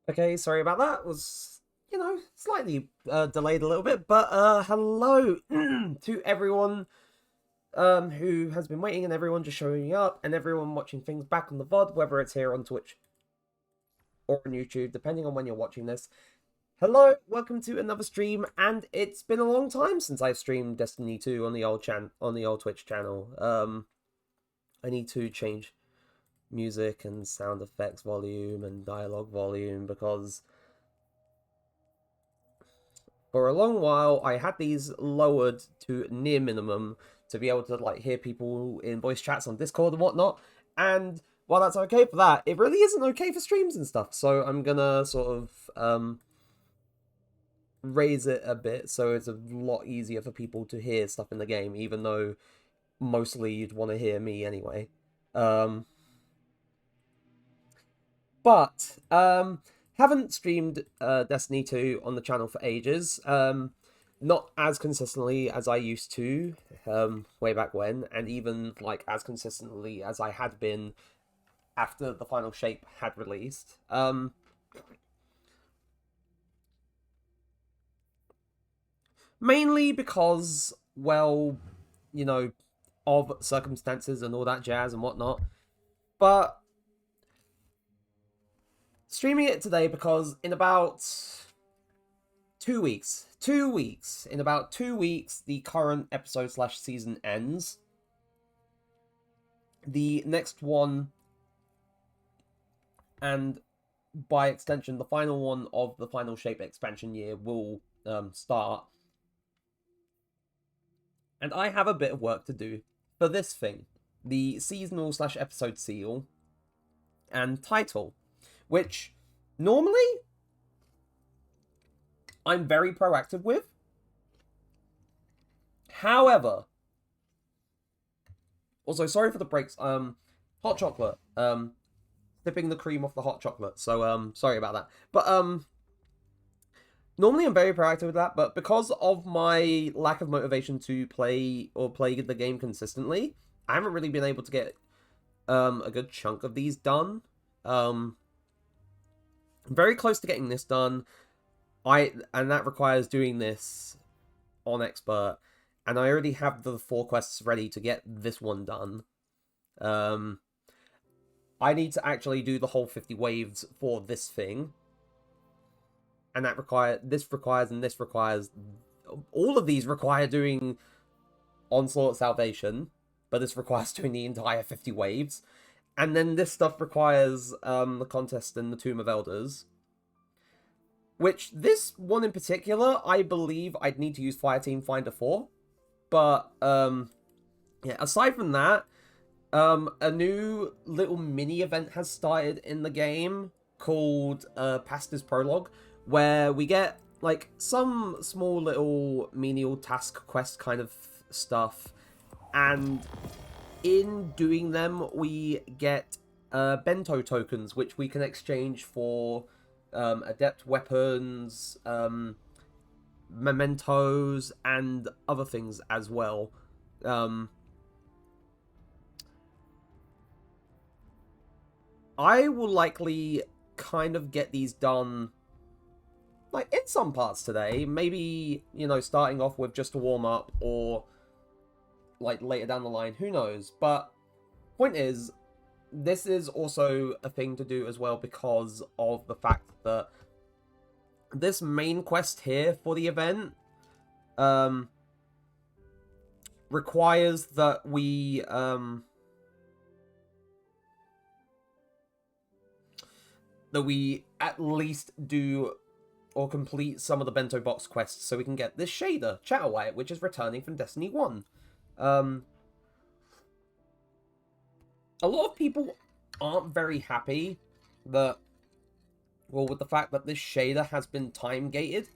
Okay, sorry about that. It was, slightly delayed a little bit, but hello to everyone who has been waiting and everyone just showing up and everyone watching things back on the VOD, whether it's here on Twitch or on YouTube, depending on when you're watching this. Hello, welcome to another stream, and it's been a long time since I've streamed Destiny 2 on the old Twitch channel. I need to change music and sound effects volume and dialogue volume because for a long while I had these lowered to near minimum to be able to like hear people in voice chats on Discord and whatnot. And while that's okay for that, it really isn't okay for streams and stuff. So I'm gonna sort of raise it a bit so it's a lot easier for people to hear stuff in the game, even though mostly you'd want to hear me anyway. Um, but haven't streamed Destiny 2 on the channel for ages. Not as consistently as I used to way back when, and even like as consistently as I had been after the final shape had released. Mainly because, well, you know, of circumstances and all that jazz and whatnot. But streaming it today because in about 2 weeks, in about 2 weeks, the current episode slash season ends. The next one, and by extension, the final one of the final shape expansion year will start. And I have a bit of work to do for this thing, the seasonal slash episode seal and title, which normally I'm very proactive with. However, also sorry for the breaks. Hot chocolate. Sipping the cream off the hot chocolate. So sorry about that. But normally I'm very proactive with that, but because of my lack of motivation to play the game consistently, I haven't really been able to get a good chunk of these done. I'm very close to getting this done. And that requires doing this on expert, and I already have the 4 quests ready to get this one done. I need to actually do the whole 50 waves for this thing, and this requires all of these require doing Onslaught Salvation, but this requires doing the entire 50 waves, and then this stuff requires the contest in the Tomb of Elders. Which, this one in particular, I believe I'd need to use Fireteam Finder for. But, yeah, aside from that, a new little mini event has started in the game called Pasta's Prologue, where we get, like, some small little menial task quest kind of stuff, and in doing them, we get bento tokens, which we can exchange for adept weapons, mementos, and other things as well. I will likely kind of get these done like in some parts today. Maybe, starting off with just a warm up, or like later down the line, who knows. But point is, this is also a thing to do as well because of the fact that this main quest here for the event requires that we at least do or complete some of the bento box quests so we can get this shader, Chatterwhite, which is returning from Destiny 1. A lot of people aren't very happy that, well, with the fact that this shader has been time gated,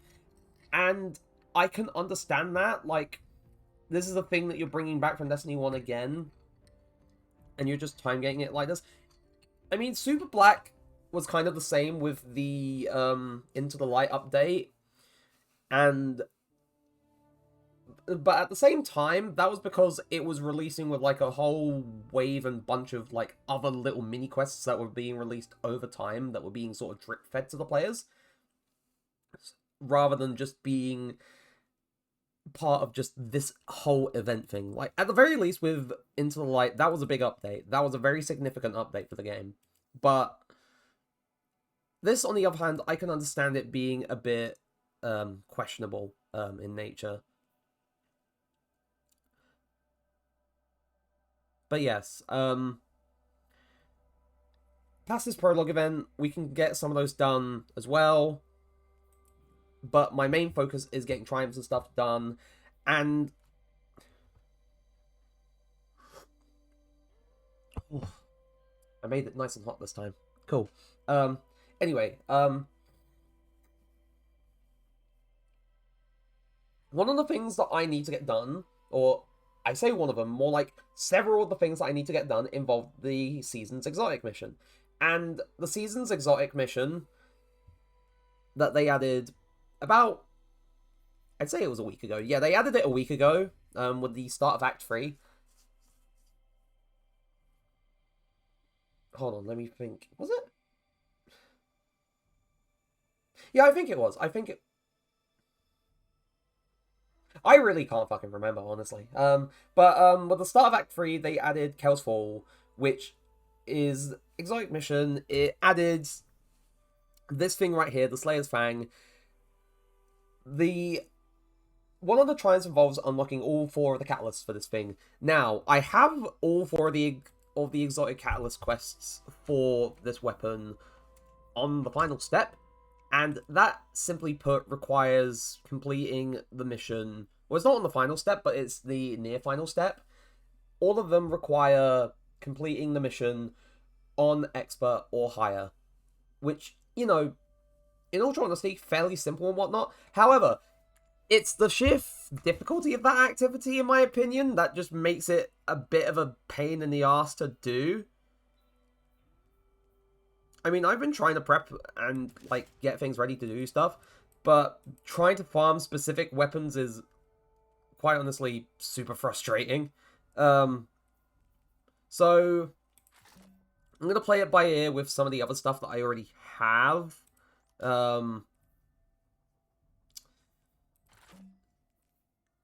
and I can understand that. Like, this is a thing that you're bringing back from Destiny 1 again, and you're just time gating it like this. I mean, Super Black was kind of the same with the Into the Light update, and But at the same time, that was because it was releasing with like a whole wave and bunch of like other little mini quests that were being released over time that were being sort of drip fed to the players, rather than just being part of just this whole event thing. Like, at the very least, with Into the Light, that was a big update. That was a very significant update for the game. But this, on the other hand, I can understand it being a bit questionable in nature. But yes, past this prologue event, we can get some of those done as well. But my main focus is getting triumphs and stuff done. And I made it nice and hot this time. Cool. Anyway, one of the things that I need to get done, or I say one of them, more like several of the things that I need to get done involve the Seasons Exotic mission. And the Seasons Exotic mission that they added about, I'd say it was a week ago. Yeah, they added it a week ago with the start of Act 3. Hold on, let me think. Was it? Yeah, I think it was. I really can't fucking remember, honestly. But with the start of Act 3, they added Kel's Fall, which is exotic mission. It added this thing right here, the Slayer's Fang. One of the triumphs involves unlocking all 4 of the catalysts for this thing. Now, I have all 4 of the exotic catalyst quests for this weapon on the final step, and that, simply put, requires completing the mission. Well, it's not on the final step, but it's the near final step. All of them require completing the mission on expert or higher, which, you know, in all honesty, fairly simple and whatnot. However, it's the sheer difficulty of that activity, in my opinion, that just makes it a bit of a pain in the ass to do. I mean, I've been trying to prep and, like, get things ready to do stuff, but trying to farm specific weapons is, quite honestly, super frustrating. So, I'm going to play it by ear with some of the other stuff that I already have.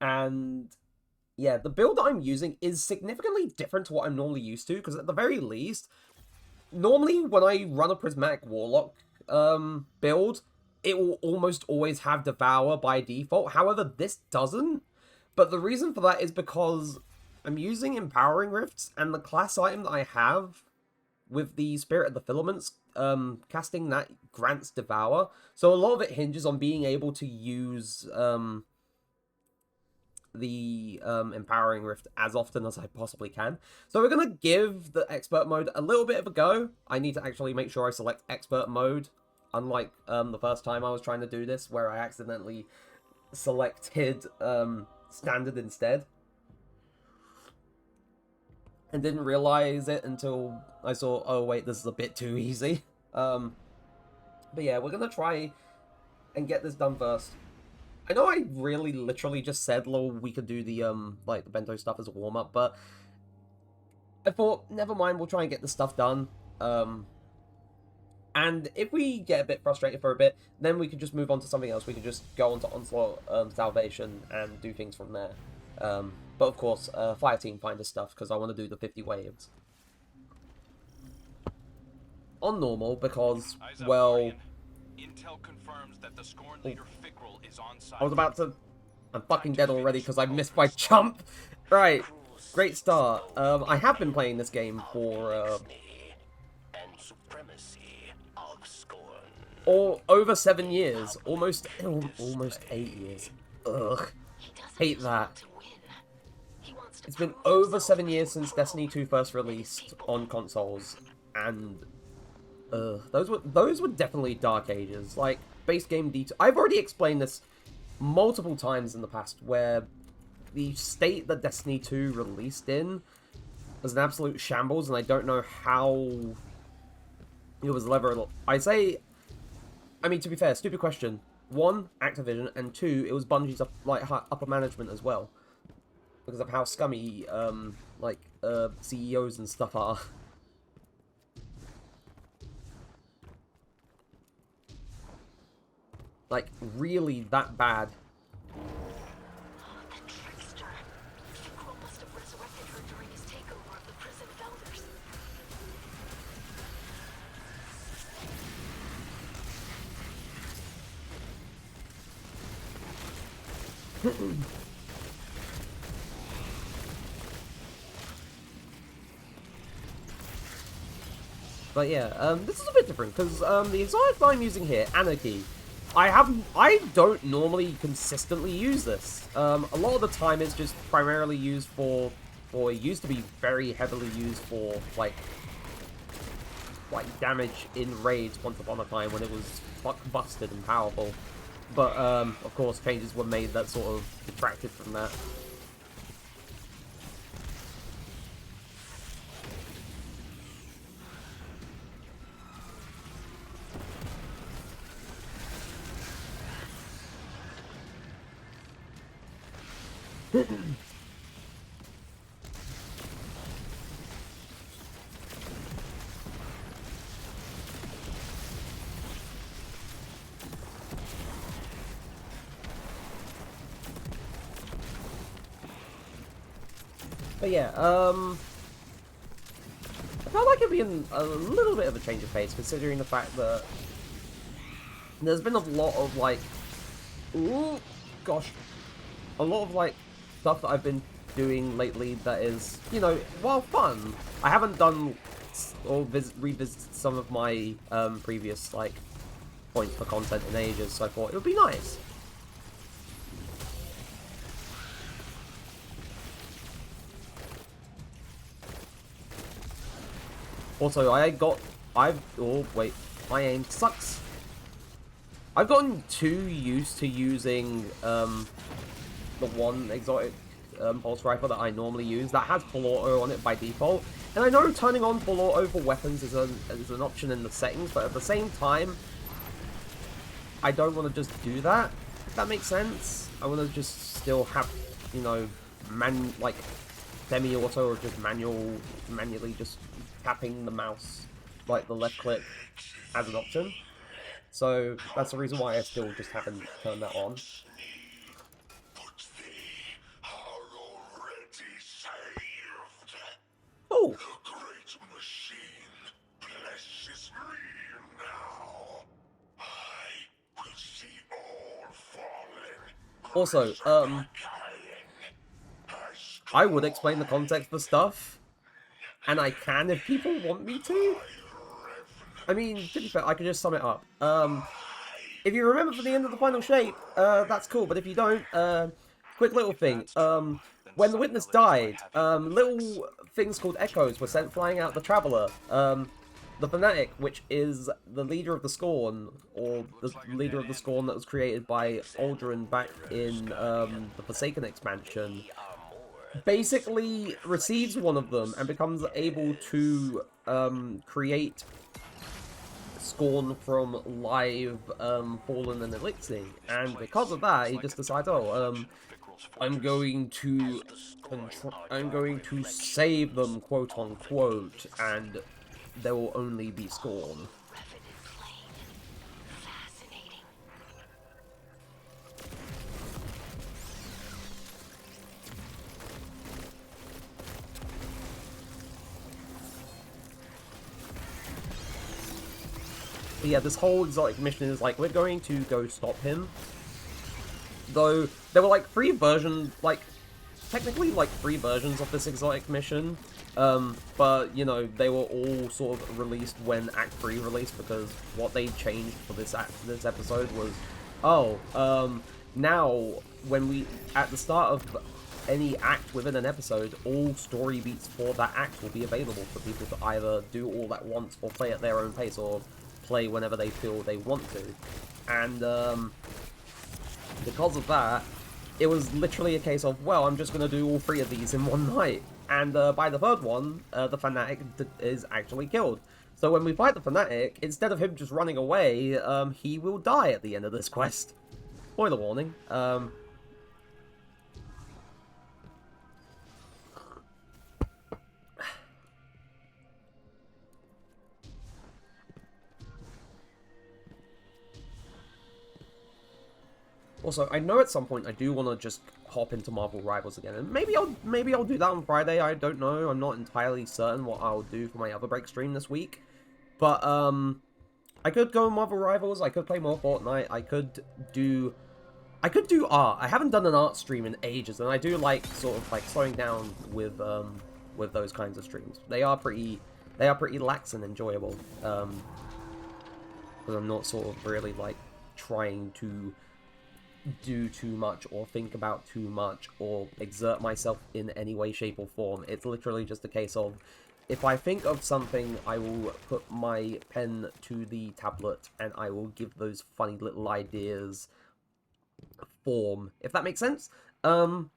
And yeah, the build that I'm using is significantly different to what I'm normally used to, because at the very least, normally when I run a Prismatic Warlock build, it will almost always have Devour by default. However, this doesn't. But the reason for that is because I'm using Empowering Rifts, and the class item that I have with the Spirit of the Filaments, casting that grants Devour. So a lot of it hinges on being able to use the Empowering Rift as often as I possibly can. So we're going to give the Expert mode a little bit of a go. I need to actually make sure I select Expert mode, unlike the first time I was trying to do this, where I accidentally selected Standard instead. And didn't realize it until I saw, oh wait, this is a bit too easy. But yeah, we're going to try and get this done first. I know I really literally just said, lol, we could do the, like, the bento stuff as a warm-up, but I thought, never mind, we'll try and get this stuff done. And if we get a bit frustrated for a bit, then we could just move on to something else. We could just go on to Onslaught Salvation and do things from there. But of course, Fire Team Finder stuff, because I want to do the 50 waves. On normal, because, well... Intel confirms that the Scorn leader Fickrel is on site. I was about to... I'm fucking dead already because I missed my jump. Right, great start. I have been playing this game for over 7 years, almost 8 years. Ugh, hate that. It's been over 7 years since Destiny 2 first released on consoles, and those were definitely dark ages. Like, base game detail. I've already explained this multiple times in the past, where the state that Destiny 2 released in was an absolute shambles, and I don't know how it was ever... I mean, to be fair, stupid question. one, Activision, and two, it was Bungie's upper management as well, because of how scummy CEOs and stuff are. Like, really that bad. The trickster. Fikrul must have resurrected her during his takeover of the prison of elders. But yeah, this is a bit different, because the exotic that I'm using here, Anarchy, I don't normally consistently use this. A lot of the time it's just primarily used for, or it used to be very heavily used for, like damage in raids once upon a time when it was fuck busted and powerful. But, of course, changes were made that sort of detracted from that. But yeah, I felt like it'd be a little bit of a change of pace, considering the fact that there's been a lot of, like, ooh, gosh, a lot of, like, stuff that I've been doing lately that is, you know, while fun, I haven't done or revisited some of my previous, like, points for content in ages, so I thought it would be nice. Also, oh wait, my aim sucks. I've gotten too used to using the one exotic pulse rifle that I normally use that has full auto on it by default. And I know turning on full auto for weapons is an option in the settings, but at the same time, I don't want to just do that, if that makes sense. I want to just still have, you know, semi-auto or just manually just tapping the mouse, like the left click, as an option. So that's the reason why I still just haven't turned that on. Oh! Also, I would explain the context for stuff, and I can if people want me to. I mean, to be fair, I could just sum it up. If you remember for the end of the final shape, that's cool, but if you don't, quick little thing. When the witness died, little things called echoes were sent flying out the Traveler. The Fanatic, which is the leader of the Scorn, or the leader of the Scorn that was created by Aldrin back in the Forsaken expansion, basically receives one of them and becomes able to create Scorn from live Fallen and Elixir, and because of that, he just decides, oh, I'm going to save them, quote unquote, and there will only be Scorn. But yeah, this whole exotic mission is like, we're going to go stop him. Though, there were like technically like three versions of this exotic mission. But, you know, they were all sort of released when Act 3 released, because what they changed for this episode was, now, at the start of any act within an episode, all story beats for that act will be available for people to either do all at once or play at their own pace, or play whenever they feel they want to. And because of that, it was literally a case of, well, I'm just going to do all three of these in one night. And by the third one, the Fanatic is actually killed. So when we fight the Fanatic, instead of him just running away, he will die at the end of this quest. Spoiler warning. Also, I know at some point I do want to just hop into Marvel Rivals again, and maybe I'll do that on Friday. I don't know. I'm not entirely certain what I'll do for my other break stream this week, but I could go Marvel Rivals. I could play more Fortnite. I could do art. I haven't done an art stream in ages, and I do like sort of like slowing down with those kinds of streams. They are pretty lax and enjoyable. Because I'm not sort of really like trying to do too much or think about too much or exert myself in any way, shape, or form. It's literally just a case of, if I think of something, I will put my pen to the tablet and I will give those funny little ideas form, if that makes sense. Although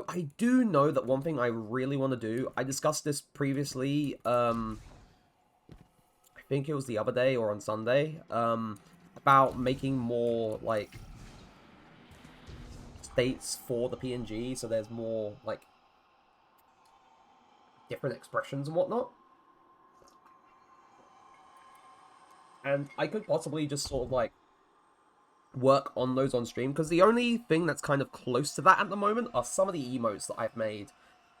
I do know that one thing I really want to do, I discussed this previously, I think it was the other day or on Sunday, about making more, like, states for the PNG, so there's more, like, different expressions and whatnot. And I could possibly just sort of, like, work on those on stream, because the only thing that's kind of close to that at the moment are some of the emotes that I've made.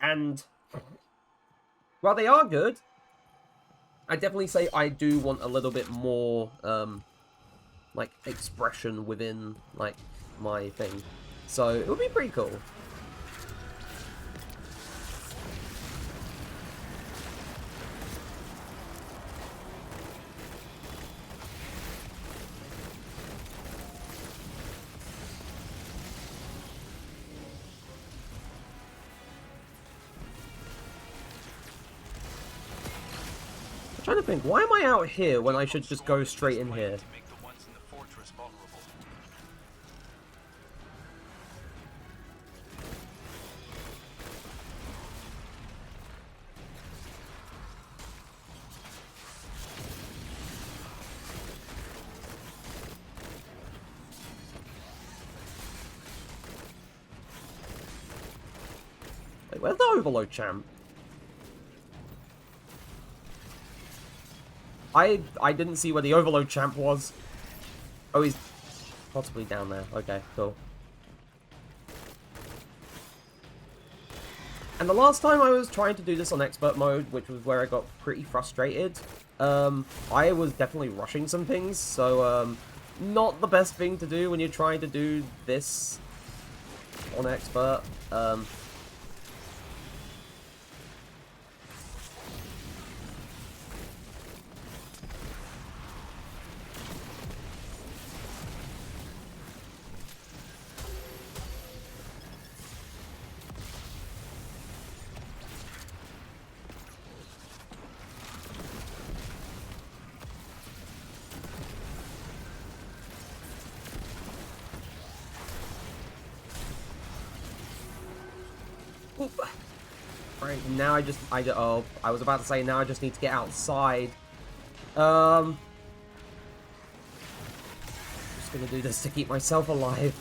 And while they are good, I definitely say I do want a little bit more, like, expression within, like, my thing. So, it would be pretty cool. I'm trying to think, why am I out here when I should just go straight in here? Wait, where's the Overload champ? I didn't see where the Overload champ was. Oh, he's possibly down there. Okay, cool. And the last time I was trying to do this on expert mode, which was where I got pretty frustrated, I was definitely rushing some things, so not the best thing to do when you're trying to do this on expert. Right, now I was about to say, now I just need to get outside. Just gonna do this to keep myself alive.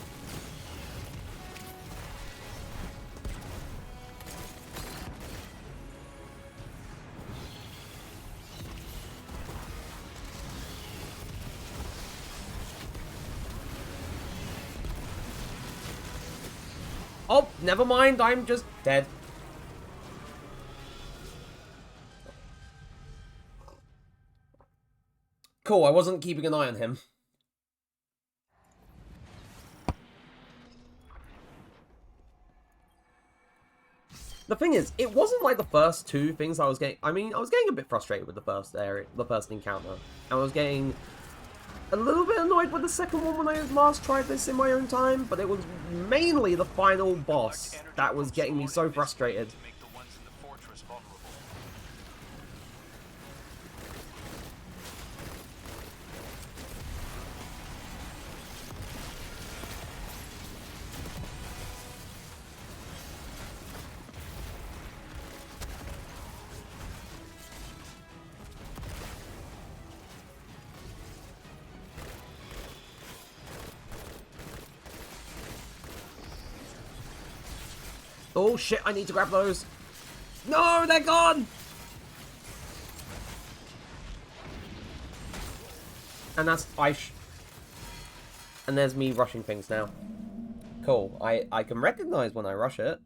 Oh, never mind, I'm just dead. Cool, I wasn't keeping an eye on him. The thing is, it wasn't like the first two things I was getting. I mean, I was getting a bit frustrated with the first encounter. And I was getting a little bit annoyed with the second one when I last tried this in my own time, but it was mainly the final boss that was getting me so frustrated. Oh shit, I need to grab those. No, they're gone! And that's... And there's me rushing things now. Cool. I can recognize when I rush it.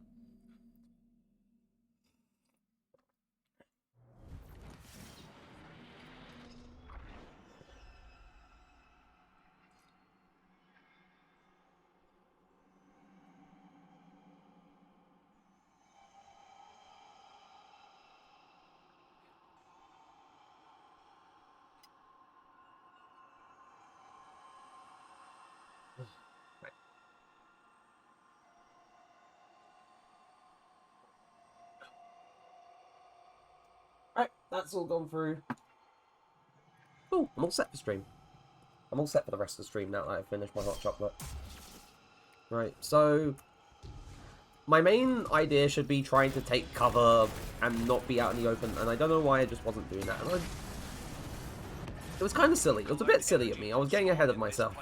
Right, that's all gone through. Oh, I'm all set for stream. I'm all set for the rest of the stream now that I've finished my hot chocolate. Right, so... My main idea should be trying to take cover and not be out in the open, and I don't know why I just wasn't doing that. It was kind of silly. It was a bit silly of me. I was getting ahead of myself.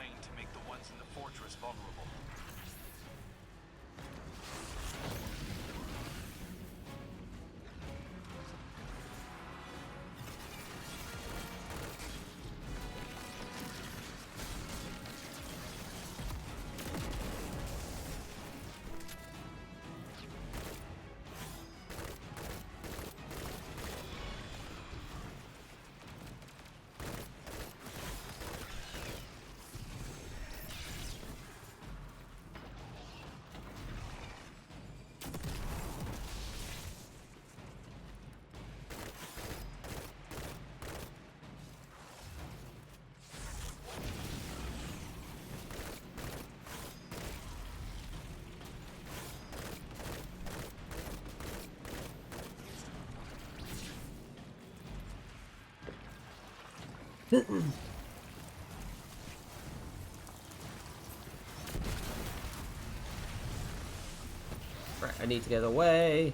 Right, I need to get away.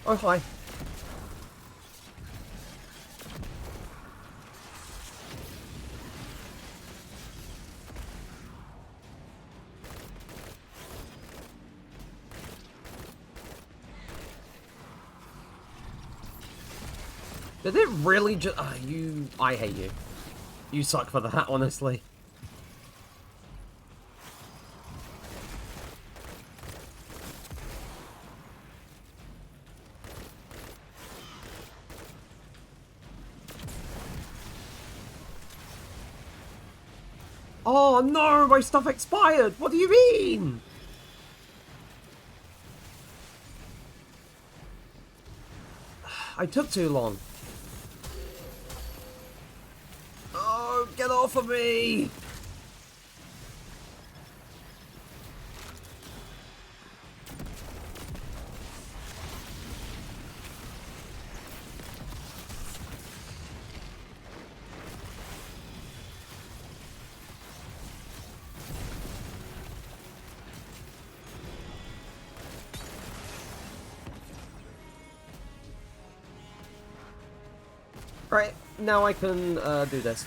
Oh, hi. Did it really just... you... I hate you. You suck for that, honestly. Oh no, my stuff expired! What do you mean? I took too long. Oh, get off of me! Right, now I can do this.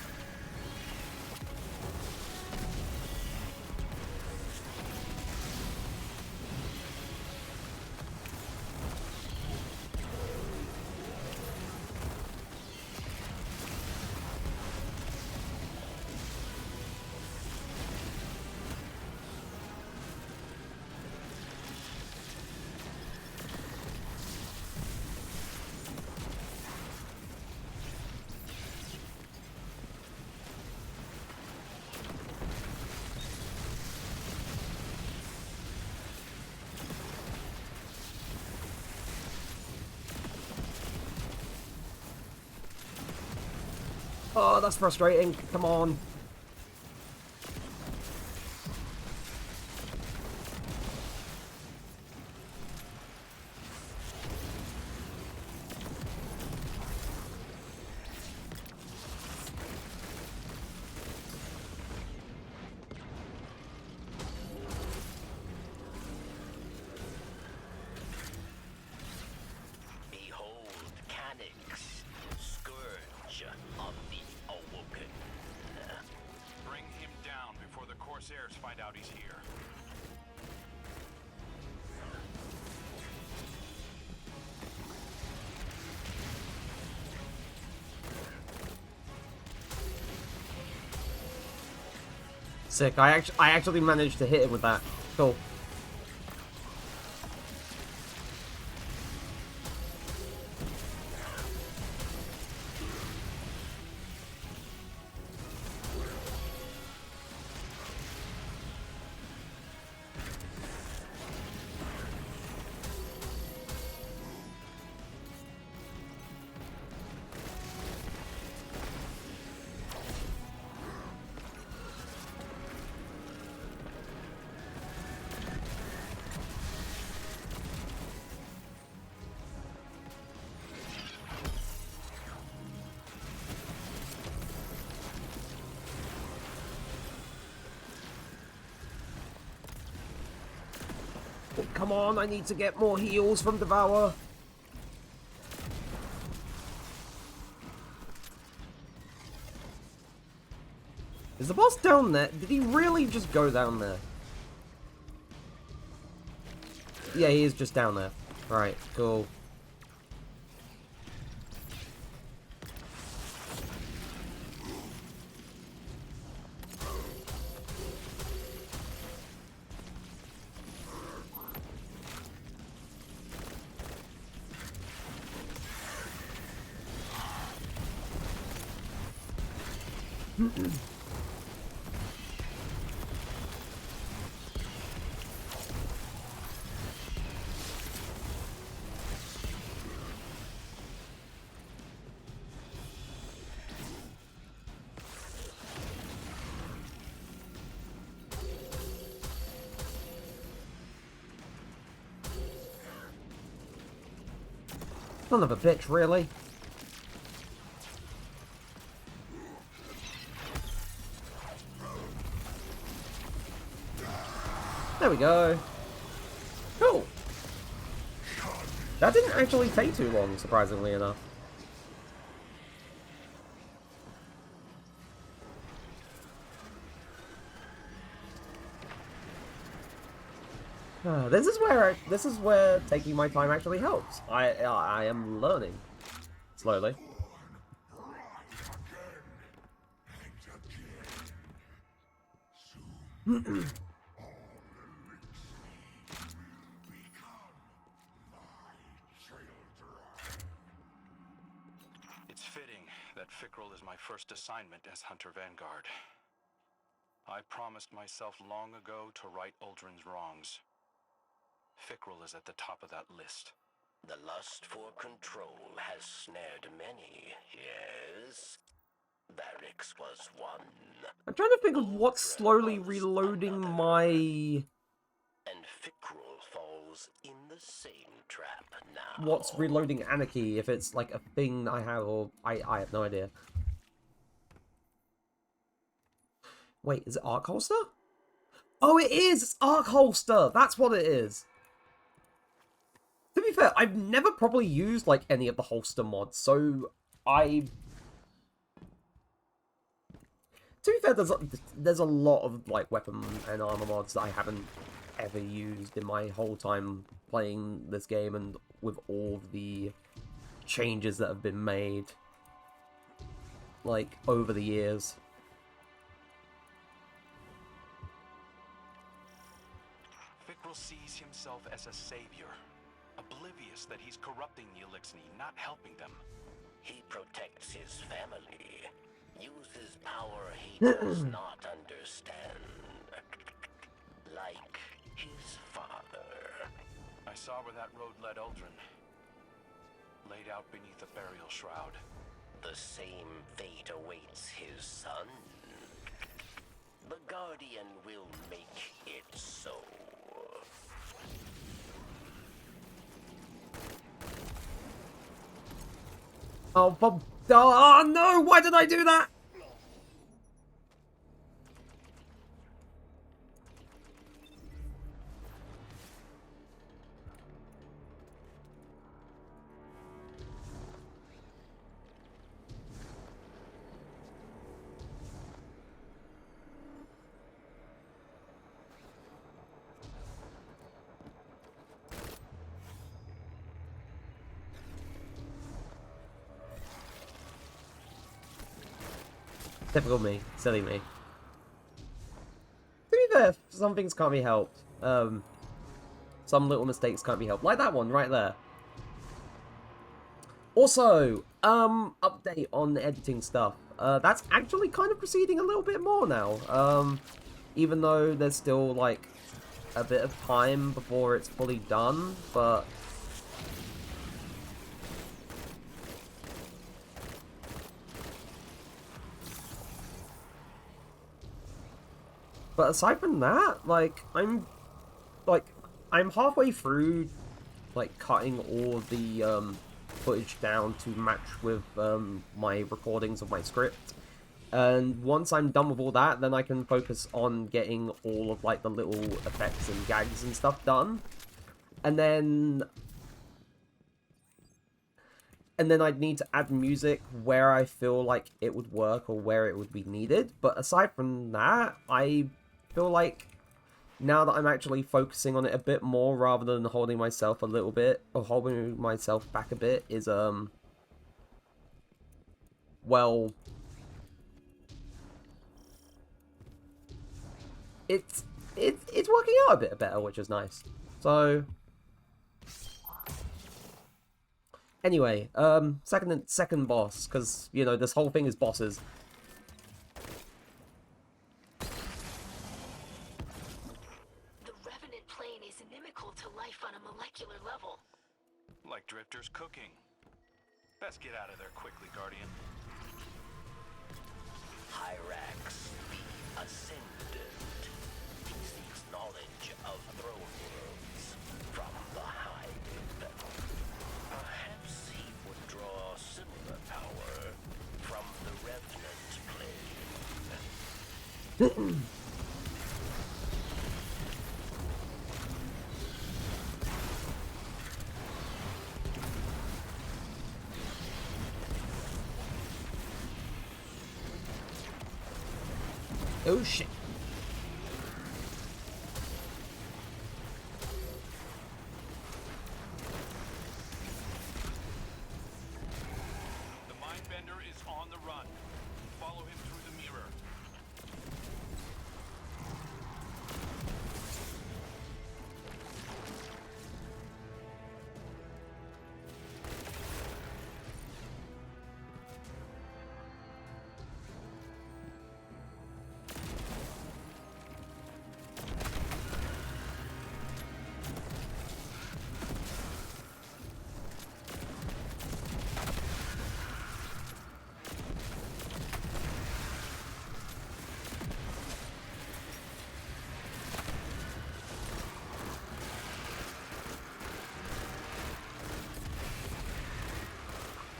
Oh, that's frustrating. Come on. Behold, Canix, scourge of the old. sick. I actually managed to hit him with that. Cool. Come on, I need to get more heals from Devour. Is the boss down there? Did he really just go down there? Yeah, he is just down there. Right, cool. Son of a bitch, really? There we go. Cool. That didn't actually take too long, surprisingly enough. This is where taking my time actually helps. I am learning slowly. It's fitting that Fickrell is my first assignment as Hunter Vanguard. I promised myself long ago to right Uldren's wrongs. Fickrell is at the top of that list. The lust for control has snared many, yes? Barracks was one. I'm trying to think of what's slowly reloading my... And Fickrell falls in the same trap now. What's reloading Anarchy, if it's like a thing I have, or... I have no idea. Wait, is it Arc Holster? Oh, it is! It's Arc Holster! That's what it is! To be fair, I've never properly used, like, any of the holster mods, so I... To be fair, there's a lot of, like, weapon and armor mods that I haven't ever used in my whole time playing this game, and with all of the changes that have been made, like, over the years. Fickrell sees himself as a savior, oblivious that he's corrupting the Elixni, not helping them. He protects his family, uses power he does not understand. Like his father. I saw where that road led Uldren. Laid out beneath a burial shroud. The same fate awaits his son. The Guardian will make it so. Oh, Bob... Oh, no! Why did I do that? Typical me. Silly me. some things can't be helped. Some little mistakes can't be helped. Like that one right there. Also, update on the editing stuff. That's actually kind of proceeding a little bit more now. Even though there's still, like, a bit of time before it's fully done, but... But aside from that, like, I'm halfway through, like, cutting all of the, footage down to match with, my recordings of my script. And once I'm done with all that, then I can focus on getting all of, like, the little effects and gags and stuff done. And then I'd need to add music where I feel like it would work or where it would be needed. But aside from that, I feel like now that I'm actually focusing on it a bit more rather than holding myself a little bit, or holding myself back a bit, is, well... It's working out a bit better, which is nice. So... Anyway, second boss, because, you know, this whole thing is bosses. The Revenant plane is inimical to life on a molecular level. Like drifters cooking. Best get out of there quickly, Guardian. Hyrax, the Ascendant. He seeks knowledge of throne worlds from the Hive. Perhaps he would draw similar power from the Revenant plane. Oh shit. The Mindbender is on the run. Follow him through the mirror.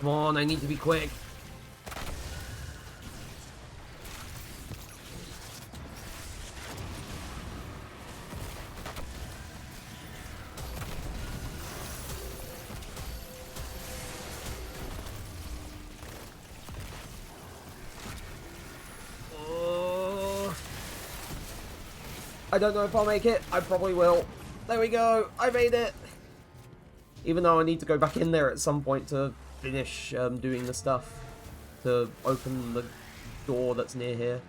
Come on, I need to be quick. I don't know if I'll make it. I probably will. There we go. I made it. Even though I need to go back in there at some point to finish doing the stuff to open the door that's near here.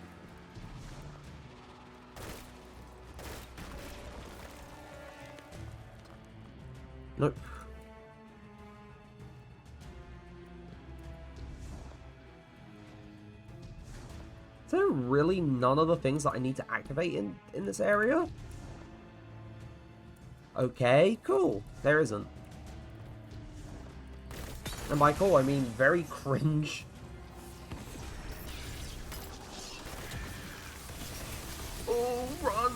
Nope. Is there really none of the things that I need to activate in this area? Okay, cool. There isn't. And by cool, I mean very cringe. Oh, run!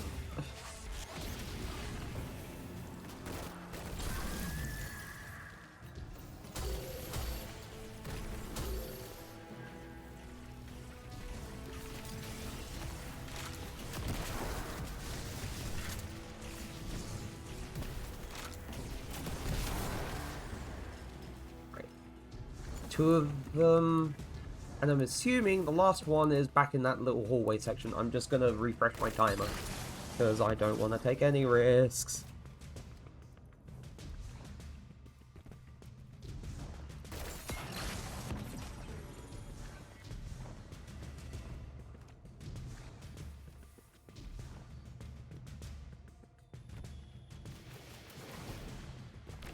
Two of them, and I'm assuming the last one is back in that little hallway section. I'm just gonna refresh my timer because I don't want to take any risks.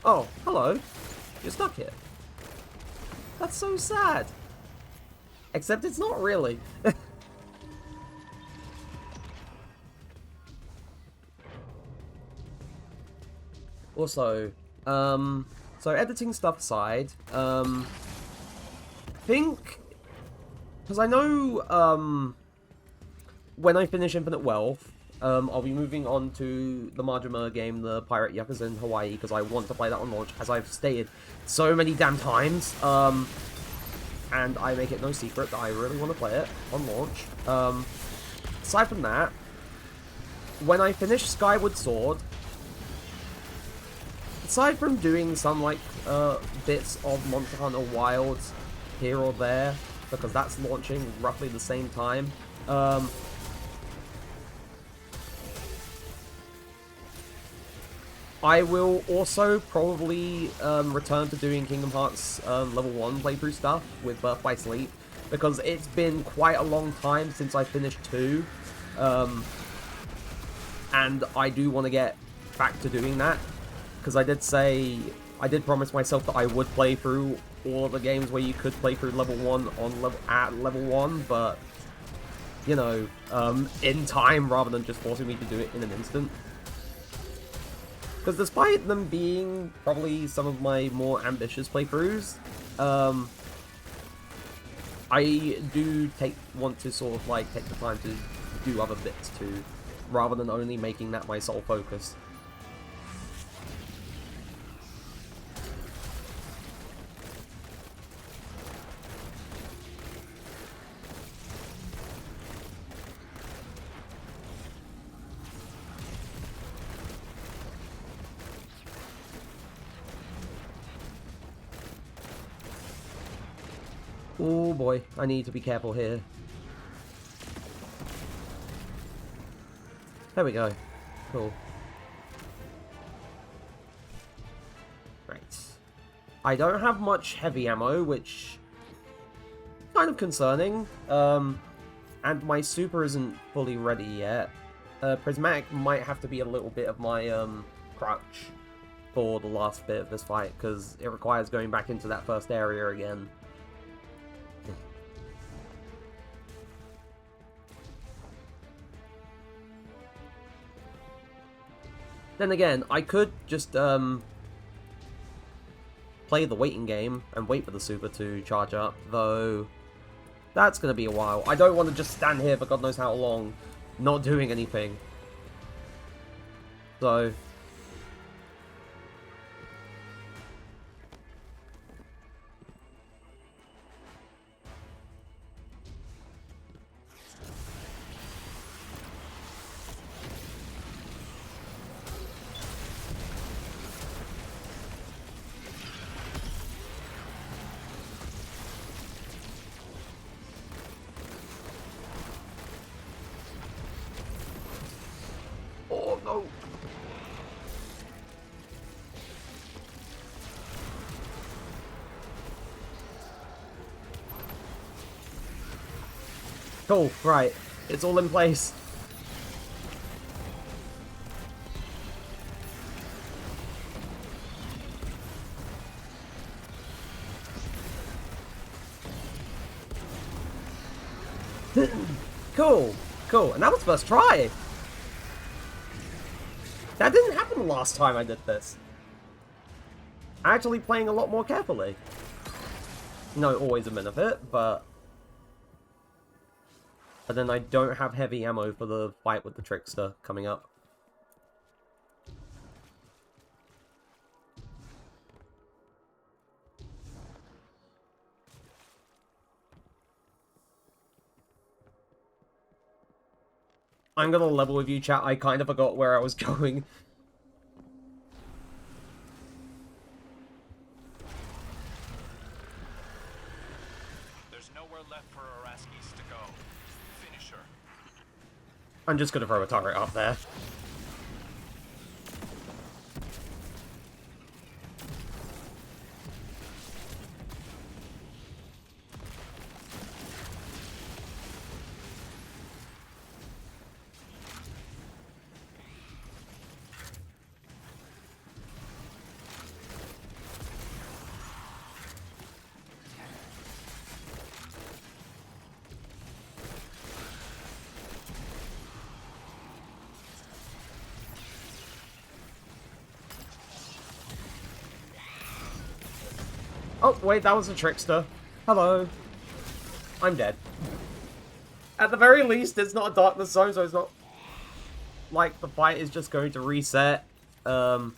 Oh, hello. You're stuck here. That's so sad. Except it's not really. Also, so editing stuff aside, think, because I know, when I finish Infinite Wealth, I'll be moving on to the Majima game, the Pirate Yakuza in Hawaii, because I want to play that on launch, as I've stated so many damn times, and I make it no secret that I really want to play it on launch. Aside from that, when I finish Skyward Sword, aside from doing some, like, bits of Monster Hunter Wilds here or there, because that's launching roughly the same time, I will also probably return to doing Kingdom Hearts level 1 playthrough stuff with Birth by Sleep, because it's been quite a long time since I finished 2, and I do want to get back to doing that, because I did promise myself that I would play through all of the games where you could play through level 1 at level 1, but, you know, in time rather than just forcing me to do it in an instant. Because despite them being probably some of my more ambitious playthroughs, I do want to sort of, like, take the time to do other bits too, rather than only making that my sole focus. Oh boy, I need to be careful here. There we go. Cool. Right. I don't have much heavy ammo, which is kind of concerning. And my super isn't fully ready yet. Prismatic might have to be a little bit of my crutch for the last bit of this fight, because it requires going back into that first area again. Then again, I could just play the waiting game and wait for the super to charge up, though that's going to be a while. I don't want to just stand here for God knows how long, not doing anything. So oh no. Cool, right. It's all in place. Cool, cool. And that was first try. That didn't happen the last time I did this. Actually playing a lot more carefully. No, always a benefit, but then I don't have heavy ammo for the fight with the Trickster coming up. I'm gonna level with you, chat. I kind of forgot where I was going. There's nowhere left for Araskis to go. Finish her. I'm just gonna throw a turret up there. Oh, wait, that was a trickster. Hello. I'm dead. At the very least, it's not a darkness zone, so it's not... like, the fight is just going to reset. The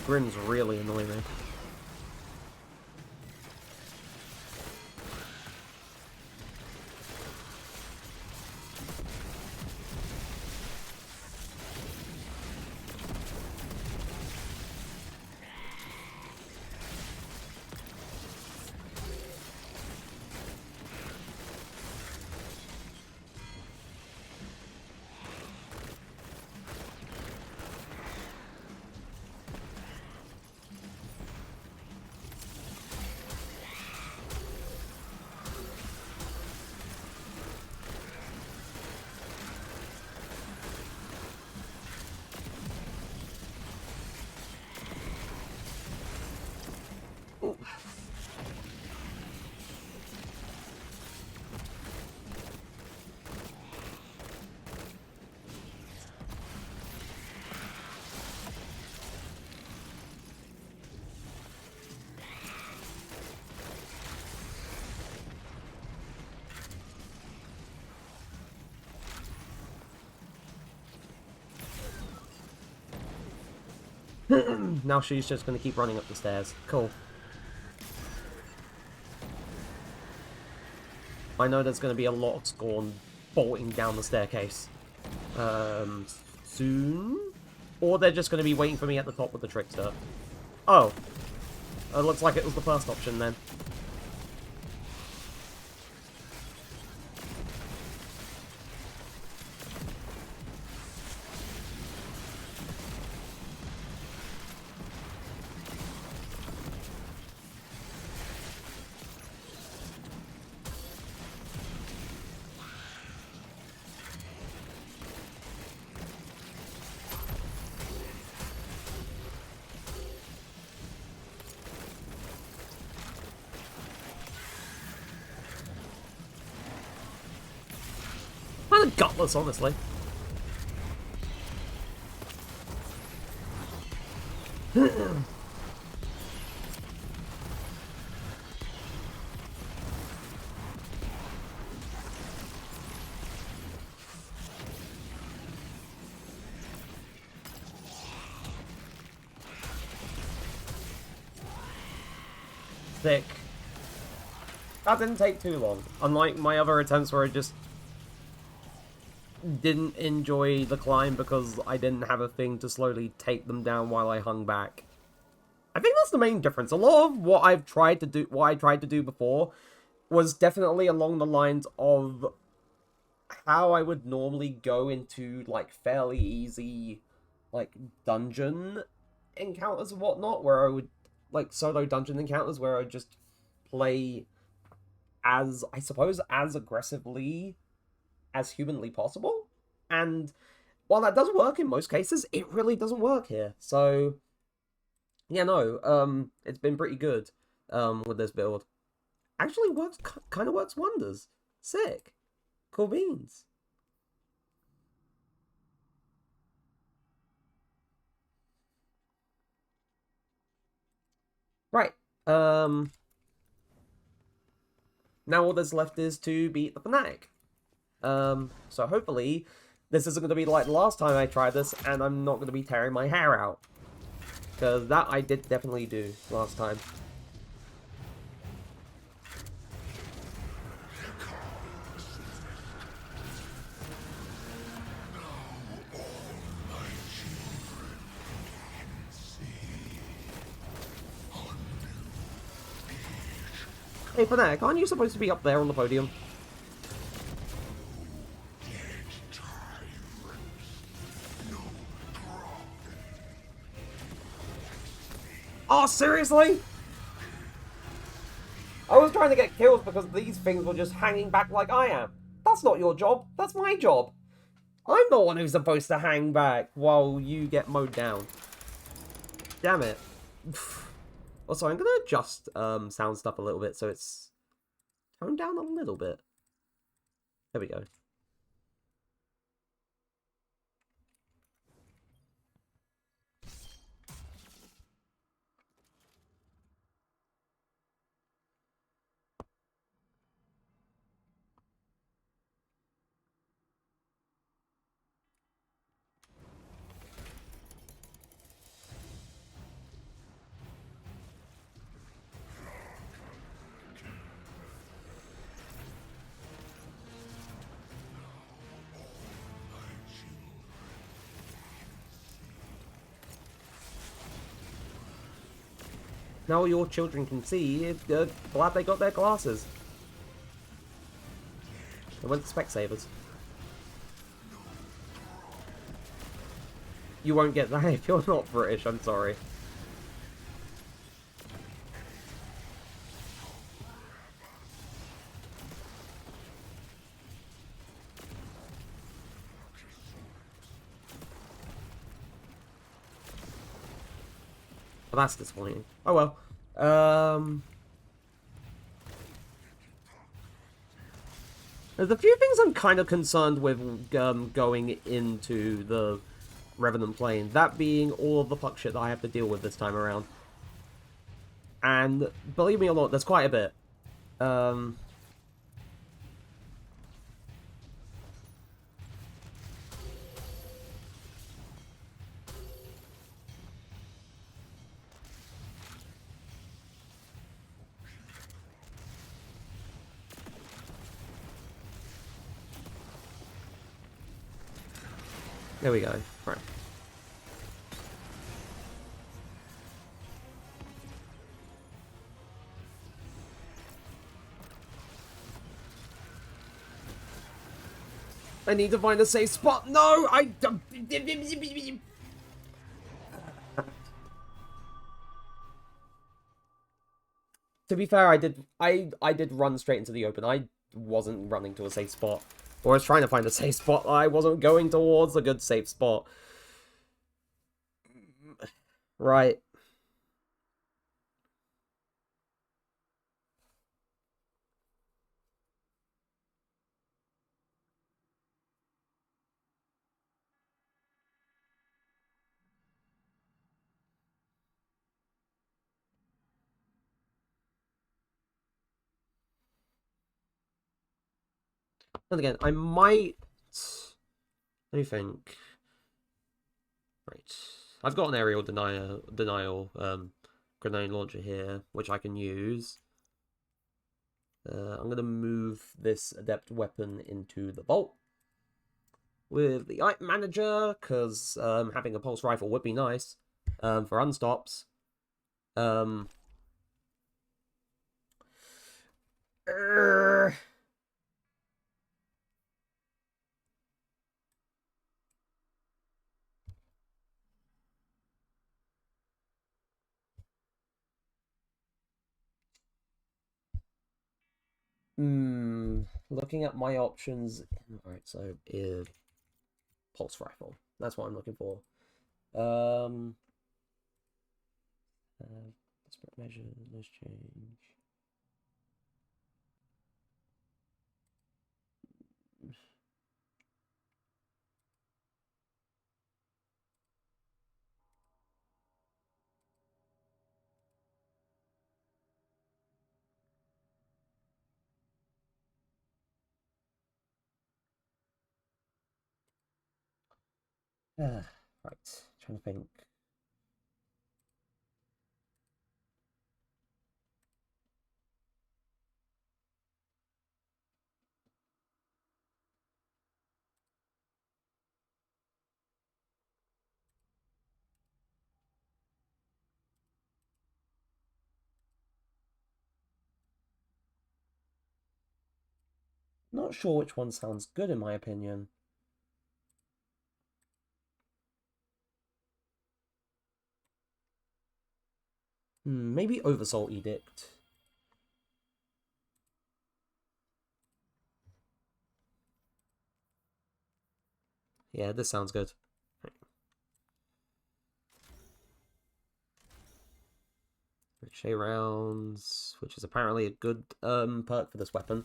grins really annoy me. Now she's just going to keep running up the stairs. Cool. I know there's going to be a lot of Scorn bolting down the staircase. Soon? Or they're just going to be waiting for me at the top with the Trickster. Oh. It looks like it was the first option then. Kind of gutless, honestly. Thick. That didn't take too long. Unlike my other attempts where I just didn't enjoy the climb because I didn't have a thing to slowly take them down while I hung back. I think that's the main difference. A lot of what I tried to do before was definitely along the lines of how I would normally go into like fairly easy like dungeon encounters and whatnot, where I would like solo dungeon encounters where I would just play as, I suppose, as aggressively as humanly possible. And while that does work in most cases, it really doesn't work here. So yeah, no, it's been pretty good with this build. Actually works, kind of works wonders. Sick. Cool beans. Right. Now all that's left is to beat the Fanatic. So hopefully this isn't going to be like the last time I tried this, and I'm not going to be tearing my hair out. Because that I did definitely do last time. Hey, Fanatic, aren't you supposed to be up there on the podium? Oh, seriously? I was trying to get kills because these things were just hanging back like I am. That's not your job. That's my job. I'm the one who's supposed to hang back while you get mowed down. Damn it. Also, I'm going to adjust sound stuff a little bit so it's toned down a little bit. There we go. Now your children can see. Glad they got their glasses. They went to Specsavers. You won't get that if you're not British, I'm sorry. Well, that's disappointing. Oh well. There's a few things I'm kind of concerned with going into the Revenant plane. That being all of the fuck shit that I have to deal with this time around. And believe me or not, there's quite a bit. There we go. Right. I need to find a safe spot. No, I. To be fair, I did run straight into the open. I wasn't running to a safe spot. Or I was trying to find a safe spot. I wasn't going towards a good safe spot. Right. And again, I might... Let me think. Right. I've got an aerial denial grenade launcher here, which I can use. I'm going to move this adept weapon into the vault with the item manager, because having a pulse rifle would be nice for unstops. Looking at my options. Alright, so pulse rifle. That's what I'm looking for. Desperate measure, no change. Right, trying to think. Not sure which one sounds good in my opinion. Maybe Oversoul Edict. Yeah, this sounds good. Ricochet rounds, which is apparently a good perk for this weapon.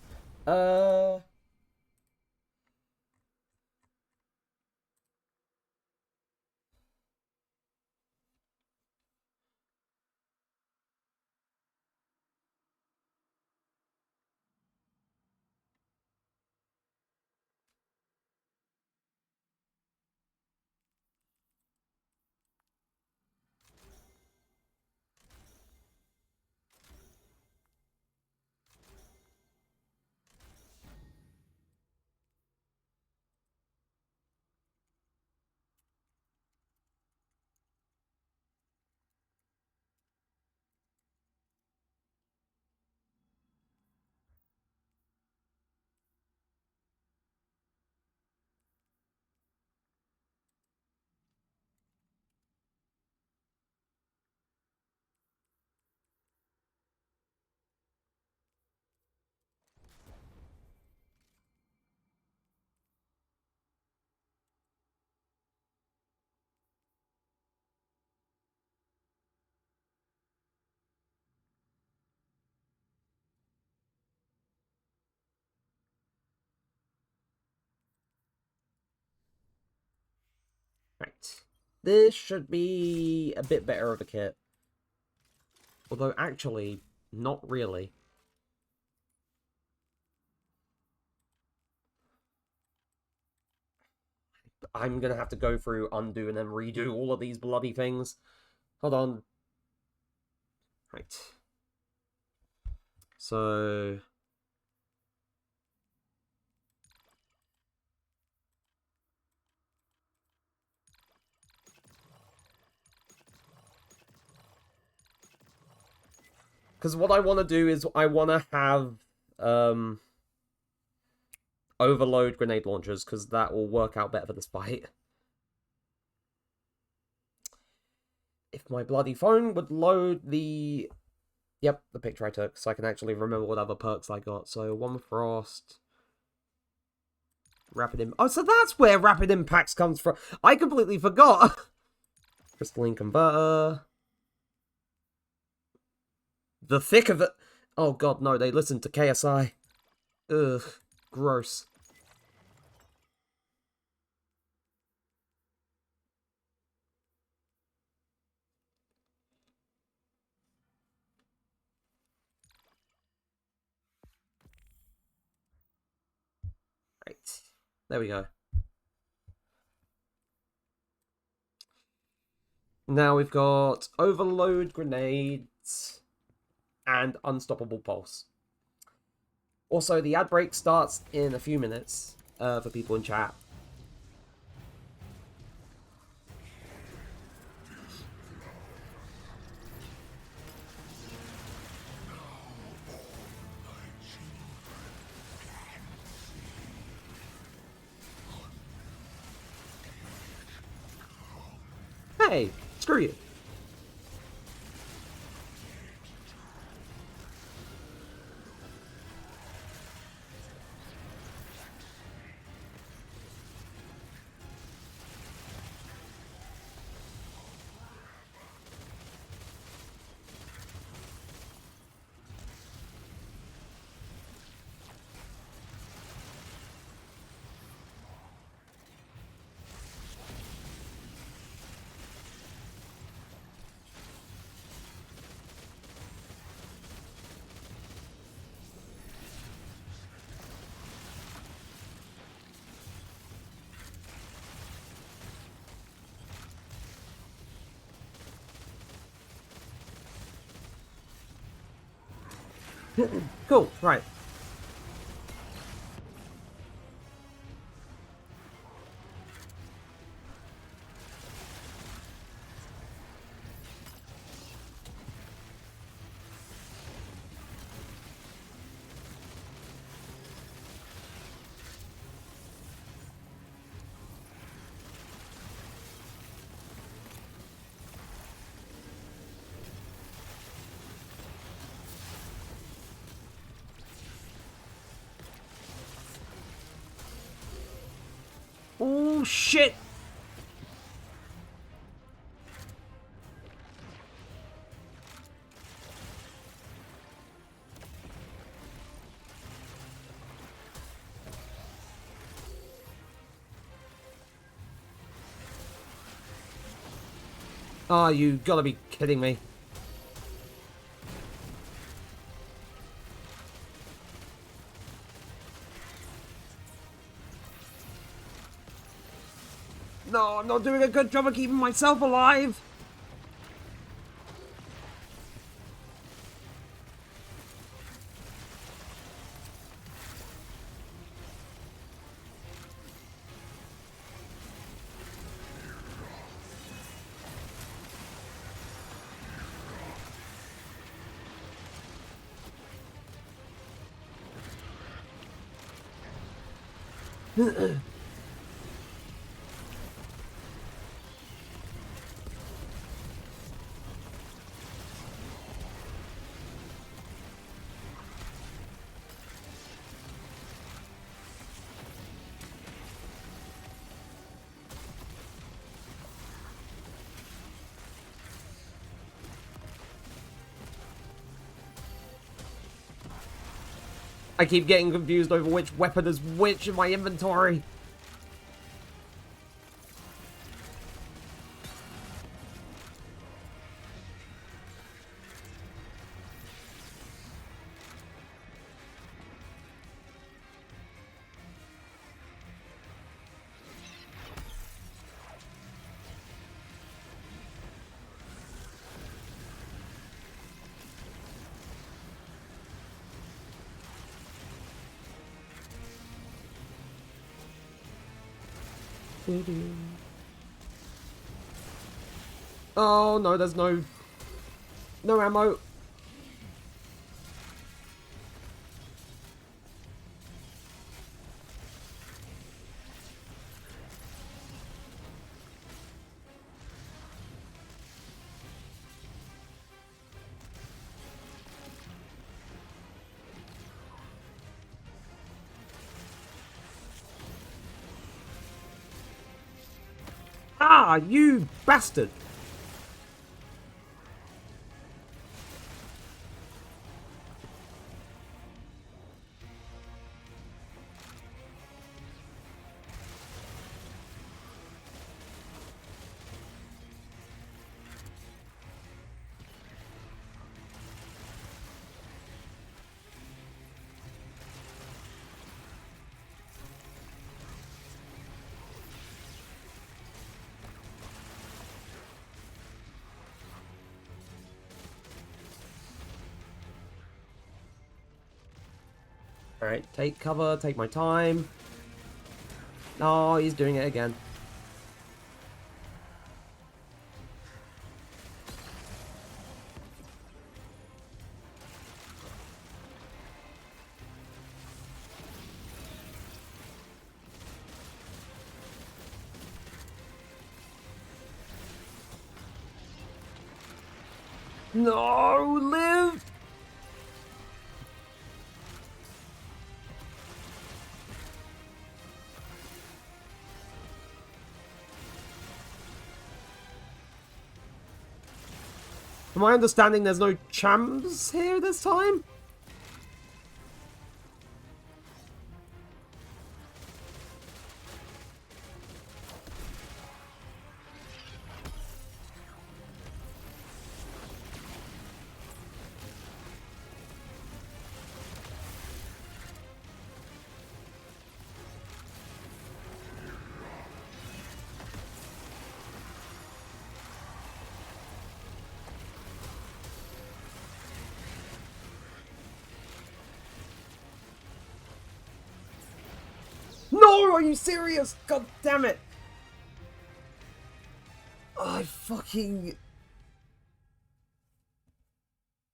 This should be a bit better of a kit. Although, actually, not really. I'm gonna have to go through, undo, and then redo all of these bloody things. Hold on. Right. So... Because what I want to do is I want to have overload grenade launchers, because that will work out better for this fight. If my bloody phone would load the... Yep, the picture I took, so I can actually remember what other perks I got. So, one with frost... Rapid Impact. Oh, so that's where Rapid Impacts comes from. I completely forgot. Crystalline Converter. The thick of it. Oh god, no, they listened to KSI. Ugh, gross. Right, there we go. Now we've got Overload Grenades and Unstoppable Pulse. Also, the ad break starts in a few minutes for people in chat. Hey, screw you. Cool, right. Oh, shit! Oh, you gotta be kidding me. No, I'm not doing a good job of keeping myself alive! I keep getting confused over which weapon is which in my inventory. Oh no, there's no ammo. Ah, you bastard! Alright, take cover, take my time. Oh, he's doing it again. No, live! From my understanding, there's no champs here this time? No, are you serious? God damn it! I fucking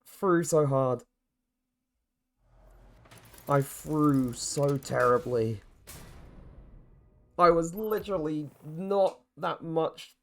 threw so hard. I threw so terribly. I was literally not that much,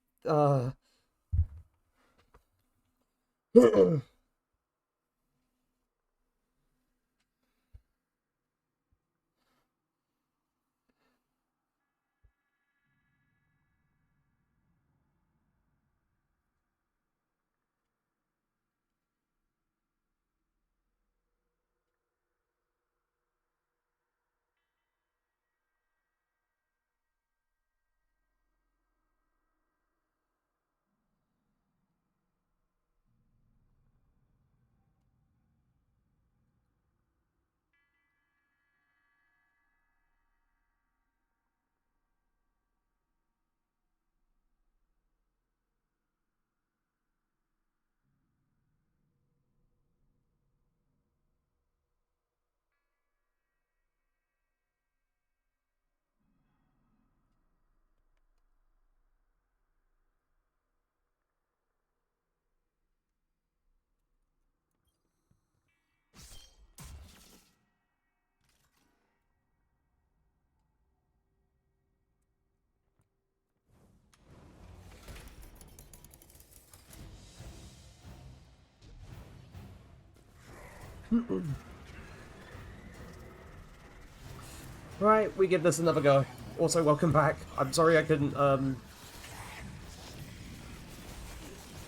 Right, we give this another go. Also, welcome back. I'm sorry I couldn't,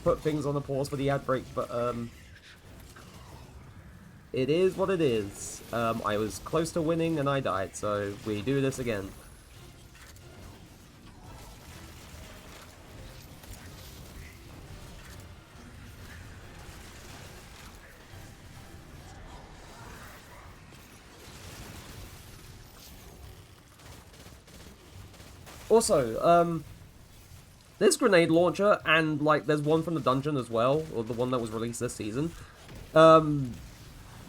put things on the pause for the ad break, but, it is what it is. I was close to winning and I died, so we do this again. Also, this grenade launcher, and, like, there's one from the dungeon as well, or the one that was released this season,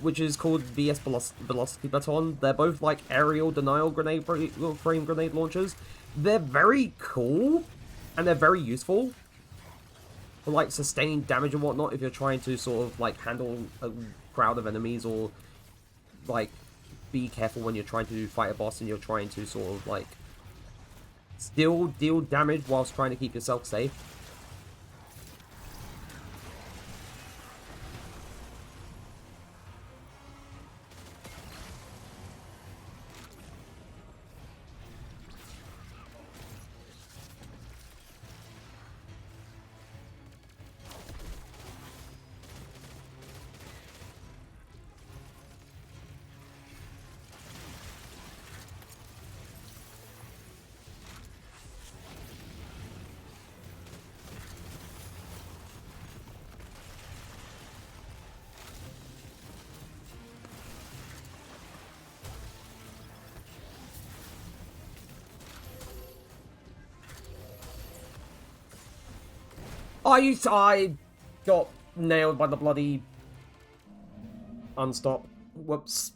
which is called VS Velocity Baton. They're both like aerial denial grenade frame grenade launchers. They're very cool, and they're very useful for like sustained damage and whatnot if you're trying to sort of like handle a crowd of enemies, or like be careful when you're trying to fight a boss and you're trying to sort of like still deal damage whilst trying to keep yourself safe. I got nailed by the bloody unstop. Whoops.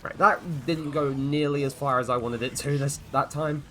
Right, that didn't go nearly as far as I wanted it to that time.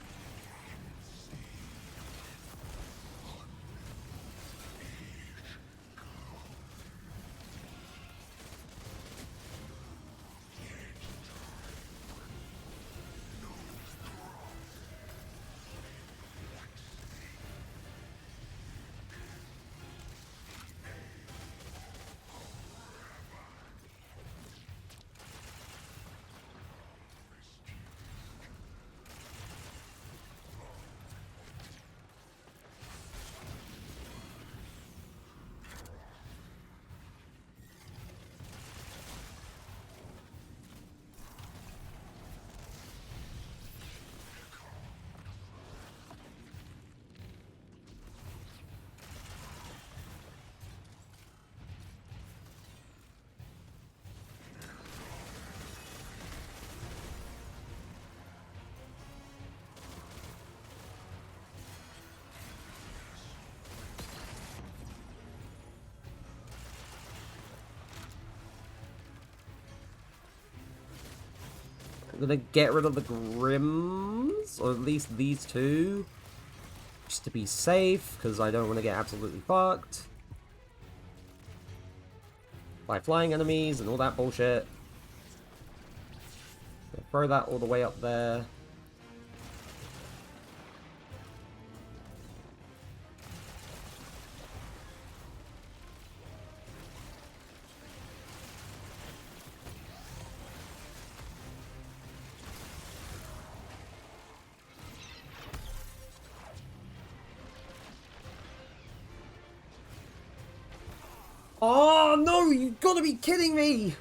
I'm gonna get rid of the Grims, or at least these two, just to be safe, because I don't want to get absolutely fucked by flying enemies and all that bullshit. Throw that all the way up there. Oh no, you gotta be kidding me!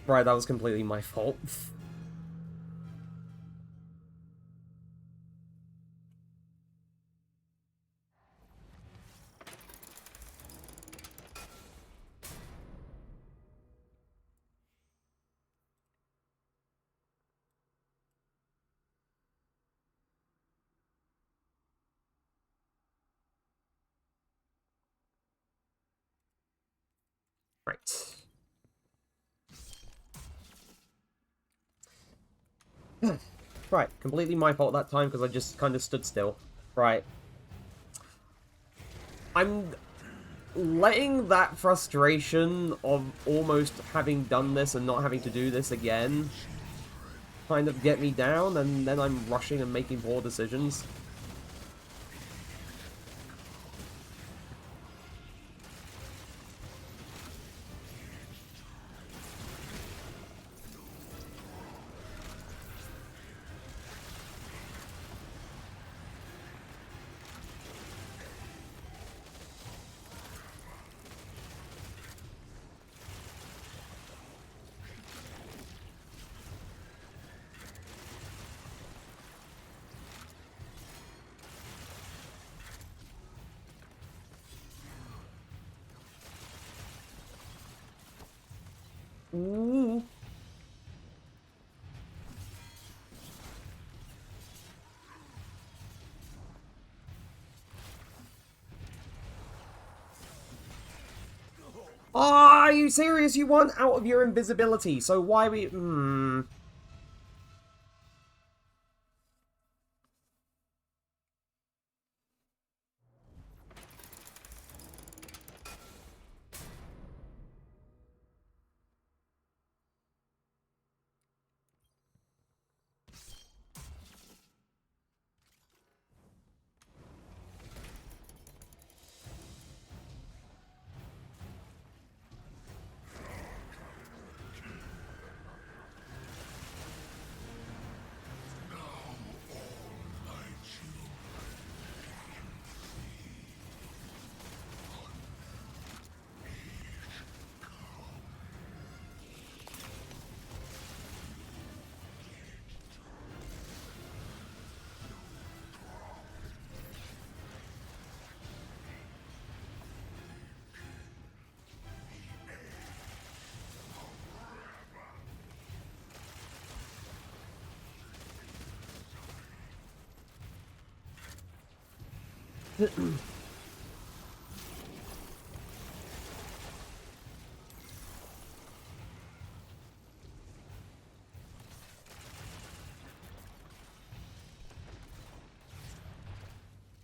Right, that was completely my fault. Right. Right, completely my fault that time because I just kind of stood still. Right. I'm letting that frustration of almost having done this and not having to do this again kind of get me down, and then I'm rushing and making poor decisions. Ooh. Oh, are you serious? You want out of your invisibility, so why we...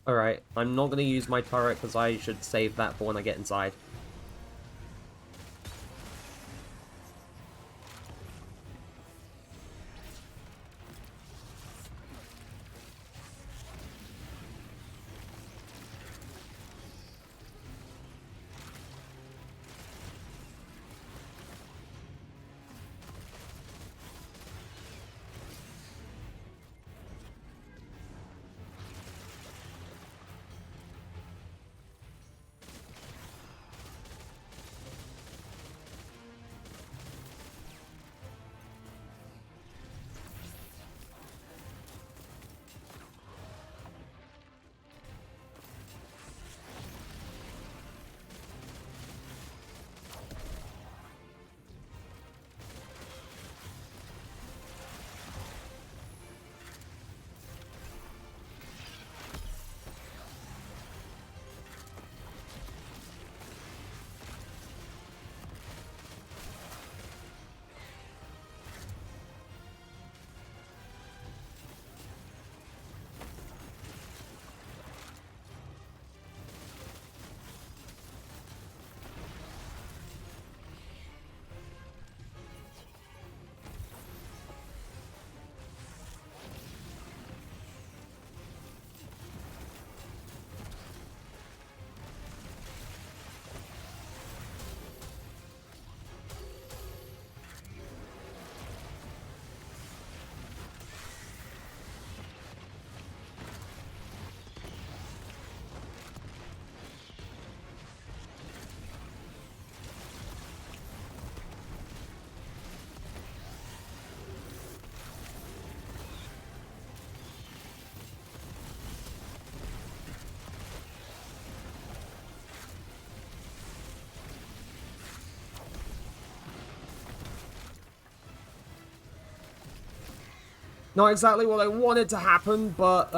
Alright, I'm not going to use my turret because I should save that for when I get inside. Not exactly what I wanted to happen, but,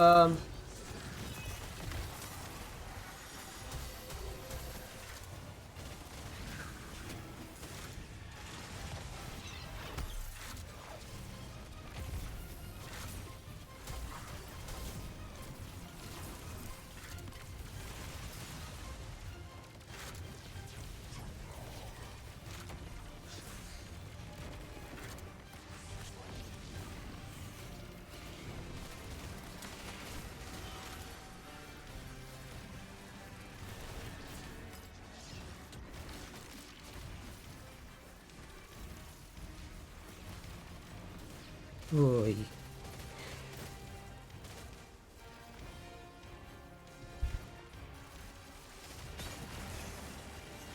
Oy.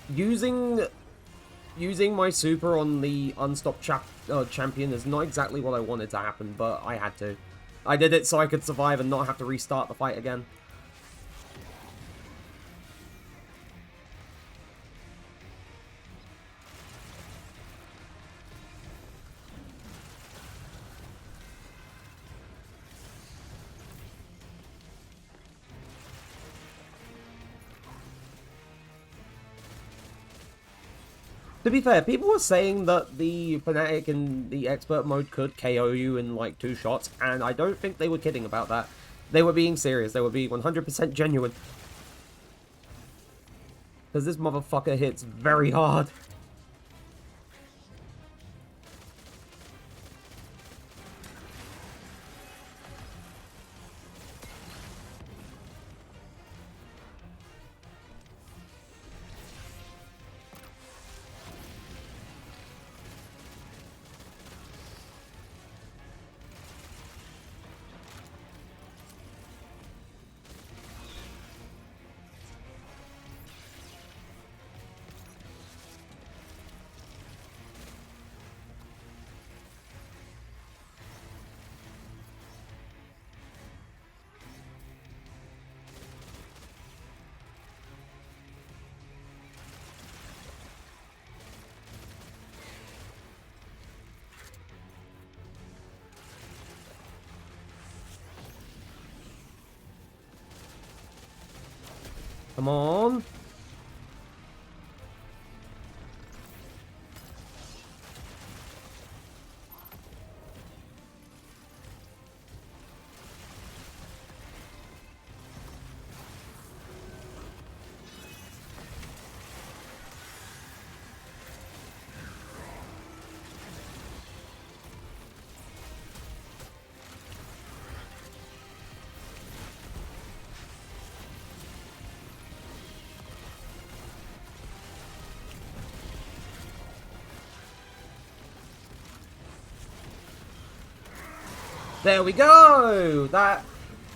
Using my super on the unstopped champion is not exactly what I wanted to happen, but I had to. I did it so I could survive and not have to restart the fight again. To be fair, people were saying that the Fnatic in the expert mode could KO you in like 2 shots, and I don't think they were kidding about that. They were being serious. They were being 100% genuine. Because this motherfucker hits very hard. Come on. There we go! That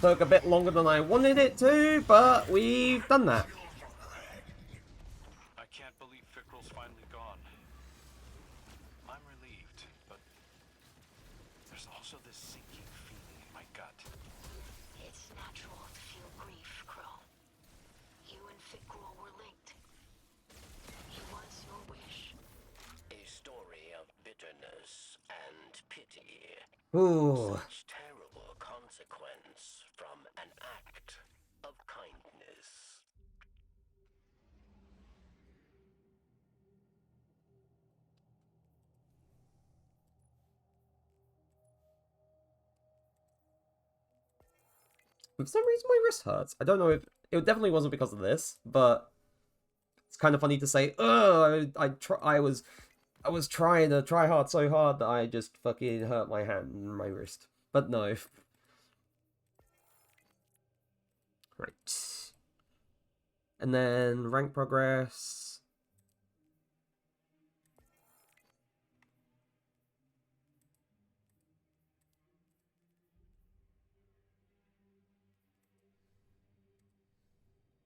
took a bit longer than I wanted it to, but we've done that. I can't believe Fickrell's finally gone. I'm relieved, but there's also this sinking feeling in my gut. It's natural to feel grief, Crow. You and Fickrell were linked. He was your wish. A story of bitterness and pity. Ooh. Such terrible consequence from an act of kindness. For some reason my wrist hurts. I don't know if... It definitely wasn't because of this, but... It's kind of funny to say, ugh, I was trying to try hard so hard that I just fucking hurt my hand and my wrist. But no. Right. And then rank progress.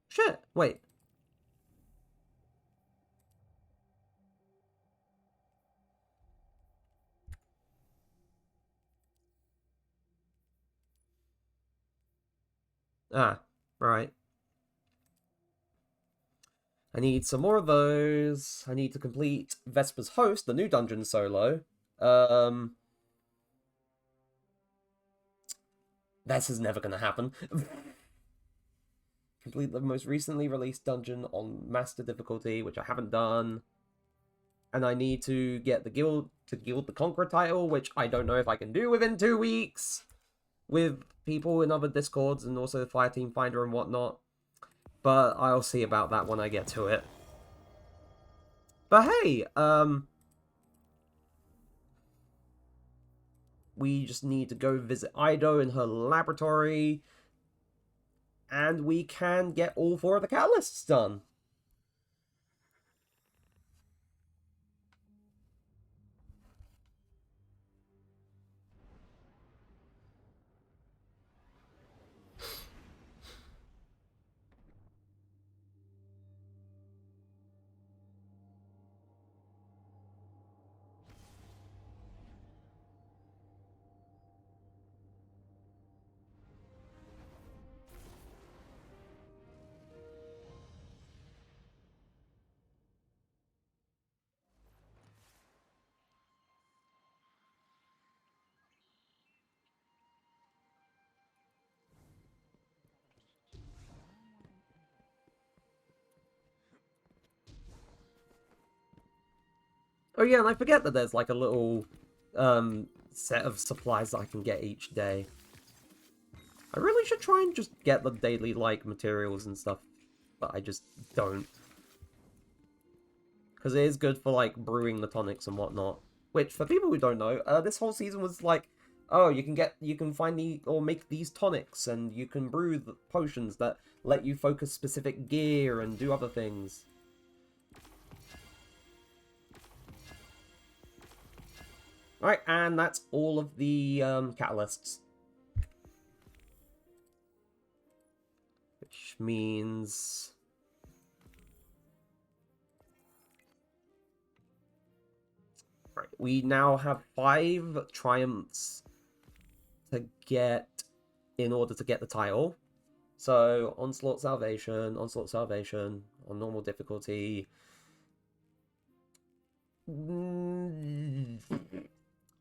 Shit, wait. Ah, right. I need some more of those. I need to complete Vesper's Host, the new dungeon solo. This is never gonna happen. Complete the most recently released dungeon on Master difficulty, which I haven't done. And I need to get the Guild the Conqueror title, which I don't know if I can do within 2 weeks. With people in other Discords and also the Fireteam Finder and whatnot. But I'll see about that when I get to it. But hey, we just need to go visit Ido in her laboratory. And we can get all 4 of the catalysts done. Oh yeah, and I forget that there's like a little set of supplies that I can get each day. I really should try and just get the daily like materials and stuff, but I just don't. Because it is good for like brewing the tonics and whatnot. Which, for people who don't know, this whole season was like, oh, you can find or make these tonics, and you can brew the potions that let you focus specific gear and do other things. Alright, and that's all of the catalysts. Which means... Right, we now have 5 triumphs to get in order to get the title. So, Onslaught Salvation, on normal difficulty.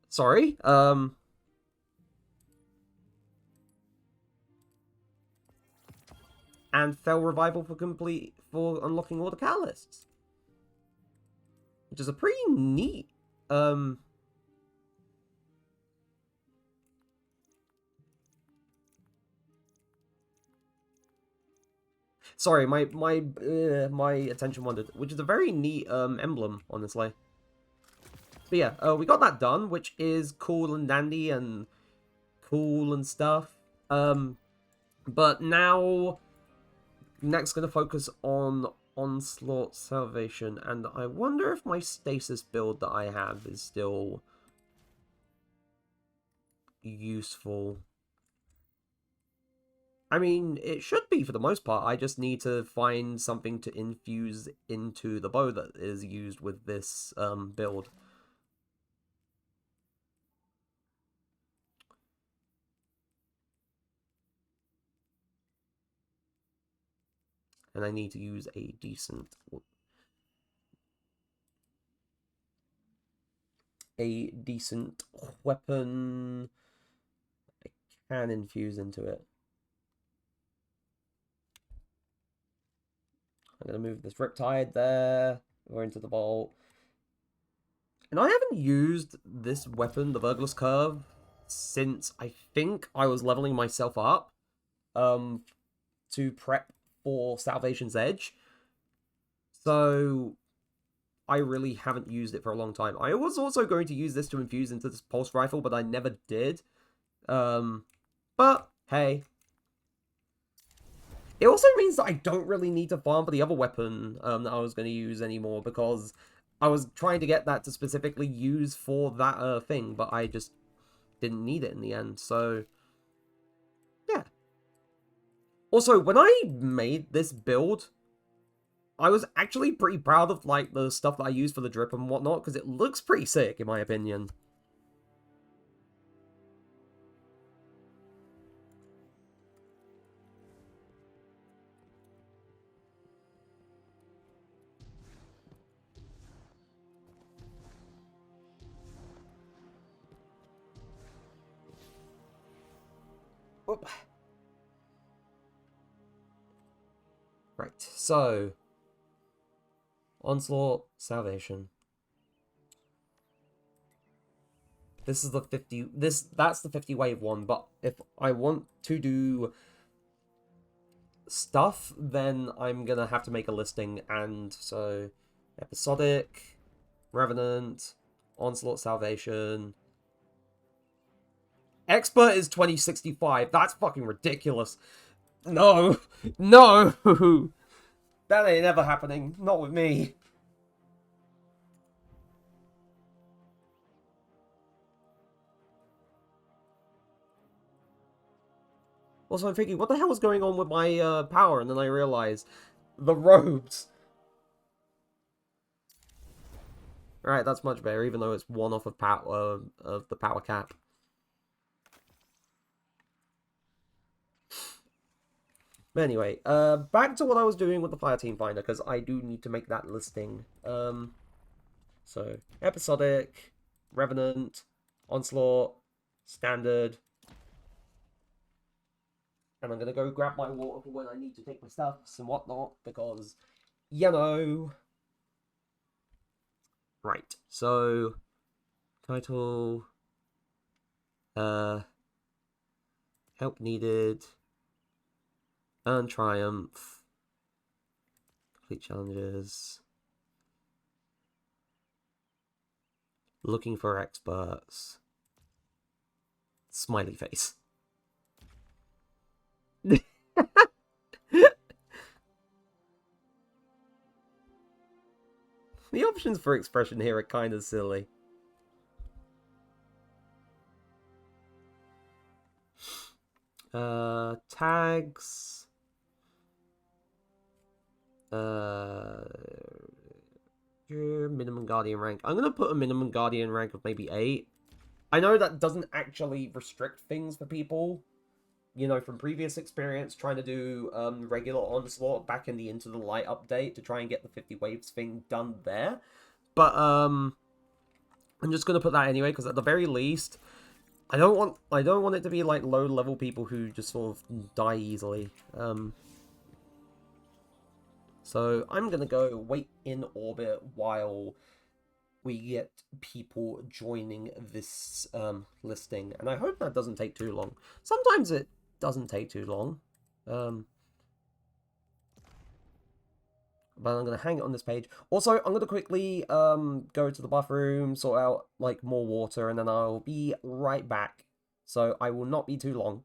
Sorry, and Fell Revival for unlocking all the catalysts. Which is a pretty neat, Sorry, my attention wandered. Which is a very neat emblem, honestly. But yeah, we got that done, which is cool and dandy and cool and stuff. But now, next gonna focus on Onslaught Salvation, and I wonder if my stasis build that I have is still useful. I mean, it should be for the most part. I just need to find something to infuse into the bow that is used with this build. And I need to use a decent weapon I can infuse into it. I'm going to move this Riptide there, or into the vault. And I haven't used this weapon, the Burglar's Curve, since I think I was leveling myself up to prep for Salvation's Edge. So I really haven't used it for a long time. I was also going to use this to infuse into this pulse rifle, but I never did. But hey. It also means that I don't really need to farm for the other weapon that I was going to use anymore, because I was trying to get that to specifically use for that thing, but I just didn't need it in the end, so yeah. Also, when I made this build, I was actually pretty proud of like the stuff that I used for the drip and whatnot, because it looks pretty sick in my opinion. Oop. Right, so Onslaught Salvation. This is the 50 that's the 50 wave one, but if I want to do stuff, then I'm gonna have to make a listing, and so Episodic, Revenant, Onslaught Salvation. Expert is 2065. That's fucking ridiculous. No. No. That ain't ever happening. Not with me. Also, I'm thinking, what the hell is going on with my power? And then I realize, the robes. Right, that's much better, even though it's one off of power of the power cap. But anyway, back to what I was doing with the Fireteam Finder, because I do need to make that listing. So, Episodic, Revenant, Onslaught, Standard. And I'm going to go grab my water for when I need to take my stuffs and whatnot, because, you know... Right, so title, help needed, earn triumph, complete challenges, looking for experts, smiley face. The options for expression here are kind of silly. Tags. Minimum Guardian rank. I'm going to put a minimum Guardian rank of maybe 8. I know that doesn't actually restrict things for people. You know, from previous experience, trying to do regular Onslaught back in the Into the Light update to try and get the 50 waves thing done there. But, I'm just going to put that anyway, because at the very least, I don't want it to be like low-level people who just sort of die easily. So I'm going to go wait in orbit while we get people joining this listing. And I hope that doesn't take too long. Sometimes it doesn't take too long. But I'm going to hang it on this page. Also, I'm going to quickly go to the bathroom, sort out like more water, and then I'll be right back. So I will not be too long.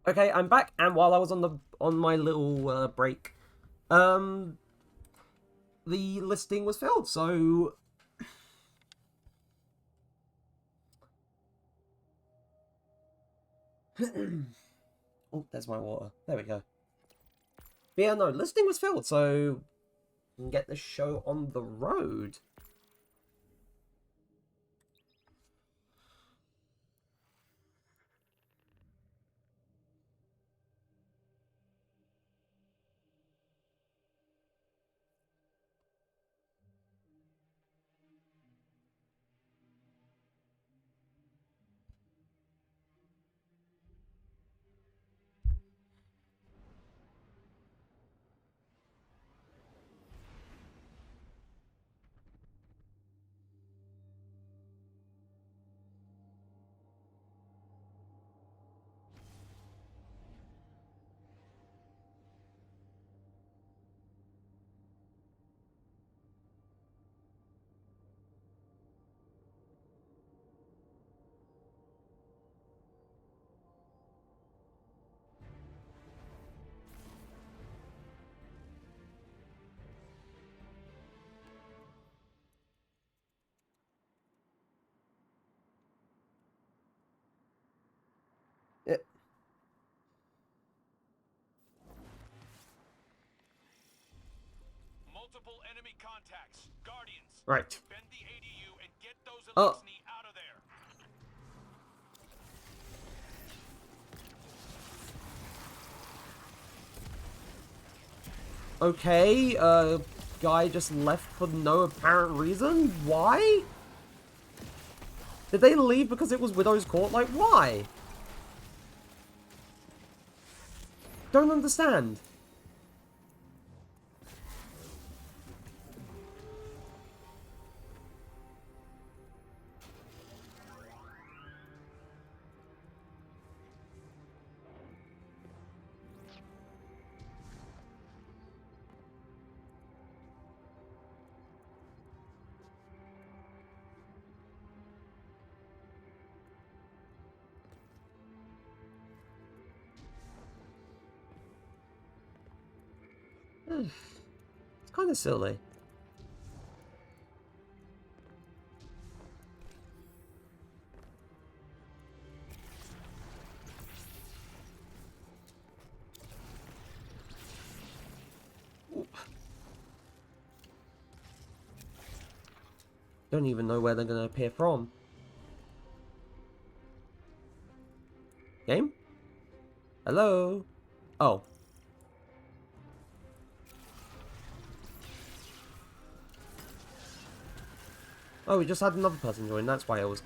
Okay, I'm back, and while I was on my little break, the listing was filled. So oh, there's my water. There we go. But yeah, no, listing was filled, so we can get this show on the road. Right. Bend the ADU and get those Oh. Elixni out of there. Okay, guy just left for no apparent reason? Why? Did they leave because it was Widow's Court? Like, why? Don't understand. It's kind of silly. Don't even know where they're going to appear from. Game? Hello? Oh. Oh, we just had another person join. That's why I was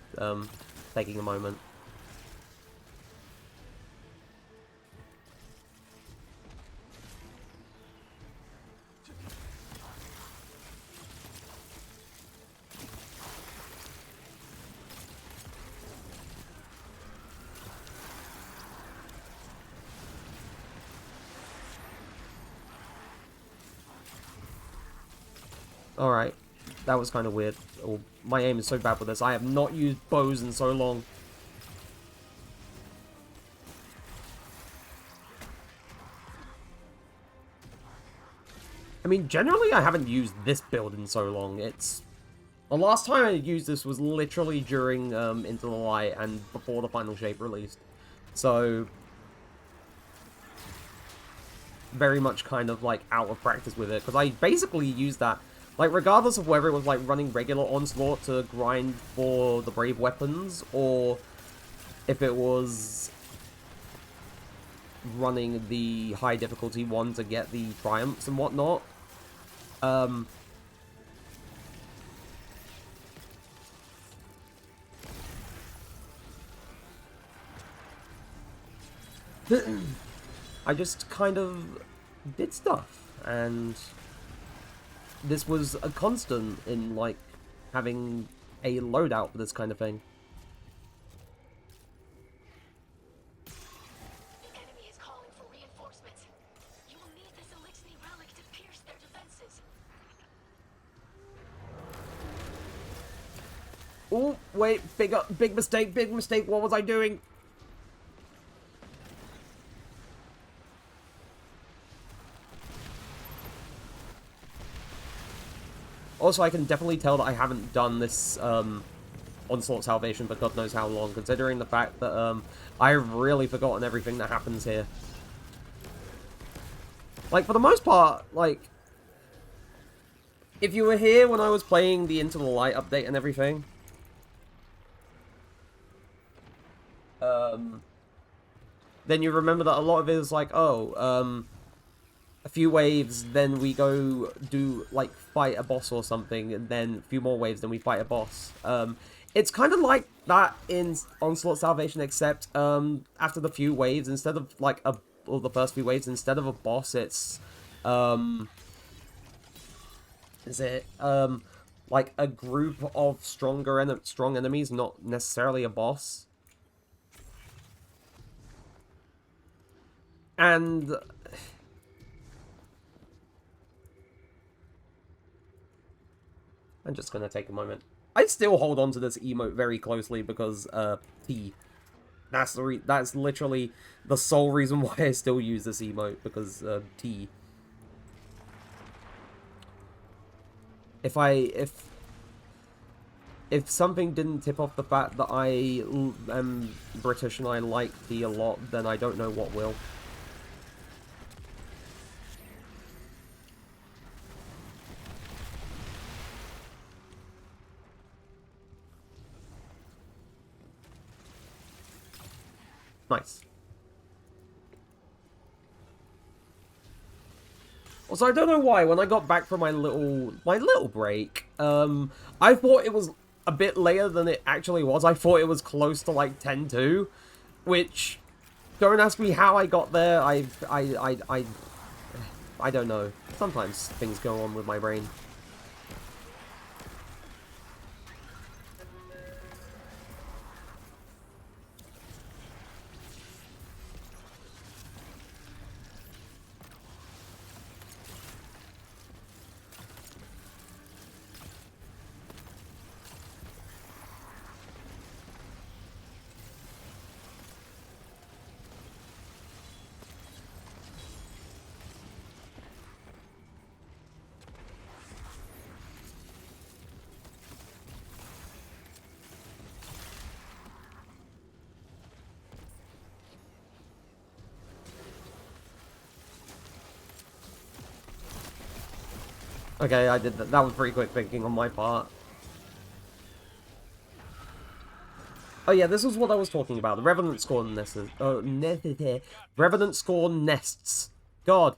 taking a moment. Alright. That was kind of weird. Oh, my aim is so bad with this. I have not used bows in so long. I mean, generally I haven't used this build in so long. It's... The last time I used this was literally during Into the Light and before the final shape released. So... very much kind of, like, out of practice with it. Because I basically used that... Like, regardless of whether it was, like, running regular Onslaught to grind for the Brave weapons, or if it was running the high difficulty one to get the triumphs and whatnot. I just kind of did stuff, and this was a constant in, like, having a loadout for this kind of thing. The enemy is calling for reinforcements. You will need this Elixni relic to pierce their defenses. Oh, wait, big mistake, what was I doing? Also, I can definitely tell that I haven't done this, Onslaught Salvation for God knows how long, considering the fact that, I've really forgotten everything that happens here. Like, for the most part, like, if you were here when I was playing the Into the Light update and everything, then you remember that a lot of it is like, oh, a few waves, then we go do, like, fight a boss or something, and then a few more waves, then we fight a boss. It's kind of like that in Onslaught Salvation, except, after the few waves, instead of, like, or the first few waves, instead of a boss, it's, like, a group of strong enemies, not necessarily a boss. And... I'm just gonna take a moment. I still hold on to this emote very closely because, P. That's literally the sole reason why I still use this emote, because, T. If something didn't tip off the fact that I am British and I like T a lot, then I don't know what will. Nice. Also, I don't know why, when I got back from my little break, I thought it was a bit later than it actually was. I thought it was close to, like, 10-2, which, don't ask me how I got there. I don't know. Sometimes things go on with my brain. Okay, I did that. That was pretty quick thinking on my part. Oh yeah, this was what I was talking about. The Revenant Scorn nests. Revenant Scorn nests. God.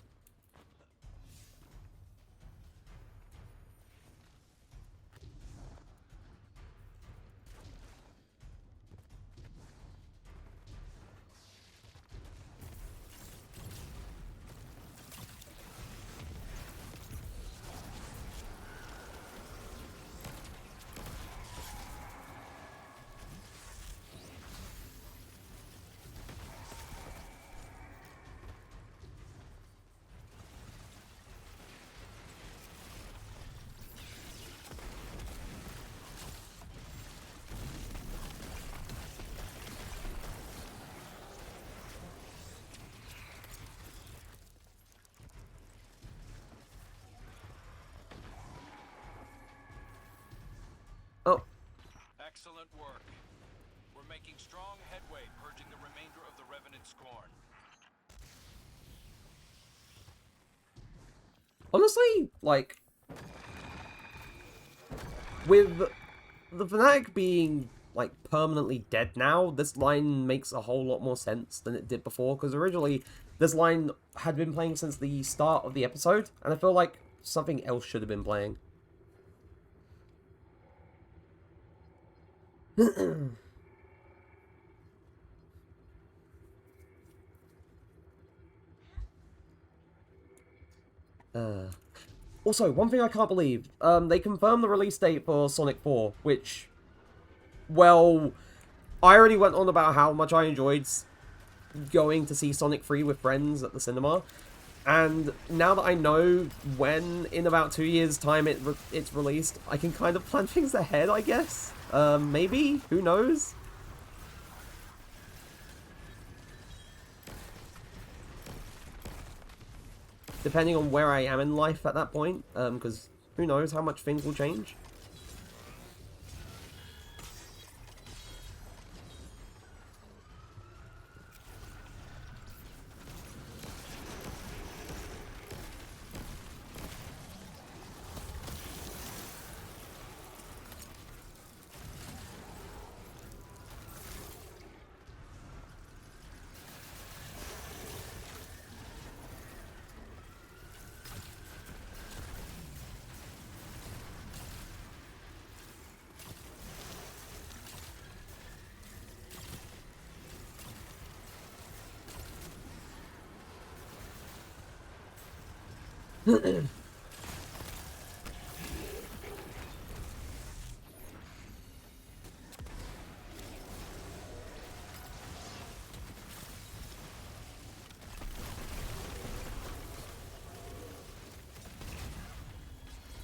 Oh. Excellent work. We're making strong headway purging the remainder of the Revenant Scorn. Honestly, like, with the Fnatic being, like, permanently dead now, this line makes a whole lot more sense than it did before, because originally this line had been playing since the start of the episode, and I feel like something else should have been playing. Also, one thing I can't believe, they confirmed the release date for Sonic 4, which, well, I already went on about how much I enjoyed going to see Sonic 3 with friends at the cinema, and now that I know when, in about 2 years' time, it's released, I can kind of plan things ahead, I guess? Maybe? Who knows? Depending on where I am in life at that point, because who knows how much things will change.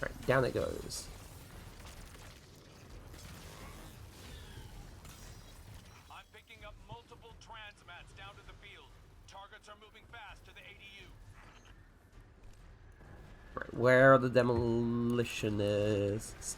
Alright, down it goes. I'm picking up multiple transmats down to the field. Targets are moving fast to the ADU. Right, where are the demolitionists?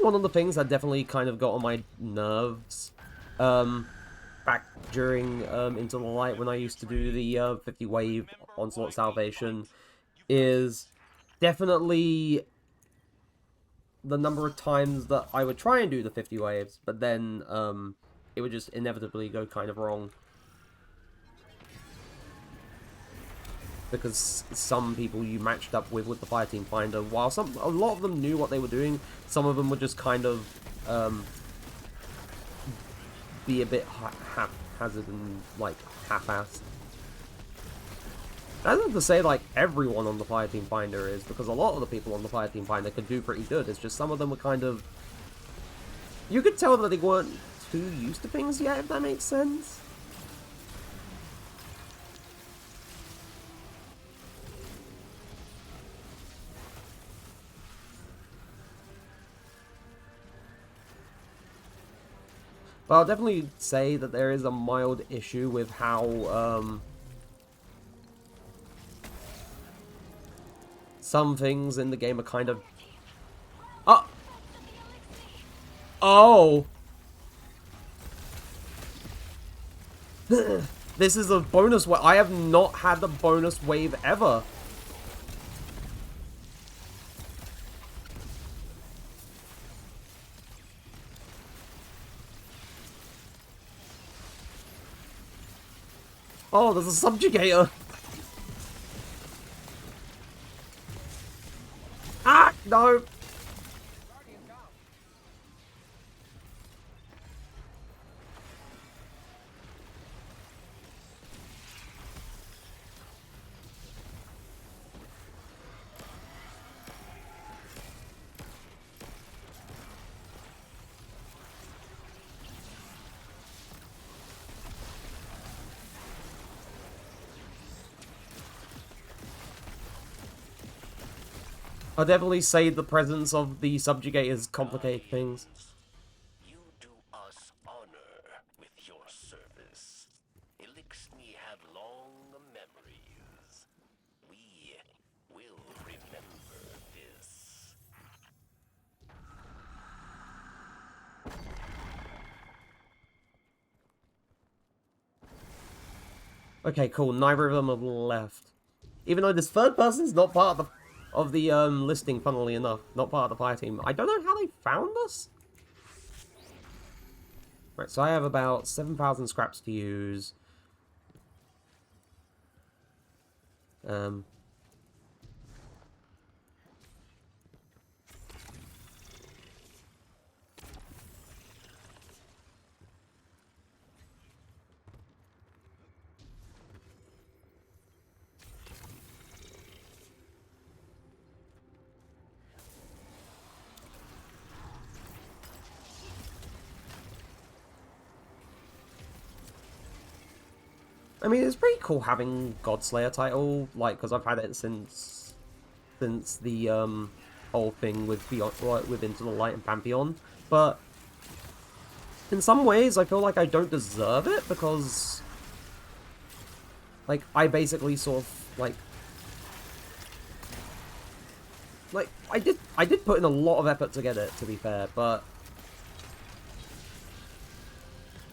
one of the things that definitely kind of got on my nerves back during Into the Light when I used to do the 50 wave Onslaught Salvation is definitely the number of times that I would try and do the 50 waves, but then it would just inevitably go kind of wrong. Because some people you matched up with the Fireteam Finder, while a lot of them knew what they were doing, some of them would just kind of be a bit haphazard and like half-assed. That isn't to say like everyone on the Fireteam Finder is, because a lot of the people on the Fireteam Finder could do pretty good. It's just some of them were kind of, you could tell that they weren't too used to things yet, if that makes sense. But I'll definitely say that there is a mild issue with how, some things in the game are kind of... Oh! Oh! This is a bonus wave. I have not had the bonus wave ever. Oh, there's a subjugator. Ah, no. I'll definitely say the presence of the subjugators complicate things. You do us honor with your service. Elixni have long memories. We will remember this. Okay, cool. Neither of them have left. Even though this third person's not part of the listing, funnily enough. Not part of the fire team. I don't know how they found us. Right, so I have about 7,000 scraps to use. I mean, it's pretty cool having Godslayer title, like, because I've had it since the whole thing with with Into the Light and Pantheon. But in some ways, I feel like I don't deserve it because, like, I basically sort of like I did put in a lot of effort to get it, to be fair, but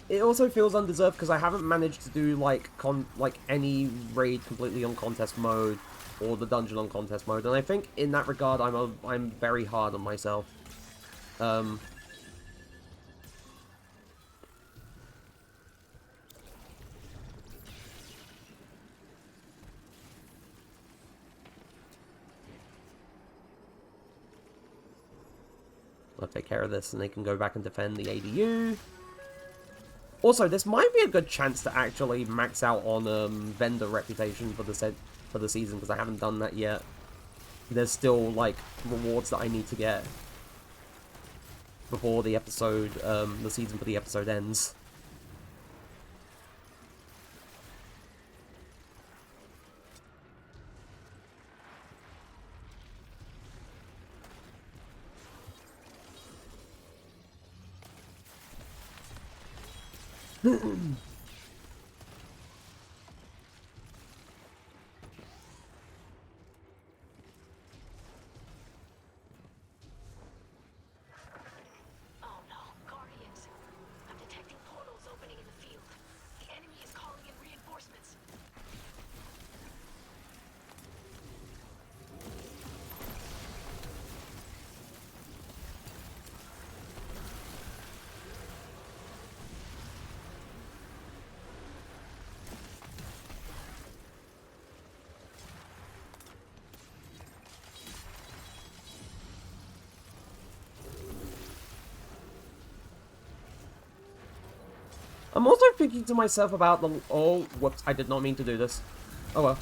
it also feels undeserved because I haven't managed to do like any raid completely on contest mode or the dungeon on contest mode, and I think in that regard I'm very hard on myself. I'll take care of this and they can go back and defend the ADU. Also, this might be a good chance to actually max out on vendor reputation for the season, because I haven't done that yet. There's still like rewards that I need to get before the episode, the season for the episode ends. I'm also thinking to myself about the... Oh, whoops, I did not mean to do this. Oh well.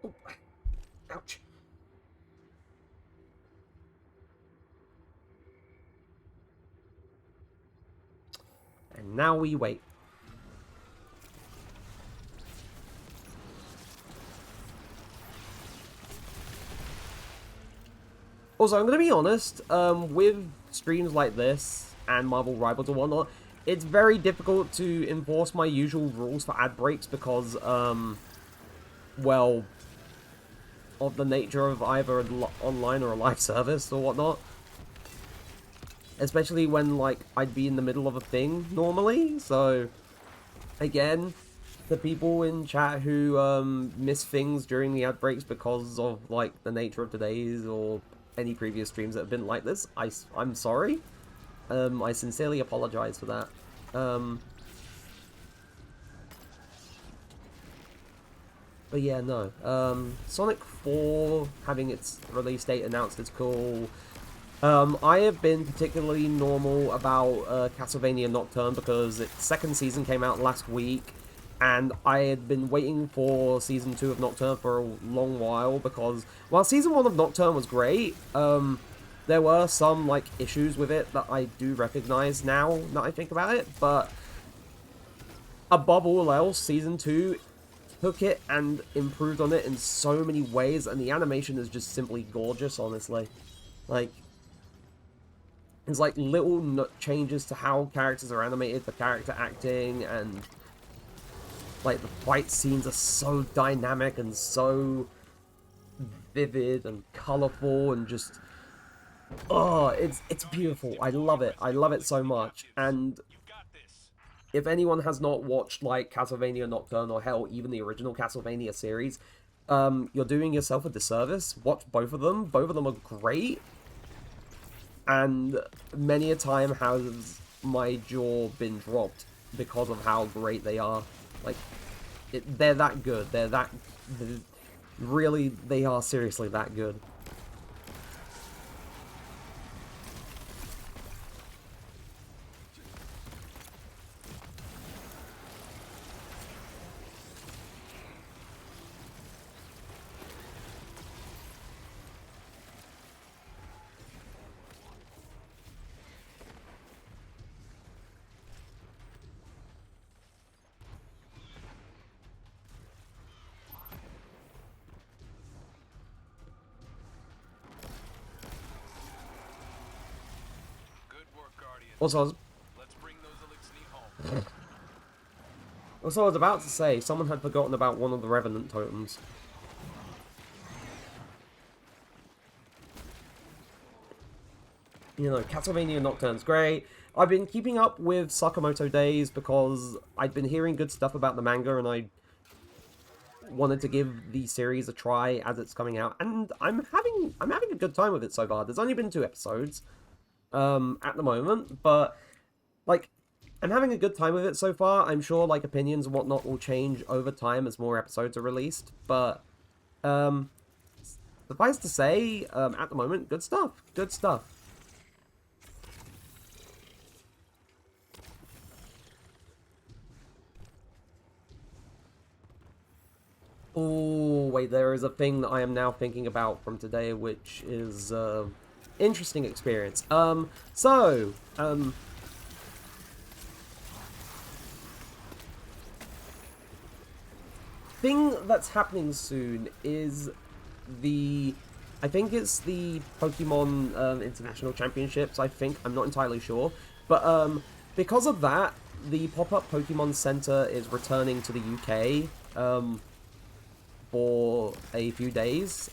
Oh, ouch. And now we wait. Also, I'm going to be honest, with streams like this and Marvel Rivals and whatnot, it's very difficult to enforce my usual rules for ad breaks because, well, of the nature of either an online or a live service or whatnot. Especially when, like, I'd be in the middle of a thing normally, so, again, the people in chat who, miss things during the ad breaks because of, like, the nature of today's or any previous streams that have been like this, I'm sorry. I sincerely apologize for that. But yeah, no. Sonic 4 having its release date announced is cool. I have been particularly normal about Castlevania Nocturne because its second season came out last week, and I had been waiting for Season 2 of Nocturne for a long while because, while Season 1 of Nocturne was great, there were some, like, issues with it that I do recognize now that I think about it, but above all else, Season 2 took it and improved on it in so many ways, and the animation is just simply gorgeous, honestly. Like, it's like little changes to how characters are animated, the character acting, and like the fight scenes are so dynamic and so vivid and colorful and just, oh, it's beautiful. I love it so much. And if anyone has not watched like Castlevania Nocturne or hell, even the original Castlevania series, you're doing yourself a disservice. Watch both of them. Both of them are great. And many a time has my jaw been dropped because of how great they are. Like, they're that good. Really, they are seriously that good. Also, I was about to say, someone had forgotten about one of the Revenant totems. You know, Castlevania Nocturne's great. I've been keeping up with Sakamoto Days because I'd been hearing good stuff about the manga and I wanted to give the series a try as it's coming out, and I'm having a good time with it so far. There's only been 2 episodes at the moment, but like, I'm having a good time with it so far. I'm sure like opinions and whatnot will change over time as more episodes are released, but suffice to say, at the moment, good stuff. Oh, wait, there is a thing that I am now thinking about from today, which is, interesting experience. Thing that's happening soon is I think it's the Pokemon, International Championships, I think. I'm not entirely sure. But, because of that, the pop-up Pokemon Center is returning to the UK for a few days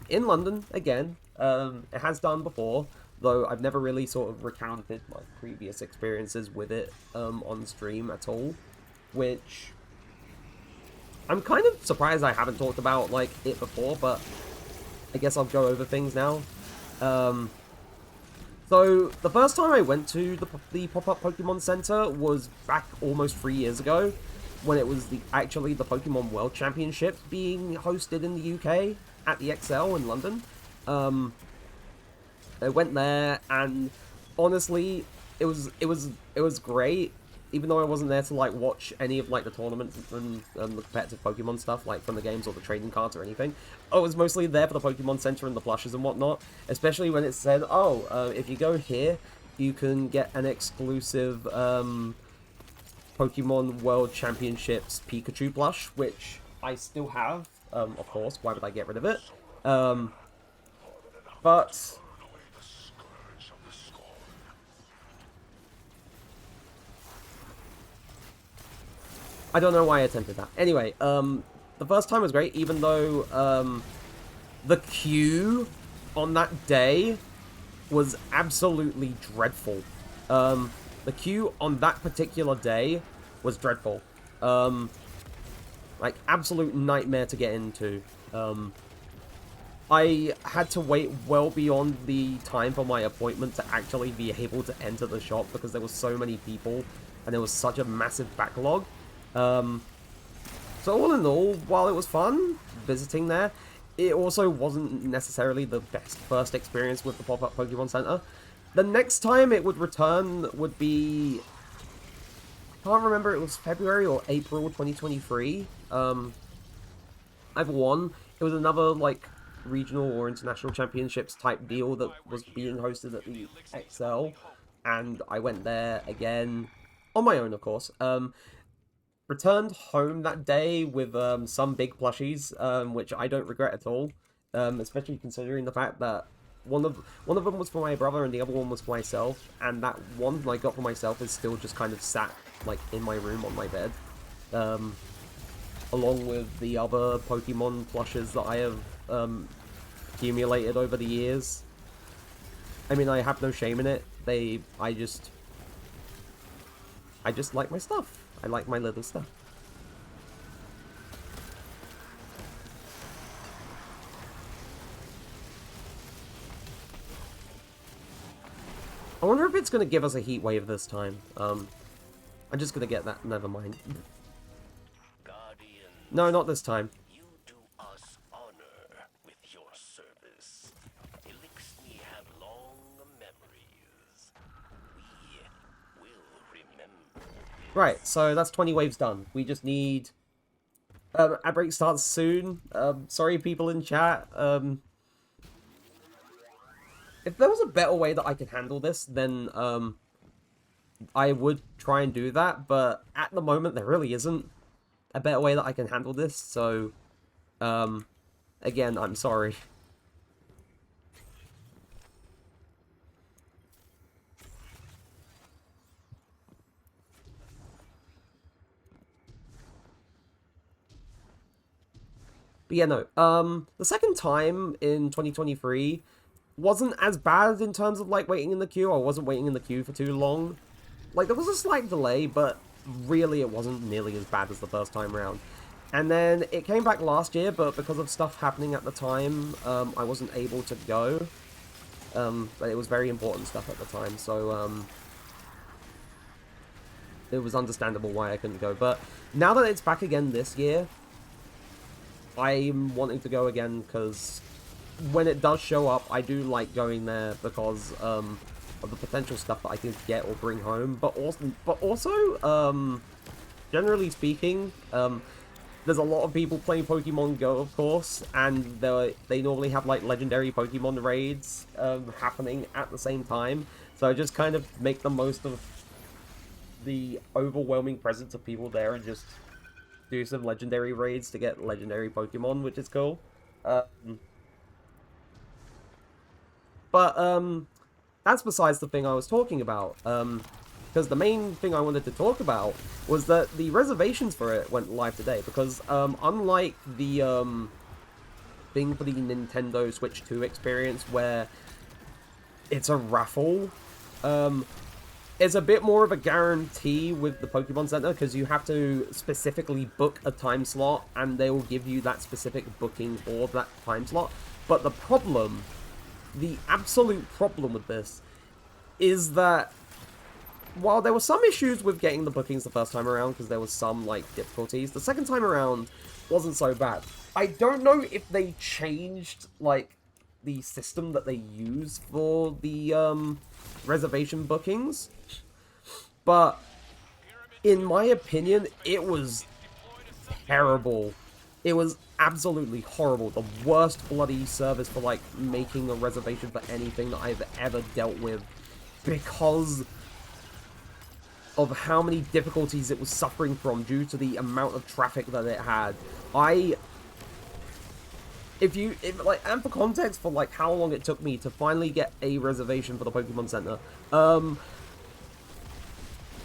in London again. It has done before, though I've never really sort of recounted my previous experiences with it on stream at all, which I'm kind of surprised I haven't talked about like it before, but I guess I'll go over things now. So the first time I went to the pop-up Pokemon Center was back almost 3 years ago, when it was actually the Pokemon World Championship being hosted in the UK at the XL in London. I went there, and honestly, it was great. Even though I wasn't there to like watch any of like the tournaments and the competitive Pokemon stuff, like from the games or the trading cards or anything, I was mostly there for the Pokemon Center and the plushes and whatnot. Especially when it said, "Oh, if you go here, you can get an exclusive Pokemon World Championships Pikachu plush," which I still have. Of course, why would I get rid of it? But I don't know why I attempted that. Anyway, the first time was great, even though the queue on that day was absolutely dreadful. The queue on that particular day was dreadful. Like, absolute nightmare to get into. I had to wait well beyond the time for my appointment to actually be able to enter the shop because there were so many people and there was such a massive backlog. So all in all, while it was fun visiting there, it also wasn't necessarily the best first experience with the pop-up Pokemon Center. The next time it would return would be, I can't remember, it was February or April 2023. Either one. It was another like regional or international championships type deal that was being hosted at the XL, and I went there again on my own, of course. Returned home that day with some big plushies, which I don't regret at all, especially considering the fact that one of them was for my brother and the other one was for myself, and that one I got for myself is still just kind of sat like in my room on my bed, along with the other Pokemon plushes that I have accumulated over the years. I mean, I have no shame in it. I just like my stuff. I like my little stuff. I wonder if it's going to give us a heat wave this time. I'm just going to get that. Never mind. Guardian, No, not this time. you do us honor with your service. Elixni have long memories. We will remember. Right, so that's 20 waves done. We just need... ad break starts soon. Sorry, people in chat. If there was a better way that I could handle this, then I would try and do that. But at the moment, there really isn't a better way that I can handle this. So, again, I'm sorry. But yeah, no. The second time in 2023 wasn't as bad in terms of, like, waiting in the queue. I wasn't waiting in the queue for too long. Like, there was a slight delay, but really it wasn't nearly as bad as the first time round. And then it came back last year, but because of stuff happening at the time, I wasn't able to go. But it was very important stuff at the time, so, it was understandable why I couldn't go. But now that it's back again this year, I'm wanting to go again, because when it does show up, I do like going there because of the potential stuff that I can get or bring home. But also, generally speaking, there's a lot of people playing Pokemon Go, of course, and they normally have like legendary Pokemon raids happening at the same time. So I just kind of make the most of the overwhelming presence of people there and just do some legendary raids to get legendary Pokemon, which is cool. But that's besides the thing I was talking about. because the main thing I wanted to talk about was that the reservations for it went live today, because unlike the thing for the Nintendo Switch 2 experience where it's a raffle, it's a bit more of a guarantee with the Pokemon Center, because you have to specifically book a time slot, and they will give you that specific booking for that time slot. But the problem, the absolute problem with this, is that while there were some issues with getting the bookings the first time around, because there was some, like, difficulties, the second time around wasn't so bad. I don't know if they changed, like, the system that they use for the, reservation bookings, but in my opinion, it was terrible. It was absolutely horrible. The worst bloody service for, like, making a reservation for anything that I've ever dealt with, because of how many difficulties it was suffering from due to the amount of traffic that it had. And for context for, like, how long it took me to finally get a reservation for the Pokemon Center,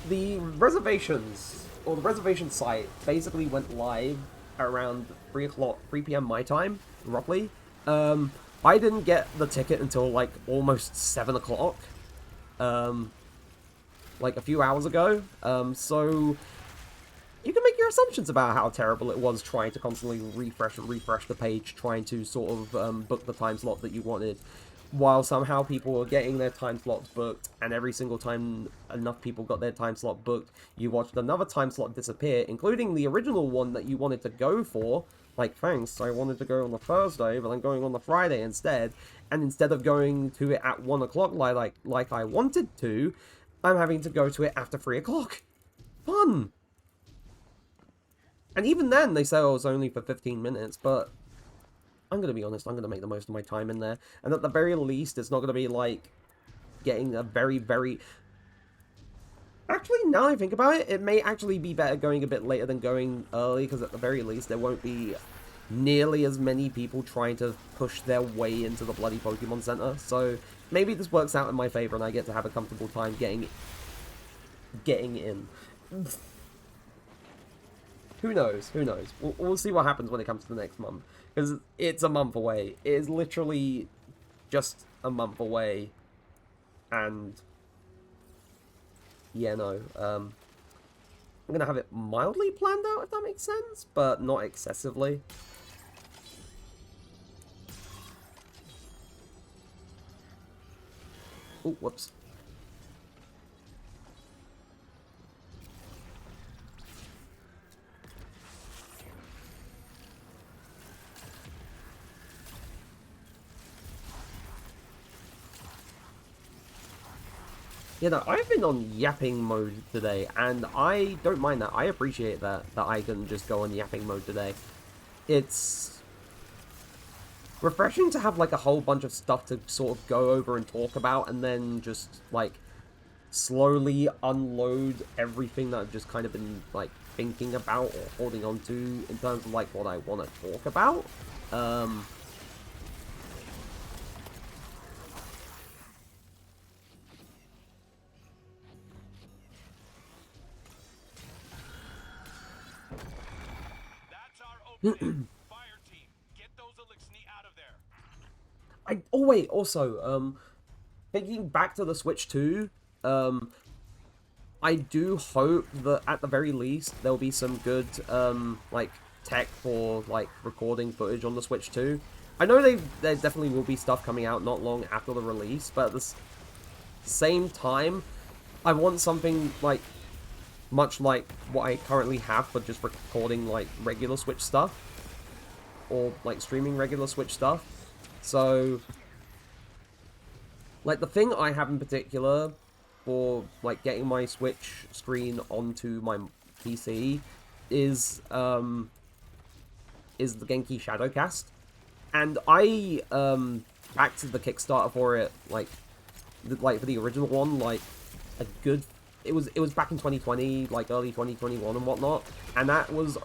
the reservations, or the reservation site, basically went live around 3 p.m. my time, roughly. I didn't get the ticket until, like, almost 7 o'clock, like, a few hours ago, so you can make your assumptions about how terrible it was trying to constantly refresh the page, trying to sort of book the time slot that you wanted, while somehow people were getting their time slots booked, and every single time enough people got their time slot booked, you watched another time slot disappear, including the original one that you wanted to go for. Like, thanks, I wanted to go on the Thursday, but I'm going on the Friday instead, and instead of going to it at 1 o'clock like I wanted to, I'm having to go to it after 3 o'clock. Fun! And even then, they say, oh, it's only for 15 minutes, but I'm going to be honest, I'm going to make the most of my time in there. And at the very least, it's not going to be, like, getting a very, very... Actually, now that I think about it, it may actually be better going a bit later than going early, because at the very least, there won't be nearly as many people trying to push their way into the bloody Pokemon Center. So maybe this works out in my favor, and I get to have a comfortable time getting in. Who knows? Who knows? We'll see what happens when it comes to the next month. Because it's a month away. It is literally just a month away. And yeah, no. I'm going to have it mildly planned out, if that makes sense. But not excessively. Oh, whoops. Yeah, no, I've been on yapping mode today, and I don't mind that. I appreciate that I can just go on yapping mode today. It's refreshing to have, like, a whole bunch of stuff to sort of go over and talk about, and then just, like, slowly unload everything that I've just kind of been, like, thinking about or holding on to in terms of, like, what I want to talk about. Fire team, get those Elixni out of there. Oh wait, also, thinking back to the Switch 2, I do hope that at the very least there'll be some good, like, tech for, like, recording footage on the Switch 2. I know there definitely will be stuff coming out not long after the release, but at the same time, I want something, like, much like what I currently have for just recording, like, regular Switch stuff, or, like, streaming regular Switch stuff. So, like, the thing I have in particular for, like, getting my Switch screen onto my PC is the Genki Shadowcast. And I, backed the Kickstarter for it, like, for the original one, like, a good... It was back in 2020, like, early 2021 and whatnot, and that was,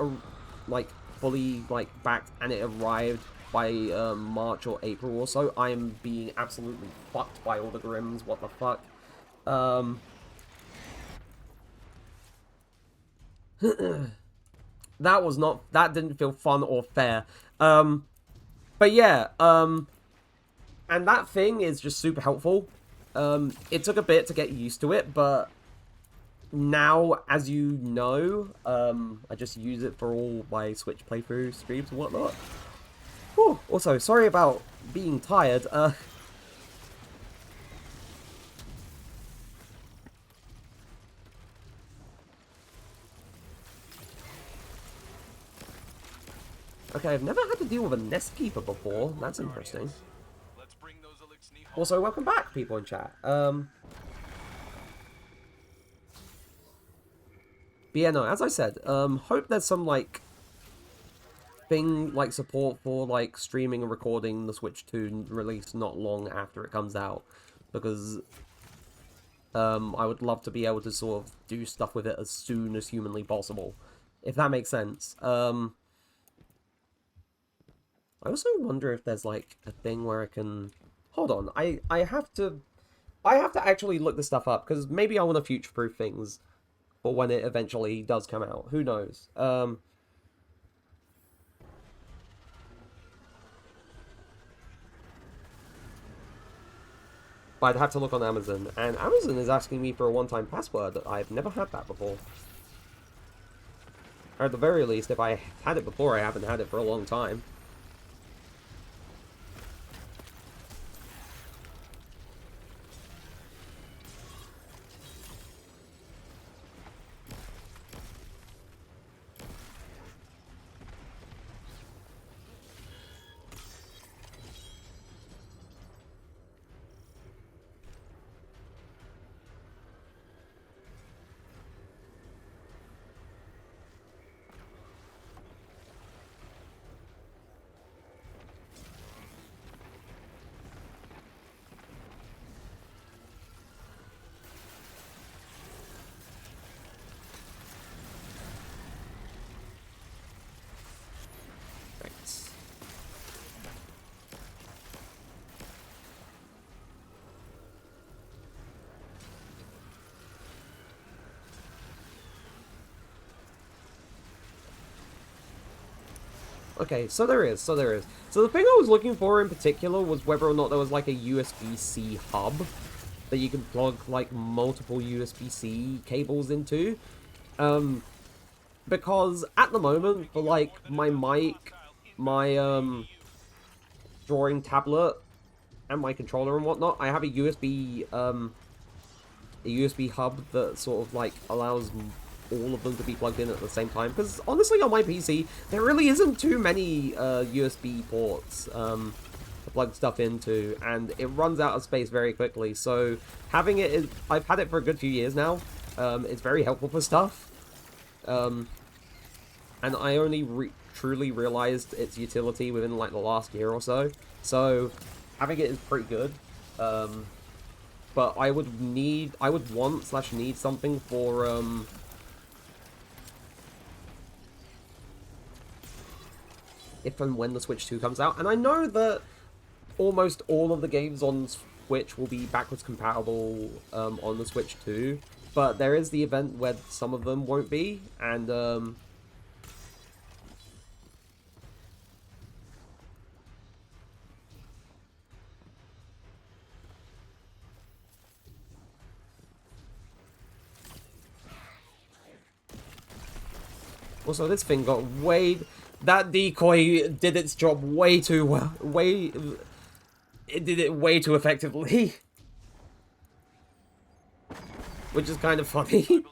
like, fully, like, backed, and it arrived by, March or April or so. I am being absolutely fucked by all the Grims, what the fuck. that didn't feel fun or fair. But yeah, and that thing is just super helpful. It took a bit to get used to it, but now, as you know, I just use it for all my Switch playthrough streams and whatnot. Whew. Also, sorry about being tired. Okay, I've never had to deal with a Nest Keeper before. That's interesting. Also, welcome back, people in chat. But yeah, no, as I said, hope there's some, like, thing, like, support for, like, streaming and recording the Switch 2 release not long after it comes out. Because, I would love to be able to sort of do stuff with it as soon as humanly possible. If that makes sense. I also wonder if there's, like, a thing where I can... Hold on, I have to actually look this stuff up, because maybe I want to future-proof things for when it eventually does come out. Who knows? But I'd have to look on Amazon, and Amazon is asking me for a one-time password. I've never had that before. Or at the very least, if I had it before, I haven't had it for a long time. Okay, so there is. So the thing I was looking for in particular was whether or not there was, like, a USB-C hub that you can plug, like, multiple USB-C cables into. Because at the moment, for, like, my mic, my, drawing tablet, and my controller and whatnot, I have a USB hub that sort of, like, allows all of them to be plugged in at the same time, because honestly on my PC there really isn't too many USB ports to plug stuff into, and it runs out of space very quickly, so having it is, I've had it for a good few years now. It's very helpful for stuff, and I only truly realized its utility within, like, the last year or so, so having it is pretty good. But I would want/need something for if and when the Switch 2 comes out. And I know that almost all of the games on Switch will be backwards compatible on the Switch 2, but there is the event where some of them won't be, and also this thing got way... That decoy did its job way too well. It did it way too effectively. Which is kind of funny.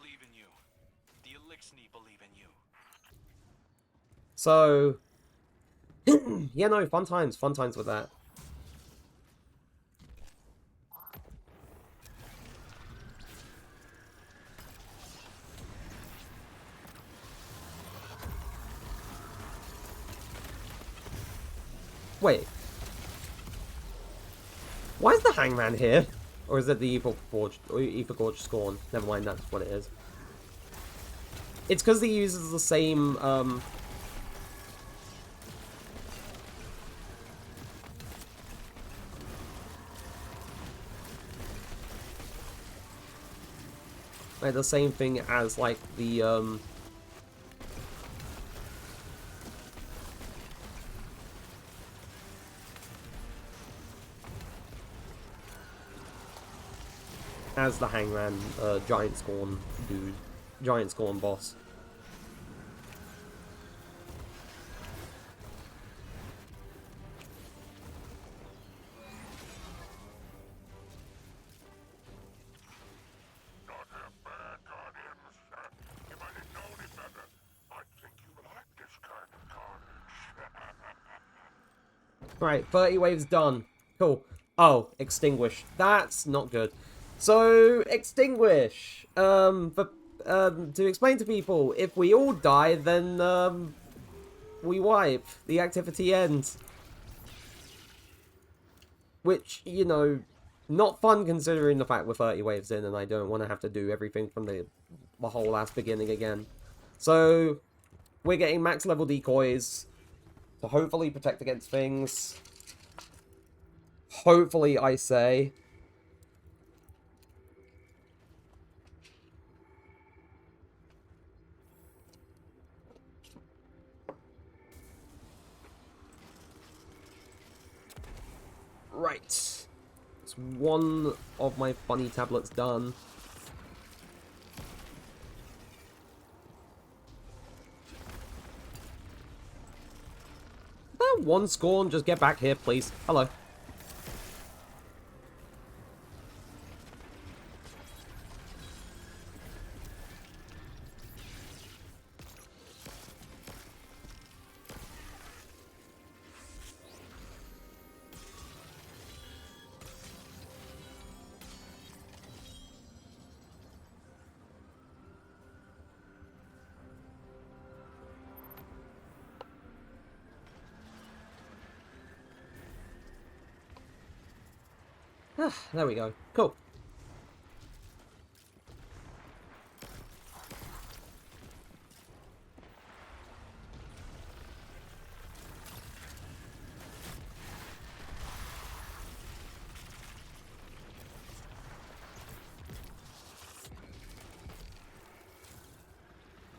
So, yeah, no, fun times with that. Wait. Why is the Hangman here? Or is it the Ether Gorge Scorn? Never mind, that's what it is. It's because he uses the same, like, the same thing as, like, the as the Hangman Giant Scorn dude. Giant Scorn boss. Right, 30 waves done. Cool. Oh, extinguish. That's not good. So, extinguish. To explain to people, if we all die, then, we wipe. The activity ends. Which, you know, not fun considering the fact we're 30 waves in and I don't want to have to do everything from the whole ass beginning again. So, we're getting max level decoys to hopefully protect against things. Hopefully, I say. Right. It's one of my funny tablets done. That one Scorn, just get back here, please. Hello. Ah, there we go. Cool.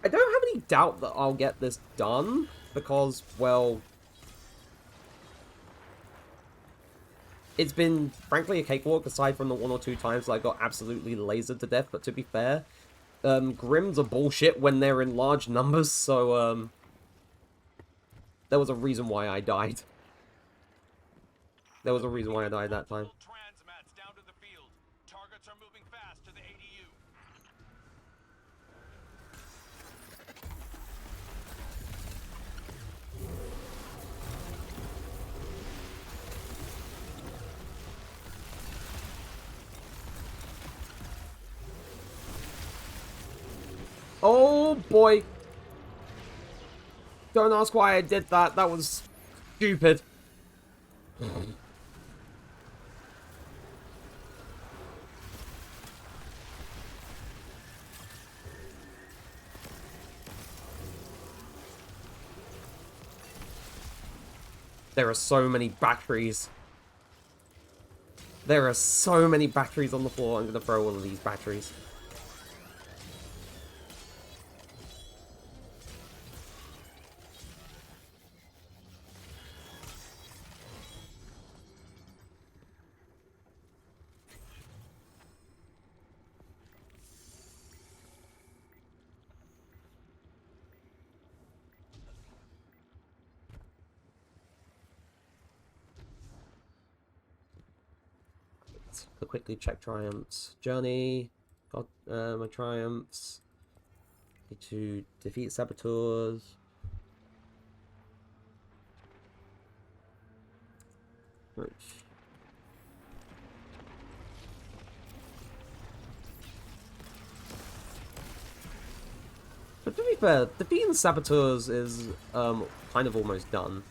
I don't have any doubt that I'll get this done, because, well, it's been, frankly, a cakewalk, aside from the 1 or 2 times that I got absolutely lasered to death, but to be fair, Grims are bullshit when they're in large numbers, so, there was a reason why I died. There was a reason why I died that time. Transmats down to the field. Targets are moving fast to the ADU. Oh, boy. Don't ask why I did that. That was stupid. There are so many batteries. There are so many batteries on the floor. I'm going to throw all of these batteries. To quickly check triumphs. Journey. Got my triumphs. Need to defeat saboteurs. Right. But to be fair, defeating saboteurs is kind of almost done.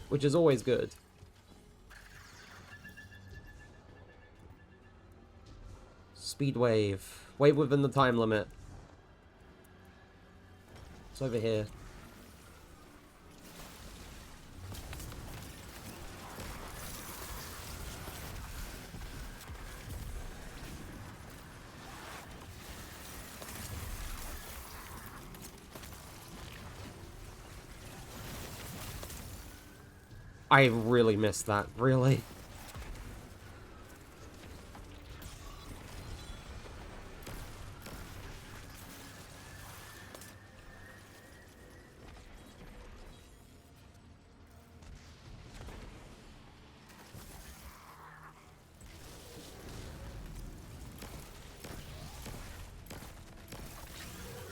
Which is always good. Speed wave. Wave within the time limit. It's over here. I really missed that, really.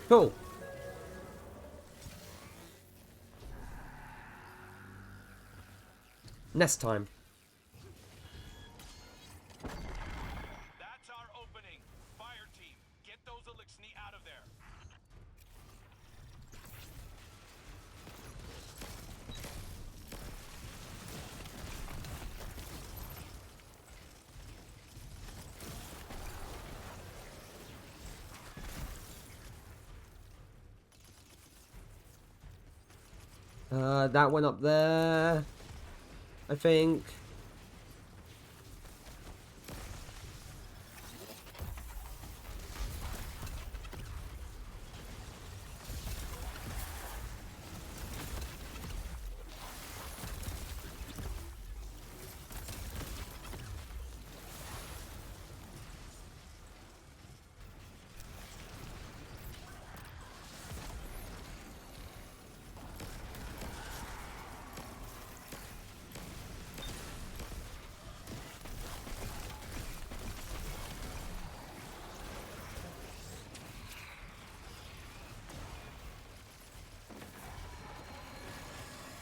Cool. Nest time. That's our opening. Fire team, get those Elixni out of there. That went up there, I think.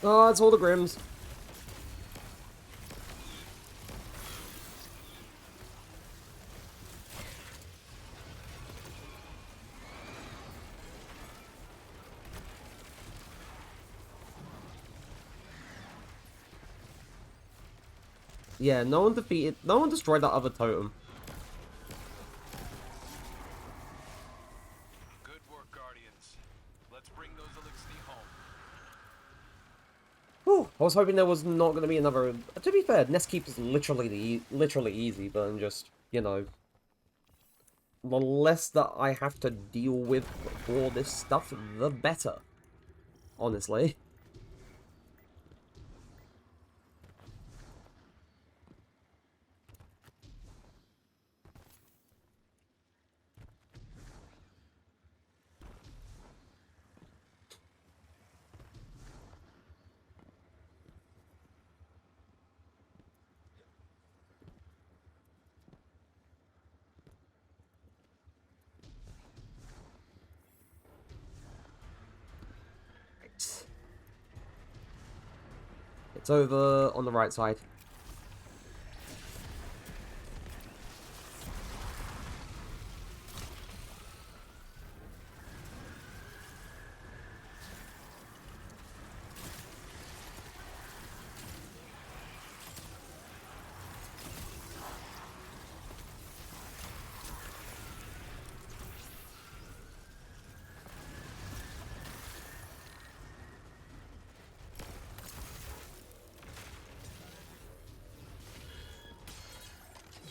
Oh, it's all the Grims. Yeah, no one destroyed that other totem. Good work, Guardians. Let's bring those Elixni home. Whew, I was hoping there was not going to be another... To be fair, Nest Keep is literally easy, but I'm just, you know... The less that I have to deal with for this stuff, the better. Honestly. It's over on the right side.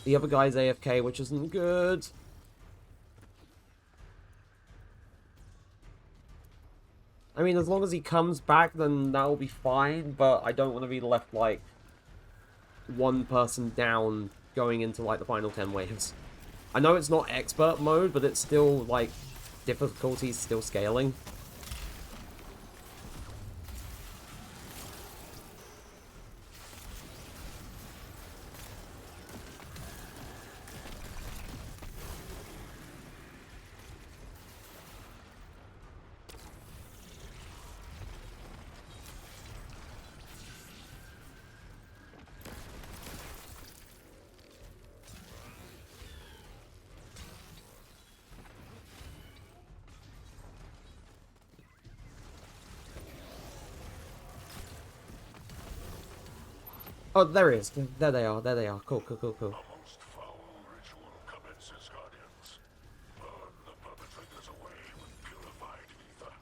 The other guy's AFK, which isn't good. I mean, as long as he comes back, then that'll be fine, but I don't want to be left, like, one person down going into, like, the final 10 waves. I know it's not expert mode, but it's still, like, difficulty's still scaling. Oh, there he is. There they are. There they are. Cool, cool, cool, cool. A most foul ritual commences, Guardians. Burn the perpetrators away with purified ether.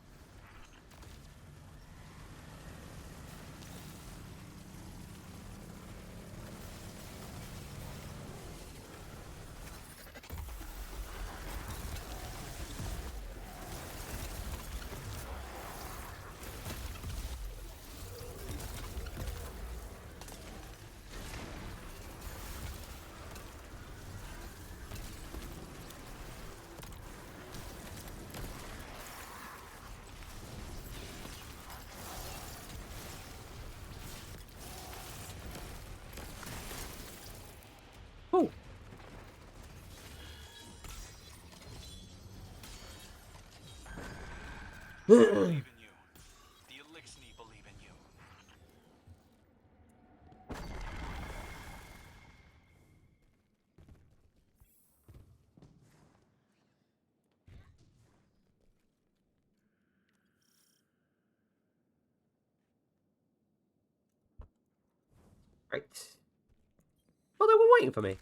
believe in you. The Elixni believe in you. Right. Oh, they were waiting for me.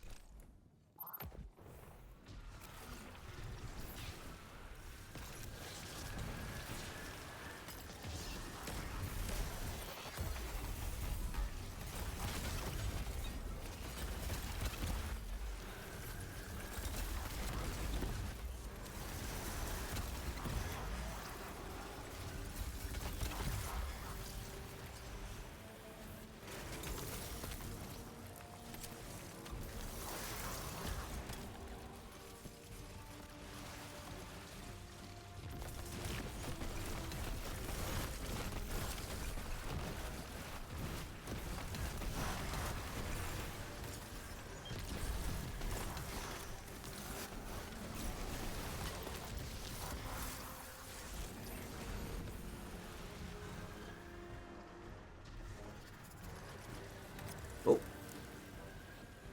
Oh.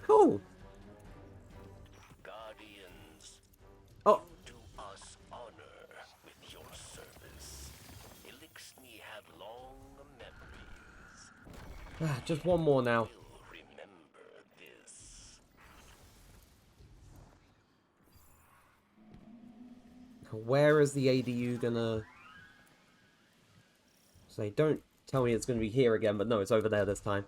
Cool. Guardians, Oh. you do us honor with your service. Elixni have long memories. Just one more now. Will remember this. Where is the ADU gonna... Say, don't tell me it's gonna be here again, but no, it's over there this time.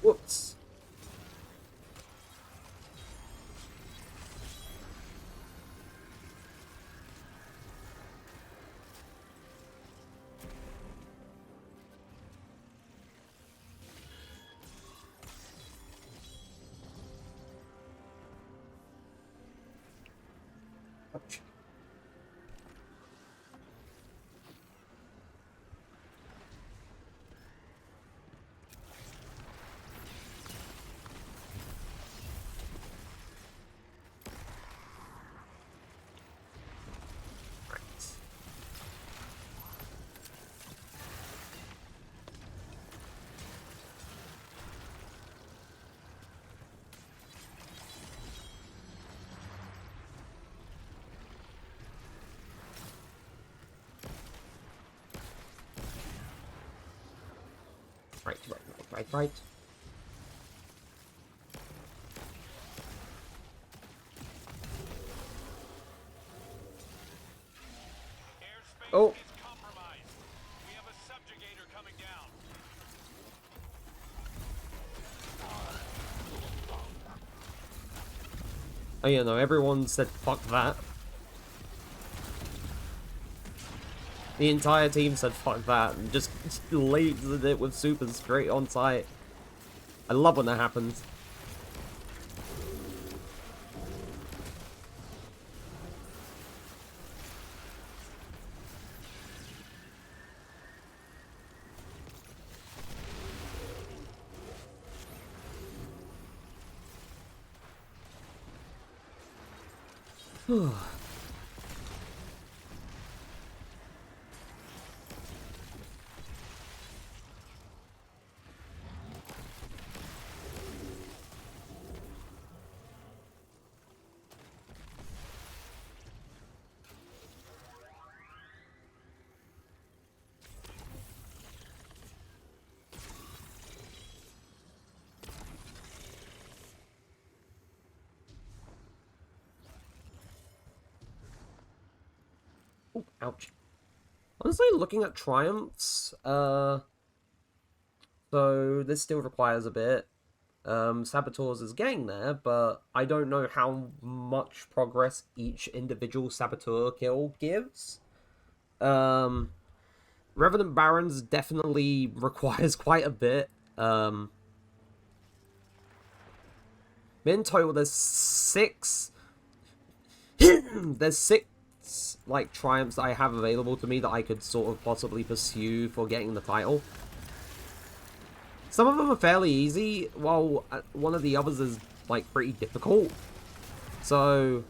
Whoops. Ouch. Right. Airspace Oh. is compromised. We have a subjugator coming down. Oh, yeah, no, everyone said fuck that. The entire team said fuck that and just lasered it with super straight on sight. I love when that happens. Ouch. Honestly, looking at triumphs, so this still requires a bit. Saboteurs is getting there, but I don't know how much progress each individual saboteur kill gives. Revenant Barons definitely requires quite a bit. In total, there's 6. There's 6 like triumphs that I have available to me that I could sort of possibly pursue for getting the title. Some of them are fairly easy, while one of the others is like pretty difficult. So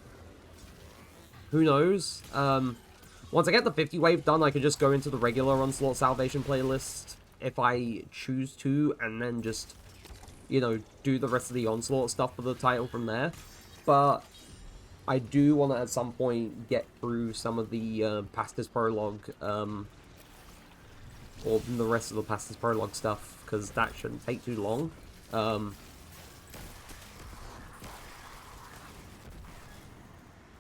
who knows? Once I get the 50 wave done, I could just go into the regular Onslaught Salvation playlist if I choose to, and then just, you know, do the rest of the Onslaught stuff for the title from there. But I do want to at some point get through some of the Pastor's Prologue, or the rest of the Pastor's Prologue stuff, because that shouldn't take too long.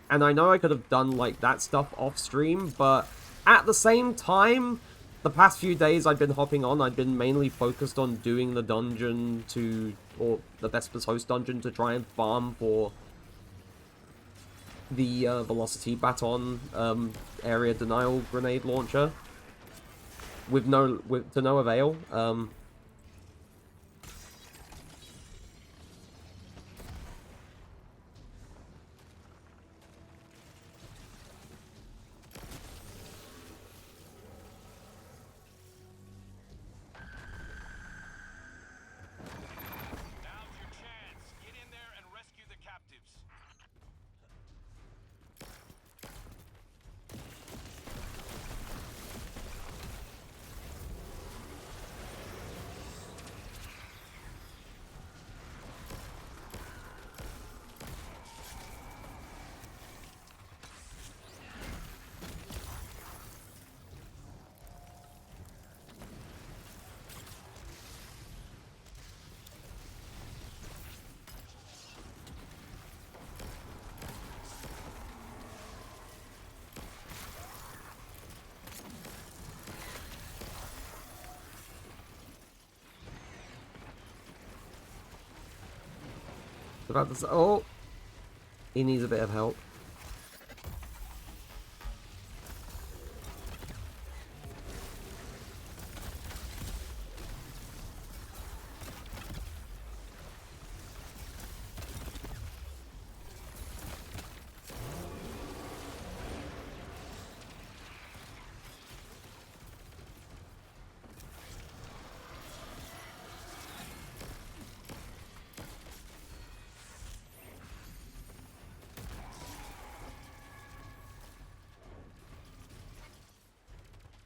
And I know I could have done, like, that stuff off-stream, but at the same time, the past few days I've been hopping on, I've been mainly focused on doing the dungeon or the Vesper's Host dungeon to try and farm for the Velocity Baton area denial grenade launcher. To no avail. About this. Oh, he needs a bit of help.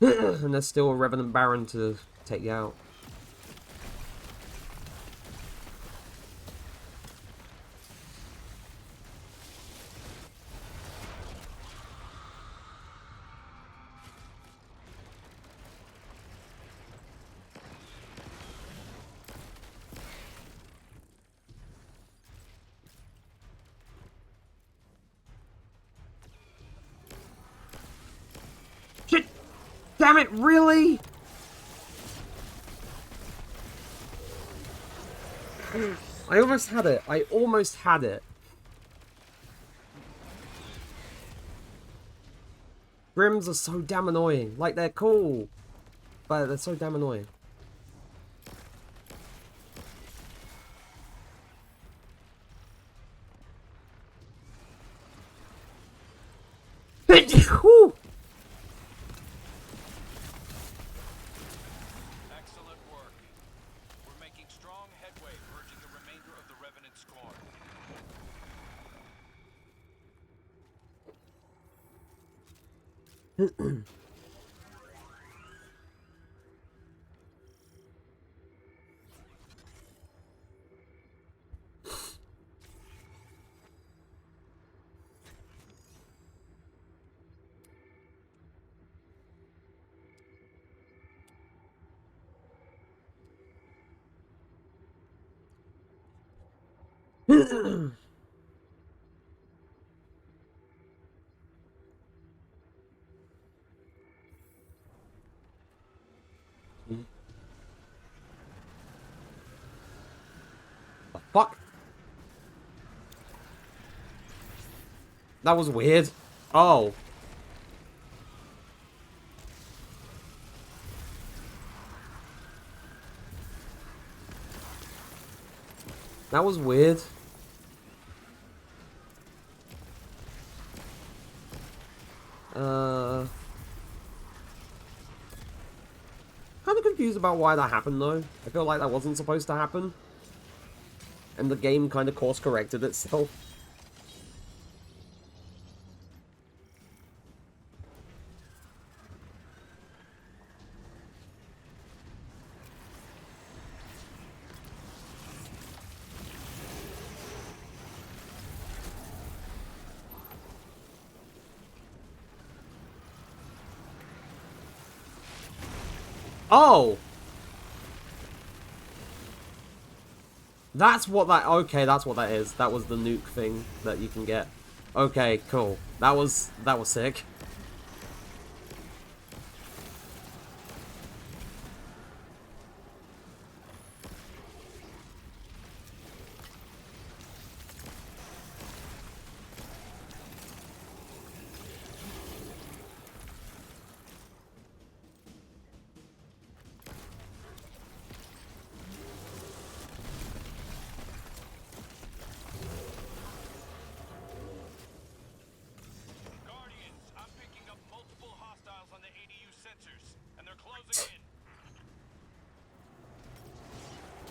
And there's still a Revenant Baron to take out. Shit! Damn it, really? I almost had it. I almost had it. Grims are so damn annoying. Like, they're cool, but they're so damn annoying. Whew. Excellent work. We're making strong headway, purging the remainder of the Revenant squad. The fuck? That was weird. Oh. That was weird. Kind of confused about why that happened, though. I feel like that wasn't supposed to happen. And the game kind of course-corrected itself. Oh! That's what that... Okay, that's what that is. That was the nuke thing that you can get. Okay, cool. That was sick. Guardians, I'm picking up multiple hostiles on the ADU sensors, and they're closing in.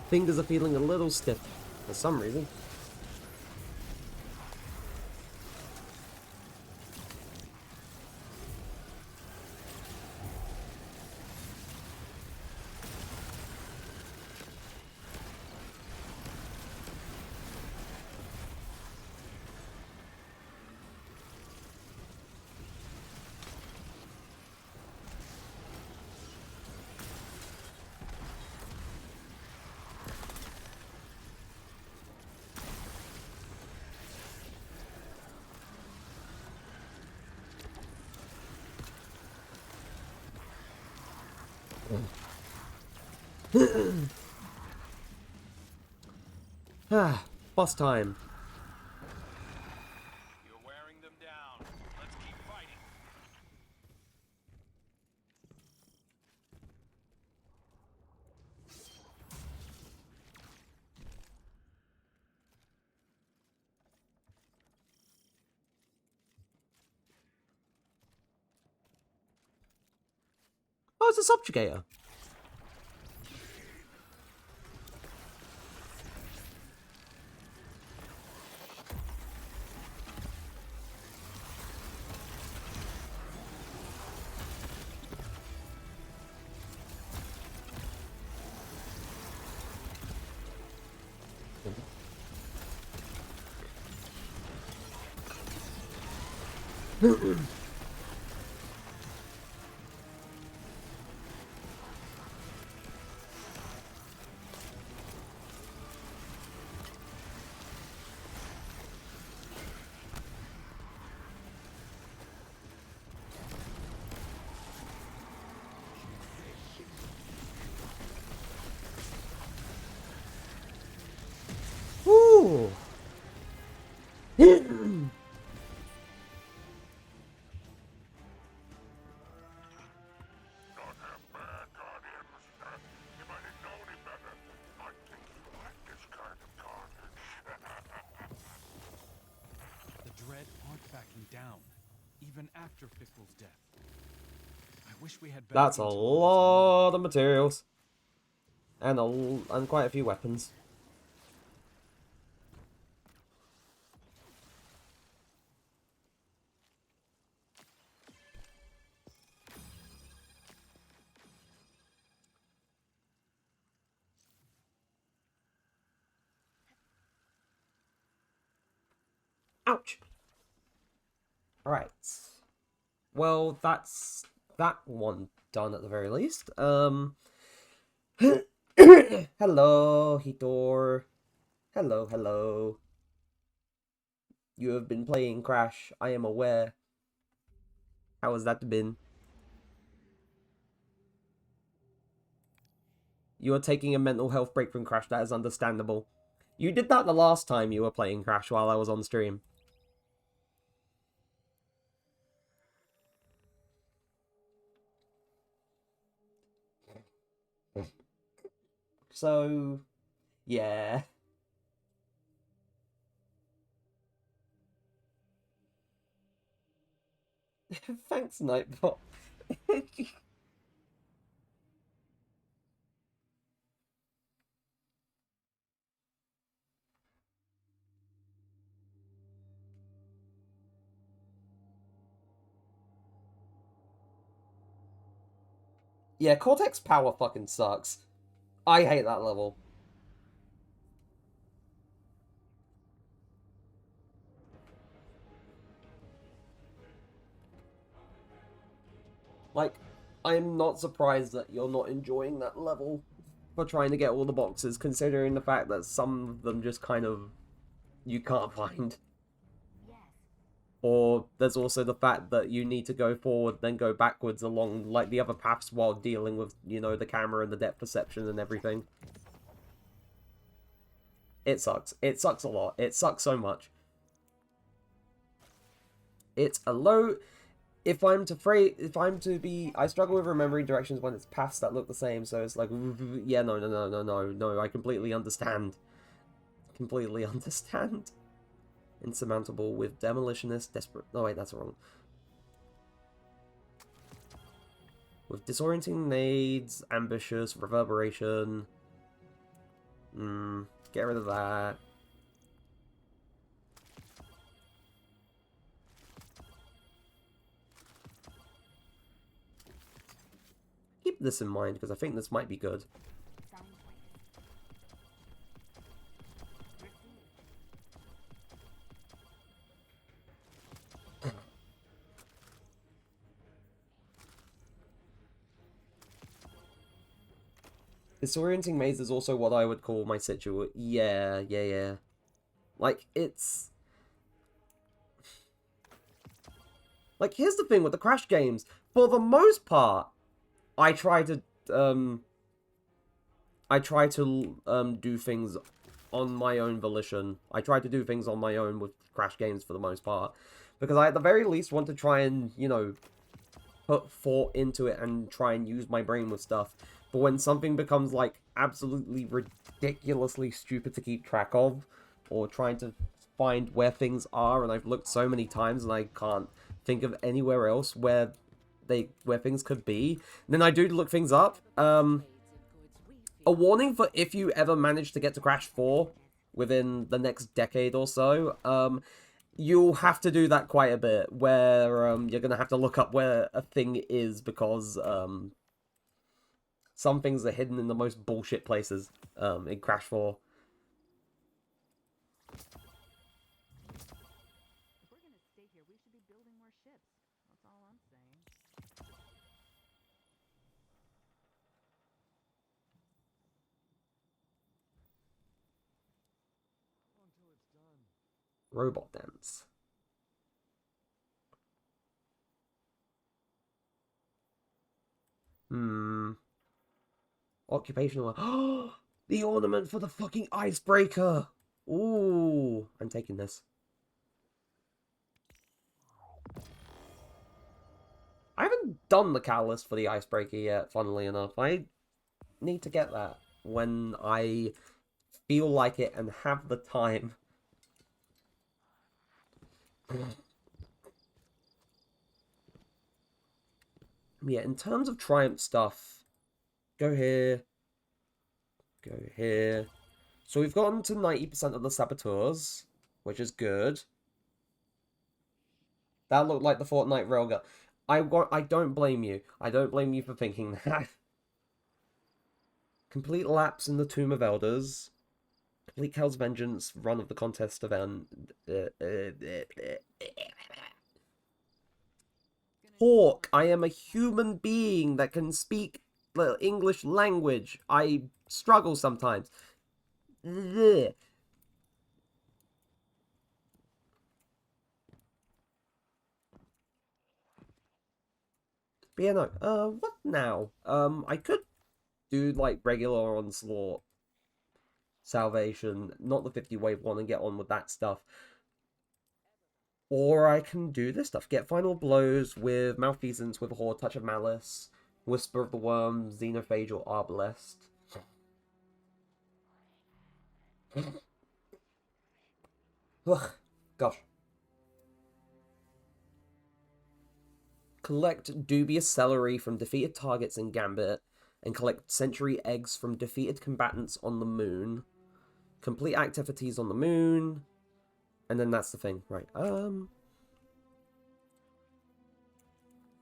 Fingers are feeling a little stiff for some reason. Boss time. You're wearing them down. Let's keep fighting. Oh, it's a subjugator. Ooh. Not half bad, Guardians. If I didn't know any better, I'd think you like this kind of carnage. The Dread aren't backing down, even after Fickrell's death. I wish we had better That's a intel on this lot of materials. And quite a few weapons. Ouch. Alright. Well, that's that one done at the very least. Hello, Hitor. Hello, hello. You have been playing Crash, I am aware. How has that been? You are taking a mental health break from Crash, that is understandable. You did that the last time you were playing Crash while I was on stream. So, yeah. Thanks, Nightbot. Yeah, Cortex Power fucking sucks. I hate that level. Like, I'm not surprised that you're not enjoying that level for trying to get all the boxes, considering the fact that some of them just kind of you can't find. Or there's also the fact that you need to go forward, then go backwards along like the other paths while dealing with, you know, the camera and the depth perception and everything. It sucks. It sucks a lot. It sucks so much. It's a low. If I'm to be, I struggle with remembering directions when it's paths that look the same. So it's like, yeah, no. I completely understand. Completely understand. Insurmountable with demolitionist, desperate. No wait, that's wrong. With disorienting nades, ambitious, reverberation. Get rid of that. Keep this in mind because I think this might be good. Disorienting maze is also what I would call my situ. Yeah. Like, it's... Like, here's the thing with the Crash games. For the most part, I try to do things on my own volition. I try to do things on my own with Crash games for the most part. Because I, at the very least, want to try and, you know, put thought into it and try and use my brain with stuff. But when something becomes, like, absolutely ridiculously stupid to keep track of, or trying to find where things are, and I've looked so many times and I can't think of anywhere else where things could be, then I do look things up. A warning for if you ever manage to get to Crash 4 within the next decade or so, you'll have to do that quite a bit, where you're going to have to look up where a thing is, because some things are hidden in the most bullshit places in Crash 4. If we're gonna stay here, we should be building more ships. That's all I'm saying. Robot dance. Occupational. The ornament for the fucking icebreaker. Ooh, I'm taking this. I haven't done the catalyst for the icebreaker yet, funnily enough. I need to get that when I feel like it and have the time. Yeah, in terms of Triumph stuff, go here. Go here. So we've gotten to 90% of the saboteurs, which is good. That looked like the Fortnite railgun. I don't blame you. I don't blame you for thinking that. Complete lapse in the Tomb of Elders. Complete Kel's Vengeance, run of the contest event. Hawk, I am a human being that can speak the English language. I struggle sometimes. But yeah, no. What now? I could do like regular onslaught. Salvation, not the 50 wave one, and get on with that stuff. Or I can do this stuff. Get Final Blows with Malfeasance, with a Horde, Touch of Malice, Whisper of the Worm, Xenophage, or Arbalest. Ugh, gosh. Collect Dubious Celery from defeated targets in Gambit, and collect Century Eggs from defeated combatants on the moon. Complete activities on the moon, and then that's the thing, right?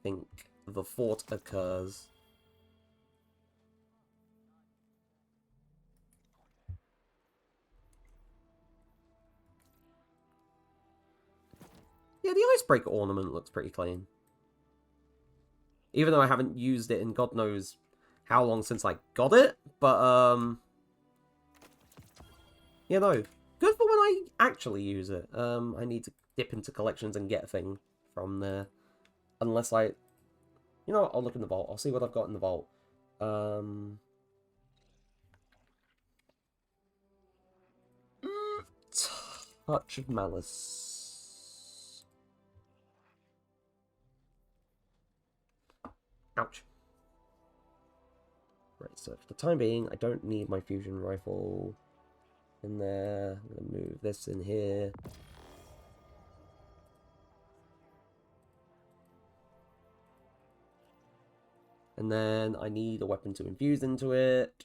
Think the fort occurs. Yeah, the Icebreaker ornament looks pretty clean. Even though I haven't used it in God knows how long since I got it, but, you know, good for when I actually use it. I need to dip into collections and get a thing from there. Unless I... You know what, I'll look in the vault. I'll see what I've got in the vault. Touch of Malice. Ouch. Right, so for the time being, I don't need my fusion rifle in there. I'm going to move this in here. And then I need a weapon to infuse into it.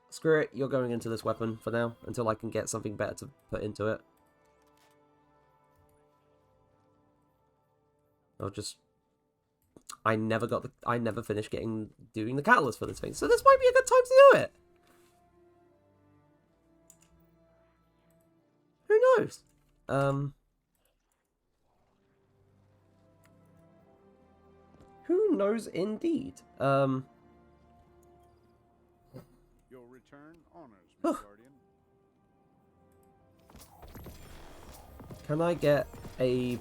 Screw it, you're going into this weapon for now, until I can get something better to put into it. I'll just... I never finished doing the catalyst for this thing, so this might be a good time to do it! Who knows? Who knows indeed? Your return honors me, Guardian. Can I get a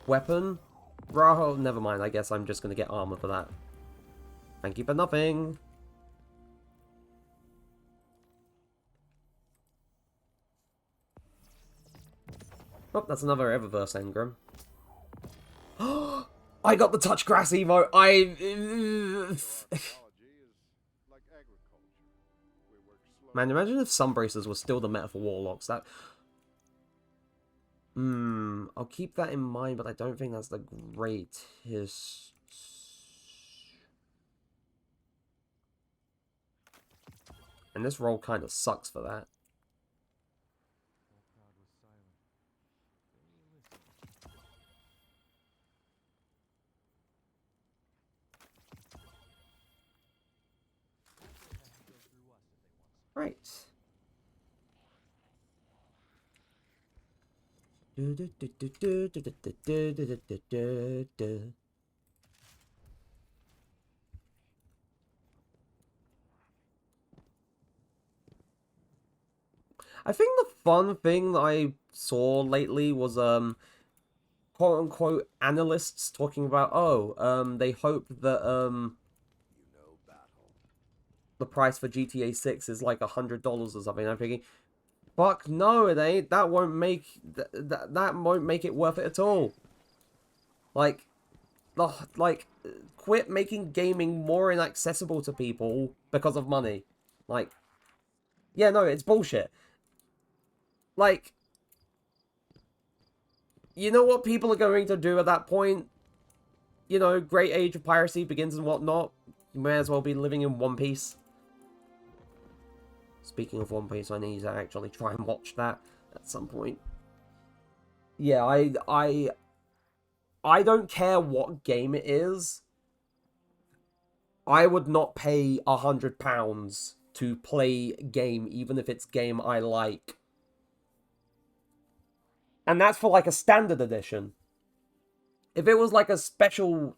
weapon? Raho, never mind. I guess I'm just going to get armor for that. Thank you for nothing. Oh, that's another Eververse engram. I got the touch grass emote. Man, imagine if Sunbracers were still the meta for Warlocks. That... I'll keep that in mind, but I don't think that's the greatest. And this roll kind of sucks for that. Right. I think the fun thing that I saw lately was quote unquote analysts talking about they hope that the price for GTA 6 is like $100 or something. I'm thinking, fuck no, it ain't. That won't make that won't make it worth it at all. Like, quit making gaming more inaccessible to people because of money. Like, yeah, no, it's bullshit. Like, you know what people are going to do at that point? You know, great age of piracy begins and whatnot. You may as well be living in One Piece. Speaking of One Piece, I need to actually try and watch that at some point. Yeah, I don't care what game it is. I would not pay £100 to play a game, even if it's a game I like. And that's for like a standard edition. If it was like a special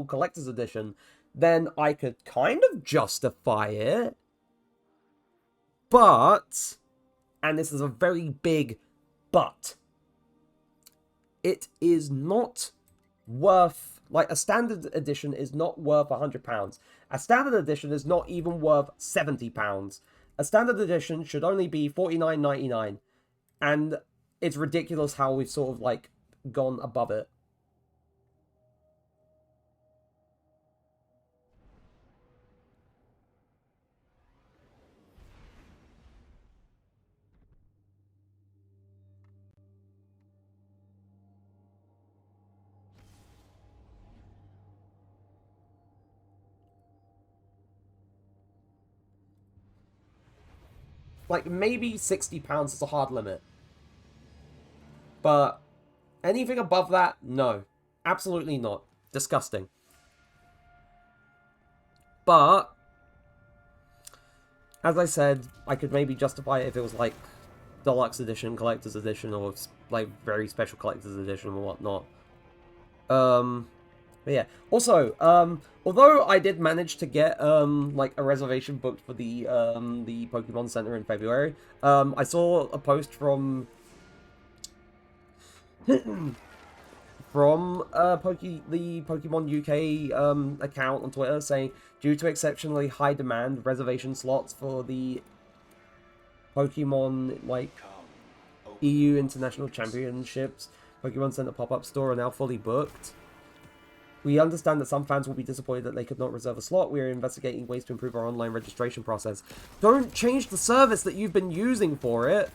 collector's edition, then I could kind of justify it. But, and this is a very big but, it is not worth, like, a standard edition is not worth £100. A standard edition is not even worth £70. A standard edition should only be $49.99, and it's ridiculous how we've sort of, like, gone above it. Like, maybe £60 is a hard limit. But anything above that, no. Absolutely not. Disgusting. But, as I said, I could maybe justify it if it was, like, Deluxe Edition, Collector's Edition, or, like, very special Collector's Edition or whatnot. But yeah. Also, although I did manage to get, like, a reservation booked for the Pokemon Center in February, I saw a post from... the Pokemon UK account on Twitter saying, due to exceptionally high demand, reservation slots for the Pokemon, like, EU International Championships Pokemon Center pop-up store are now fully booked. We understand that some fans will be disappointed that they could not reserve a slot. We are investigating ways to improve our online registration process. Don't change the service that you've been using for it.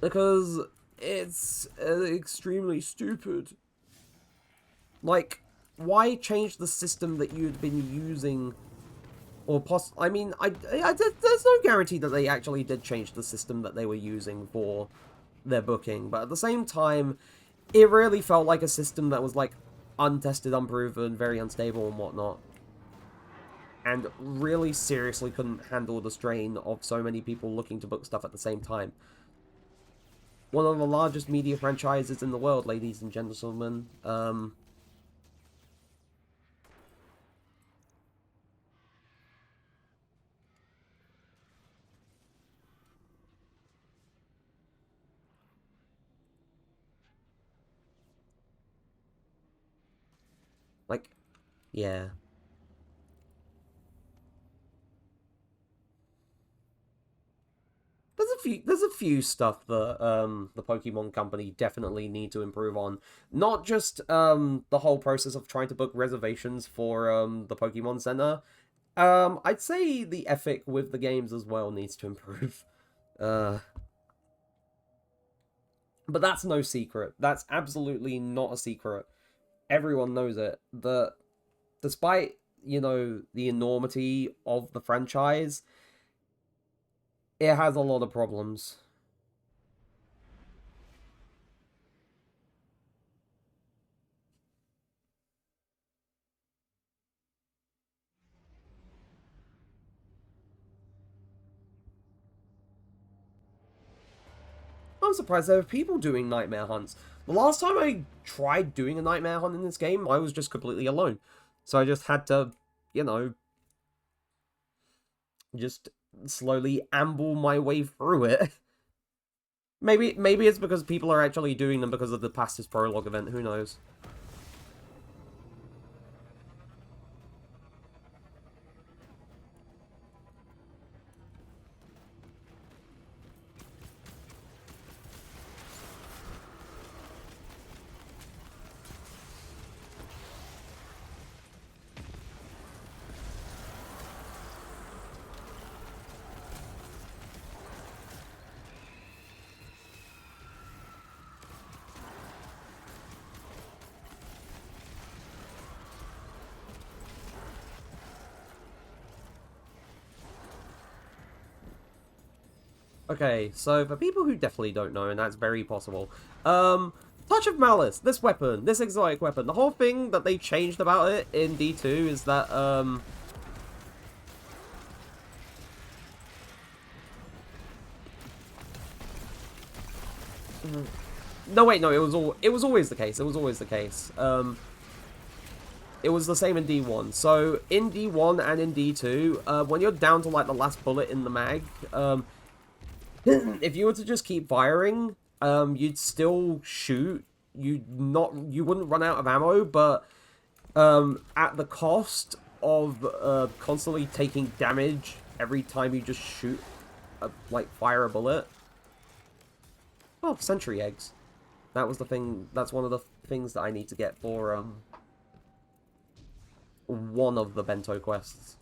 Because it's extremely stupid. Like, why change the system that you'd been using? Or I mean, there's no guarantee that they actually did change the system that they were using for their booking, but at the same time, it really felt like a system that was, like, untested, unproven, very unstable and whatnot, and really seriously couldn't handle the strain of so many people looking to book stuff at the same time. One of the largest media franchises in the world, ladies and gentlemen. Like, yeah. There's a few stuff that the Pokemon Company definitely need to improve on. Not just the whole process of trying to book reservations for the Pokemon Center. I'd say the ethic with the games as well needs to improve. But that's no secret. That's absolutely not a secret. Everyone knows it. That despite, you know, the enormity of the franchise, it has a lot of problems. I'm surprised there are people doing nightmare hunts. The last time I tried doing a nightmare hunt in this game, I was just completely alone. So I just had to, you know, just slowly amble my way through it. Maybe it's because people are actually doing them because of the past Prologue event, who knows. Okay, so for people who definitely don't know, and that's very possible, Touch of Malice, this weapon, this exotic weapon, the whole thing that they changed about it in D2 is that, no, wait, no, it was always the case, it was always the case, it was the same in D1, so in D1 and in D2, when you're down to, like, the last bullet in the mag, if you were to just keep firing, you'd still shoot. You wouldn't run out of ammo, but at the cost of constantly taking damage every time you just shoot, like fire a bullet. Oh, sentry eggs. That was the thing. That's one of the things that I need to get for one of the bento quests.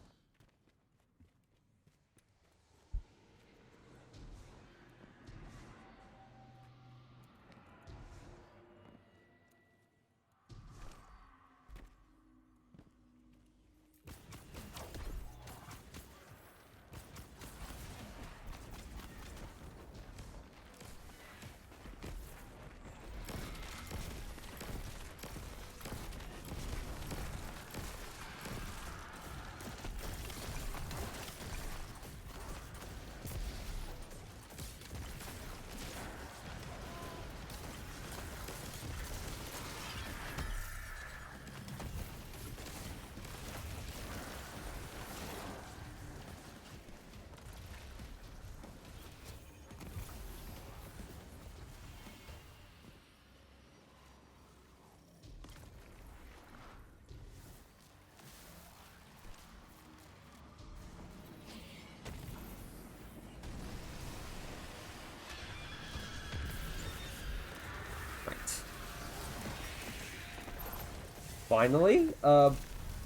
Finally,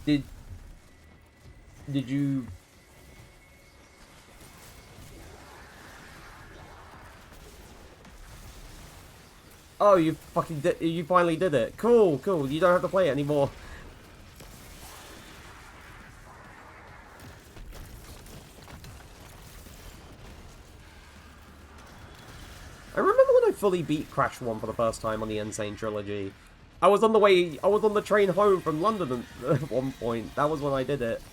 did you? Oh, you fucking did! You finally did it. Cool, cool. You don't have to play it anymore. I remember when I fully beat Crash 1 for the first time on the Insane Trilogy. I was on the train home from London at one point. That was when I did it.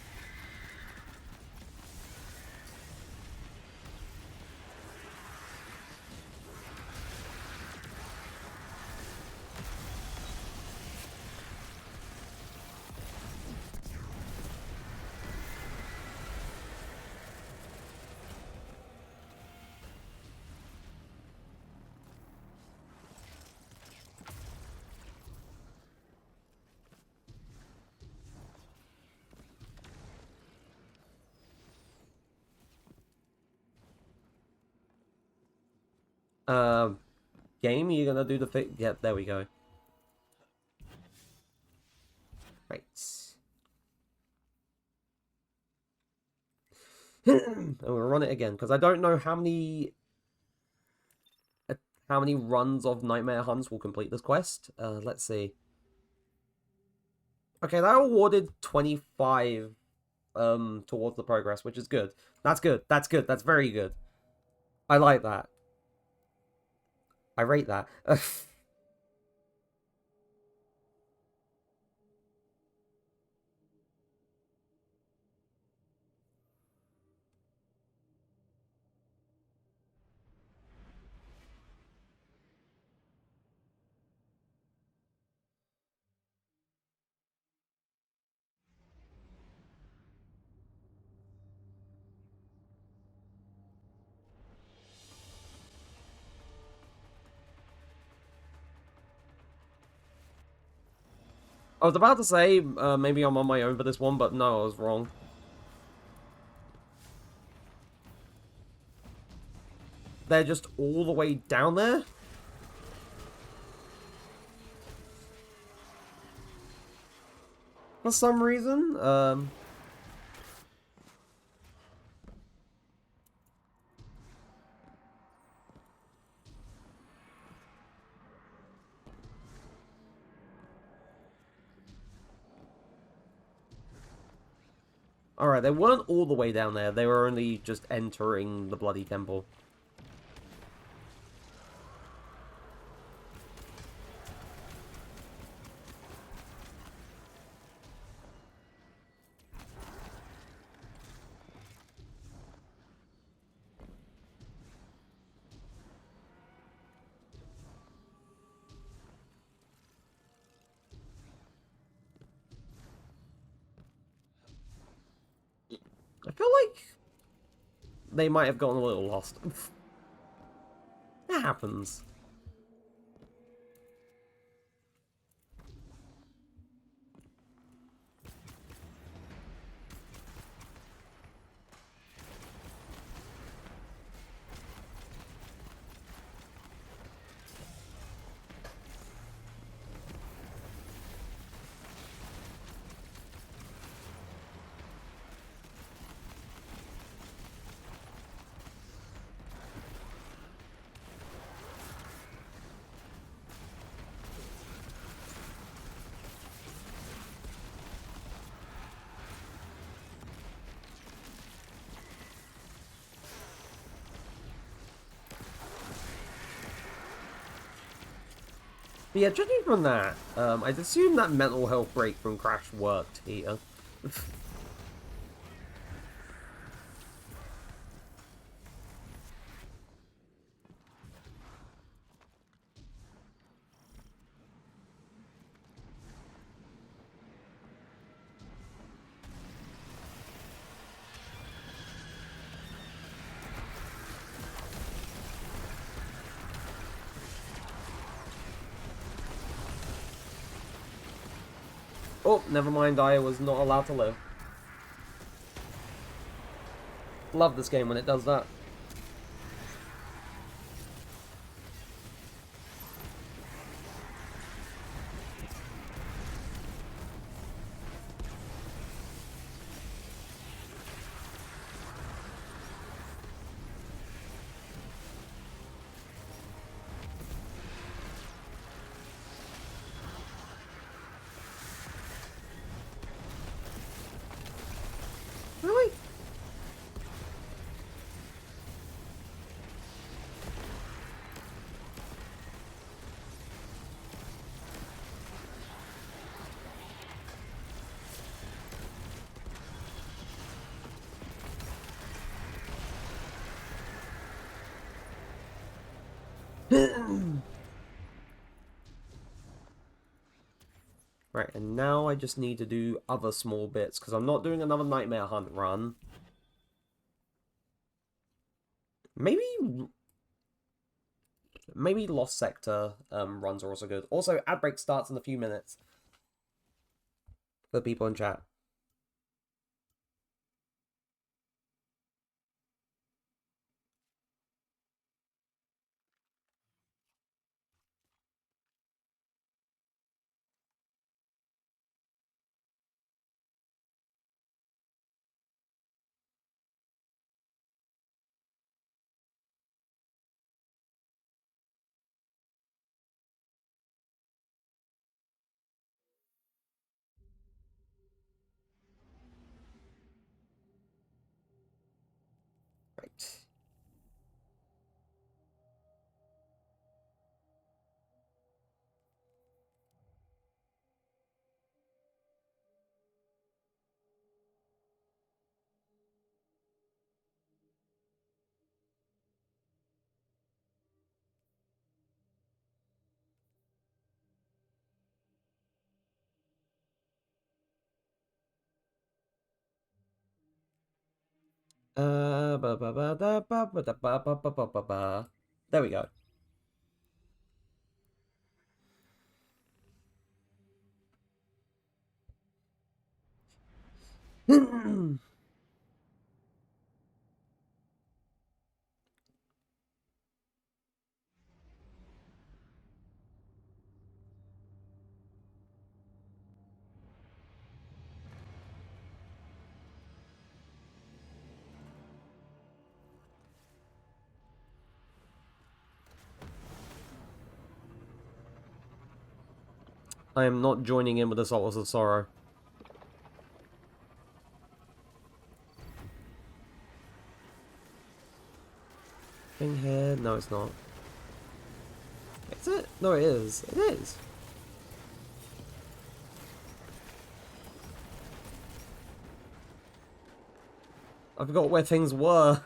Game, you're gonna do the thing? Yeah, there we go. Right. And we'll run it again, because I don't know how many runs of Nightmare Hunts will complete this quest. Let's see. Okay, that awarded 25 towards the progress, which is good. That's good. That's good. That's very good. I like that. I rate that. I was about to say, maybe I'm on my own for this one, but no, I was wrong. They're just all the way down there? For some reason, Alright, they weren't all the way down there. They were only just entering the bloody temple. I feel like they might have gotten a little lost. happens. But yeah, judging from that, I'd assume that mental health break from Crash worked here. Oh, never mind, I was not allowed to live. Love this game when it does that. Really? Right, and now I just need to do other small bits, because I'm not doing another Nightmare Hunt run. Maybe Lost Sector runs are also good. Also, ad break starts in a few minutes. For people in chat. Right. There we go. I am not joining in with the Solace of Sorrow. Thing here? No, it's not. Is it? No, it is. It is. I forgot where things were.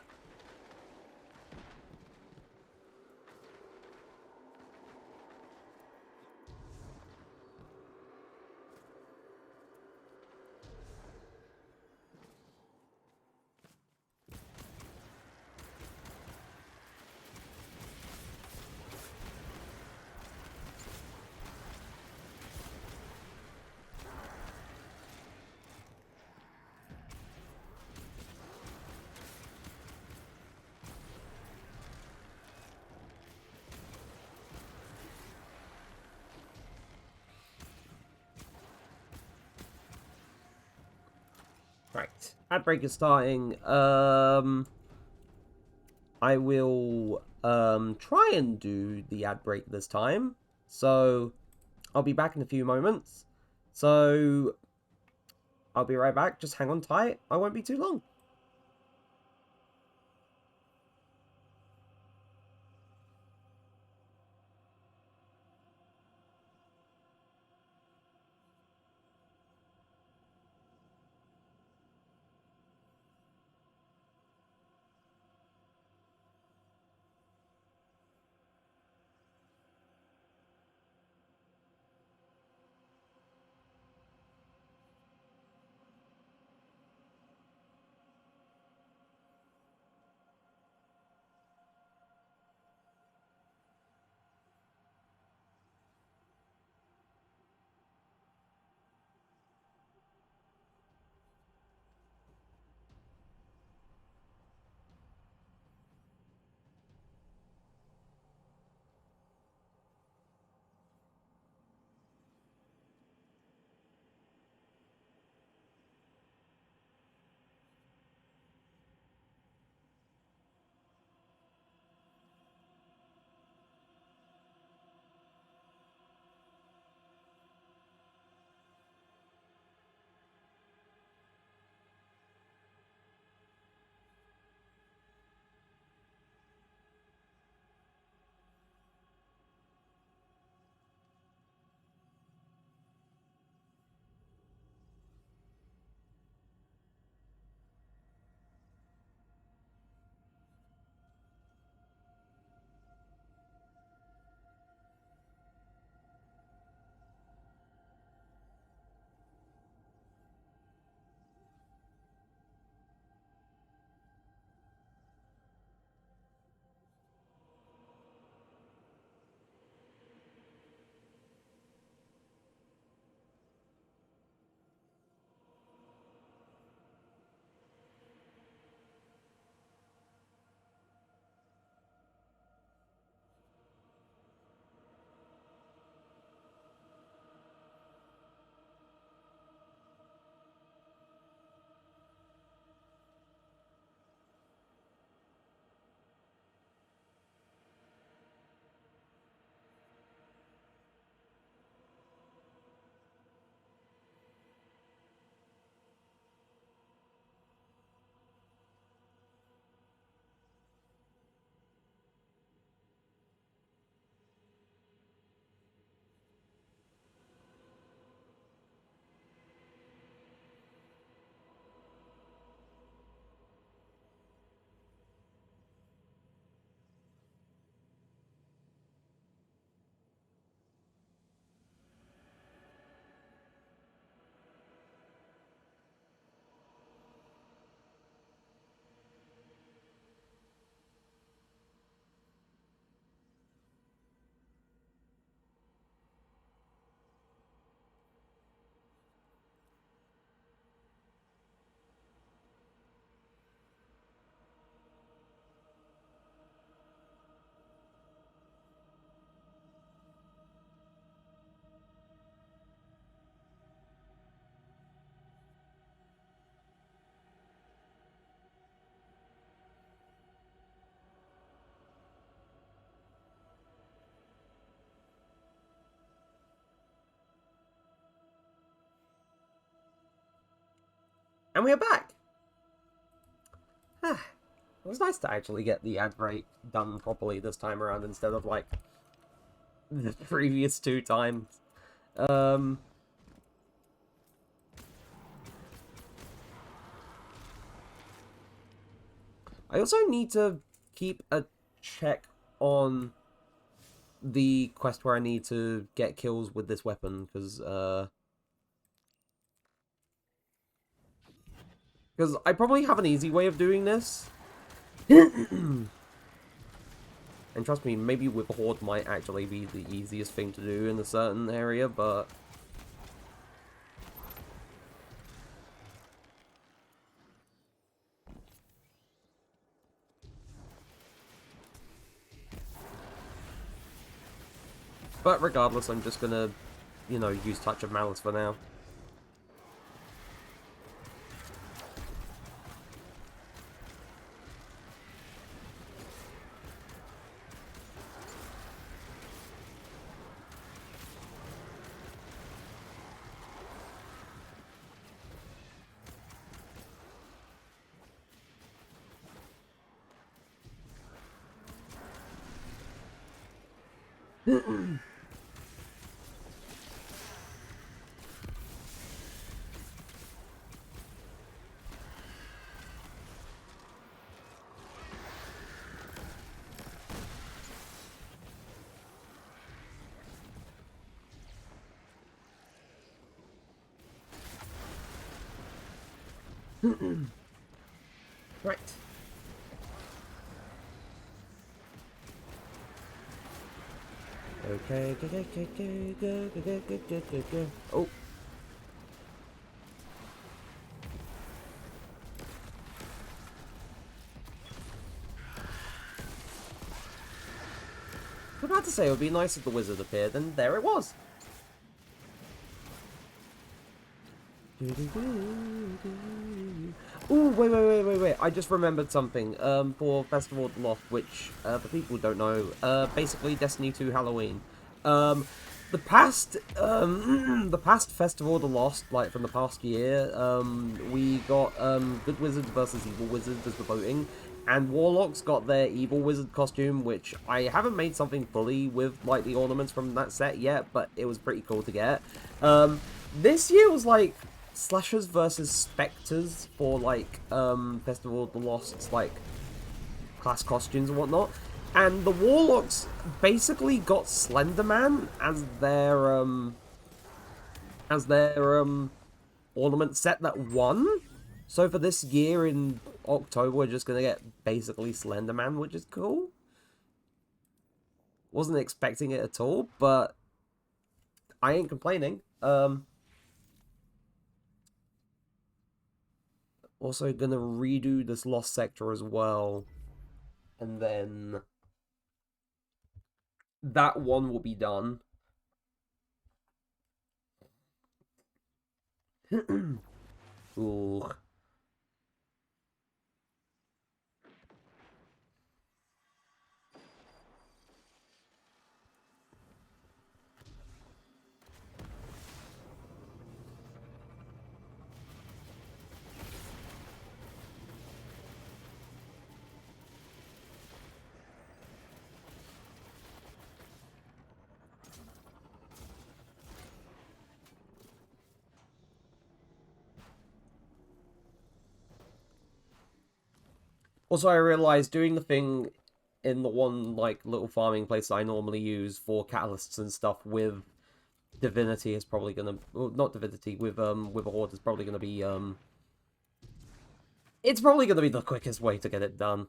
Ad break is starting. I will try and do the ad break this time. So I'll be back in a few moments. So I'll be right back. Just hang on tight. I won't be too long. And we're back! It was nice to actually get the ad break done properly this time around instead of, like, the previous 2 times. I also need to keep a check on the quest where I need to get kills with this weapon, because I probably have an easy way of doing this. And trust me, maybe with Horde might actually be the easiest thing to do in a certain area, but... But regardless, I'm just gonna, you know, use Touch of Malice for now. Right. Okay, go. Oh. I was about to say it would be nice if the wizard appeared, and there it was. Ooh, wait. I just remembered something. For Festival of the Lost, which, for people who don't know, basically Destiny 2 Halloween. The past Festival of the Lost, like from the past year, we got, Good Wizards versus Evil Wizards as the voting. And Warlocks got their Evil Wizard costume, which I haven't made something fully with, like, the ornaments from that set yet, but it was pretty cool to get. This year was, like, Slashers versus Spectres for, like, Festival of the Lost's, like, class costumes and whatnot. And the Warlocks basically got Slenderman as their ornament set that won. So for this year in October, we're just gonna get basically Slenderman, which is cool. Wasn't expecting it at all, but I ain't complaining. Also gonna redo this Lost Sector as well. And then that one will be done. Ooh. Also, I realized doing the thing in the one, like, little farming place I normally use for catalysts and stuff with Divinity is probably gonna... Well, not Divinity, with a Horde is probably gonna be, It's probably gonna be the quickest way to get it done.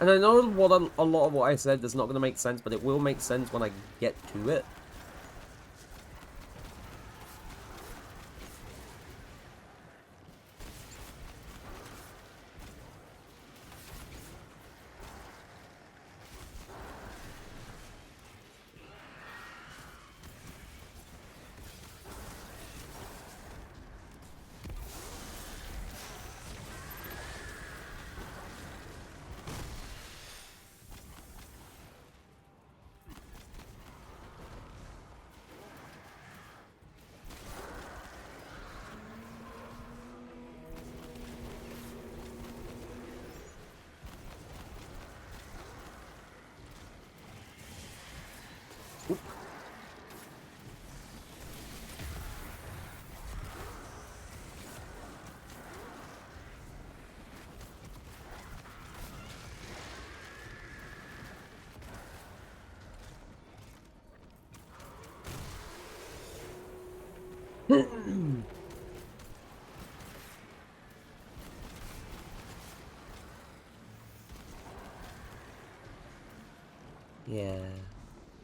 And I know a lot of what I said is not going to make sense, but it will make sense when I get to it. Yeah.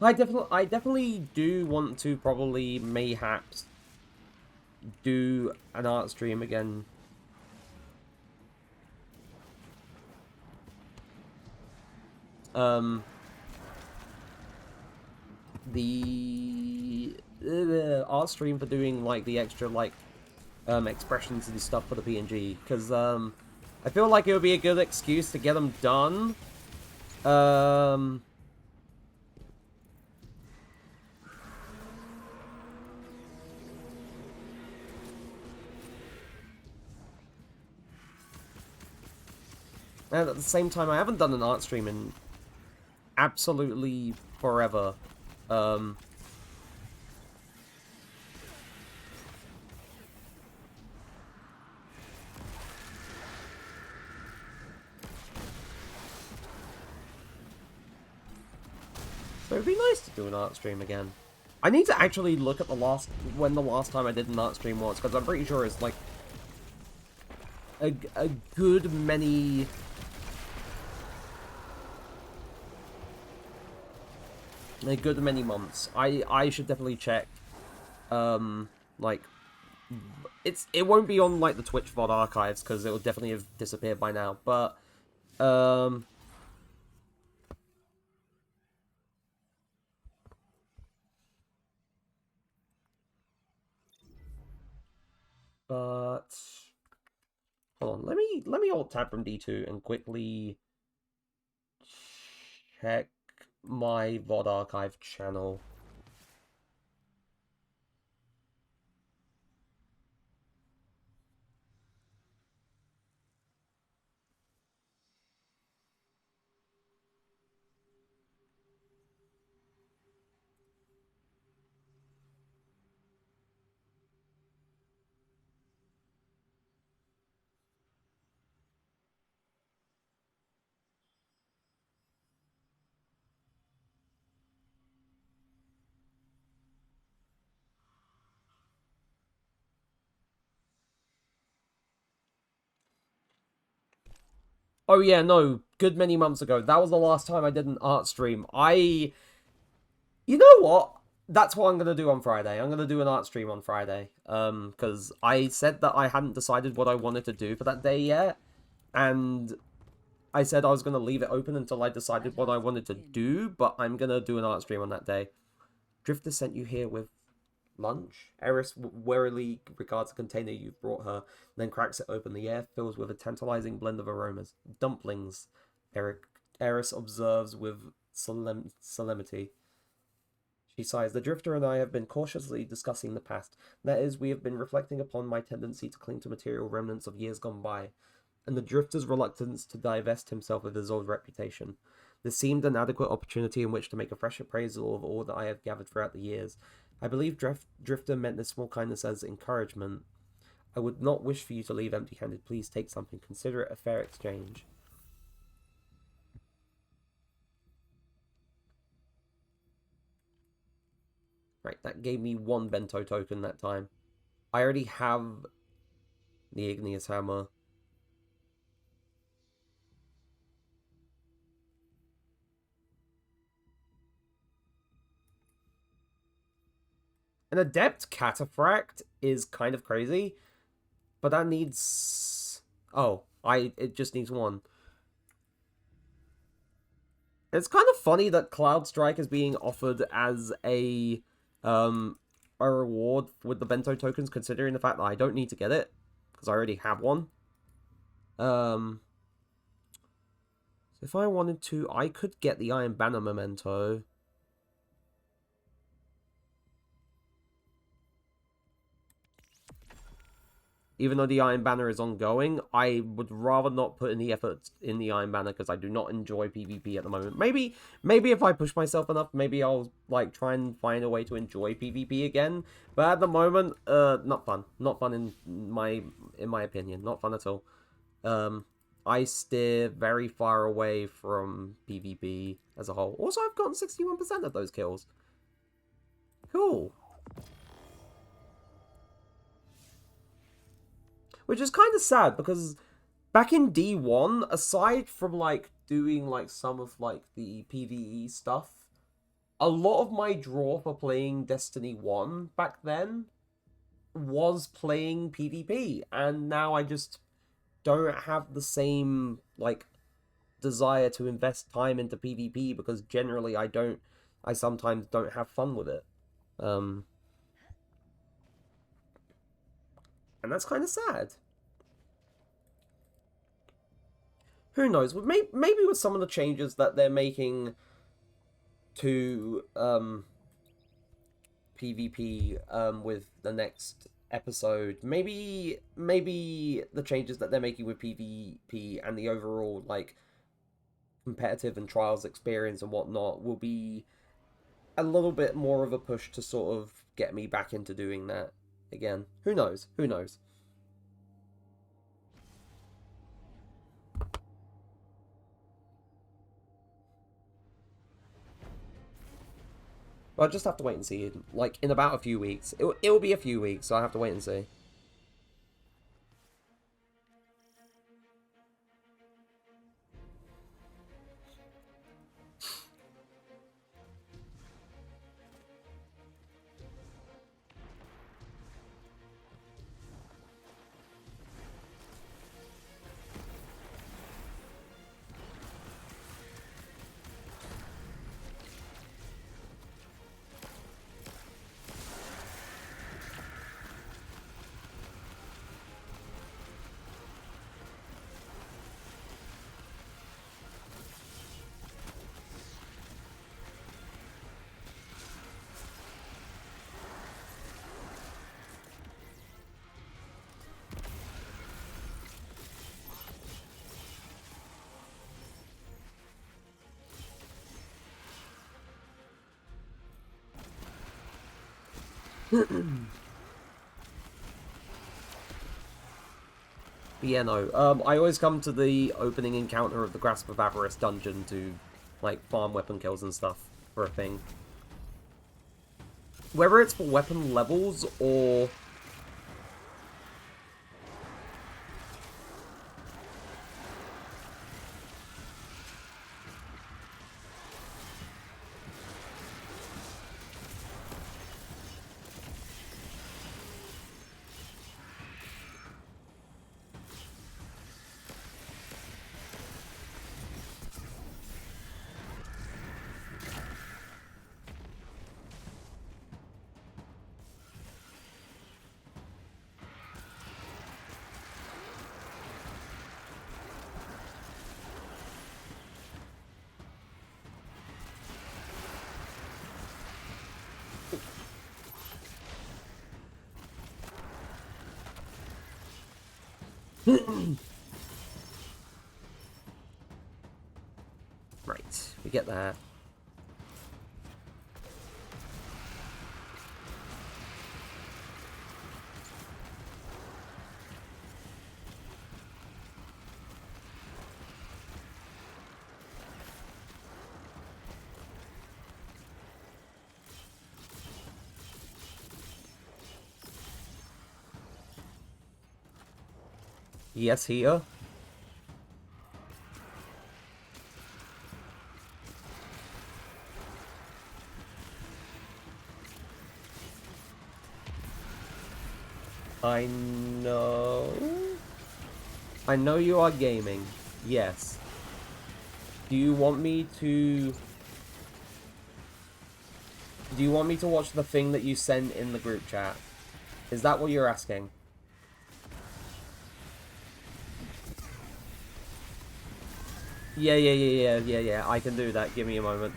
I definitely do want to probably mayhaps do an art stream again. The art stream for doing like the extra like expressions and stuff for the PNG, because I feel like it would be a good excuse to get them done. And at the same time, I haven't done an art stream in absolutely forever. So it'd be nice to do an art stream again. I need to actually look at the last time I did an art stream was, because I'm pretty sure it's like a good many months. I should definitely check. Like it won't be on like the Twitch VOD archives because it will definitely have disappeared by now. But hold on, let me alt tab from D2 and quickly check my VOD archive channel. Oh yeah, no, good many months ago. That was the last time I did an art stream. You know what? That's what I'm gonna do on Friday. I'm gonna do an art stream on Friday. Because I said that I hadn't decided what I wanted to do for that day yet, and I said I was gonna leave it open until I decided what I wanted to do. But I'm gonna do an art stream on that day. Drifter sent you here with lunch. Eris warily regards the container you've brought her, then cracks it open. The air fills with a tantalizing blend of aromas. Dumplings, Eris observes with solemnity. She sighs. The Drifter and I have been cautiously discussing the past. That is, we have been reflecting upon my tendency to cling to material remnants of years gone by, and the Drifter's reluctance to divest himself of his old reputation. This seemed an adequate opportunity in which to make a fresh appraisal of all that I have gathered throughout the years. I believe Drifter meant this small kindness as encouragement. I would not wish for you to leave empty-handed. Please take something. Consider it a fair exchange. Right, that gave me one bento token that time. I already have the Igneous Hammer. An Adept Cataphract is kind of crazy, but that needs... Oh, it just needs one. It's kind of funny that Cloud Strike is being offered as a reward with the bento tokens, considering the fact that I don't need to get it, because I already have one. So if I wanted to, I could get the Iron Banner memento. Even though the Iron Banner is ongoing, I would rather not put any effort in the Iron Banner because I do not enjoy PvP at the moment. Maybe if I push myself enough, maybe I'll like try and find a way to enjoy PvP again. But at the moment, not fun. Not fun in my opinion. Not fun at all. I steer very far away from PvP as a whole. Also, I've gotten 61% of those kills. Cool. Which is kind of sad, because back in D1, aside from like doing like some of like the PvE stuff, a lot of my draw for playing Destiny 1 back then was playing PvP, and now I just don't have the same like desire to invest time into PvP because generally I sometimes don't have fun with it. And that's kind of sad. Who knows? Maybe with some of the changes that they're making to PvP with the next episode, maybe the changes that they're making with PvP and the overall like competitive and trials experience and whatnot will be a little bit more of a push to sort of get me back into doing that again. Who knows? Who knows? But I'll just have to wait and see. Like, in about a few weeks. It'll be a few weeks, so I have to wait and see. But yeah, no. I always come to the opening encounter of the Grasp of Avarice dungeon to, like, farm weapon kills and stuff for a thing. Whether it's for weapon levels or... Right, we get that. Yes, here. I know. I know you are gaming. Yes. Do you want me to... Do you want me to watch the thing that you sent in the group chat? Is that what you're asking? Yeah. I can do that. Give me a moment.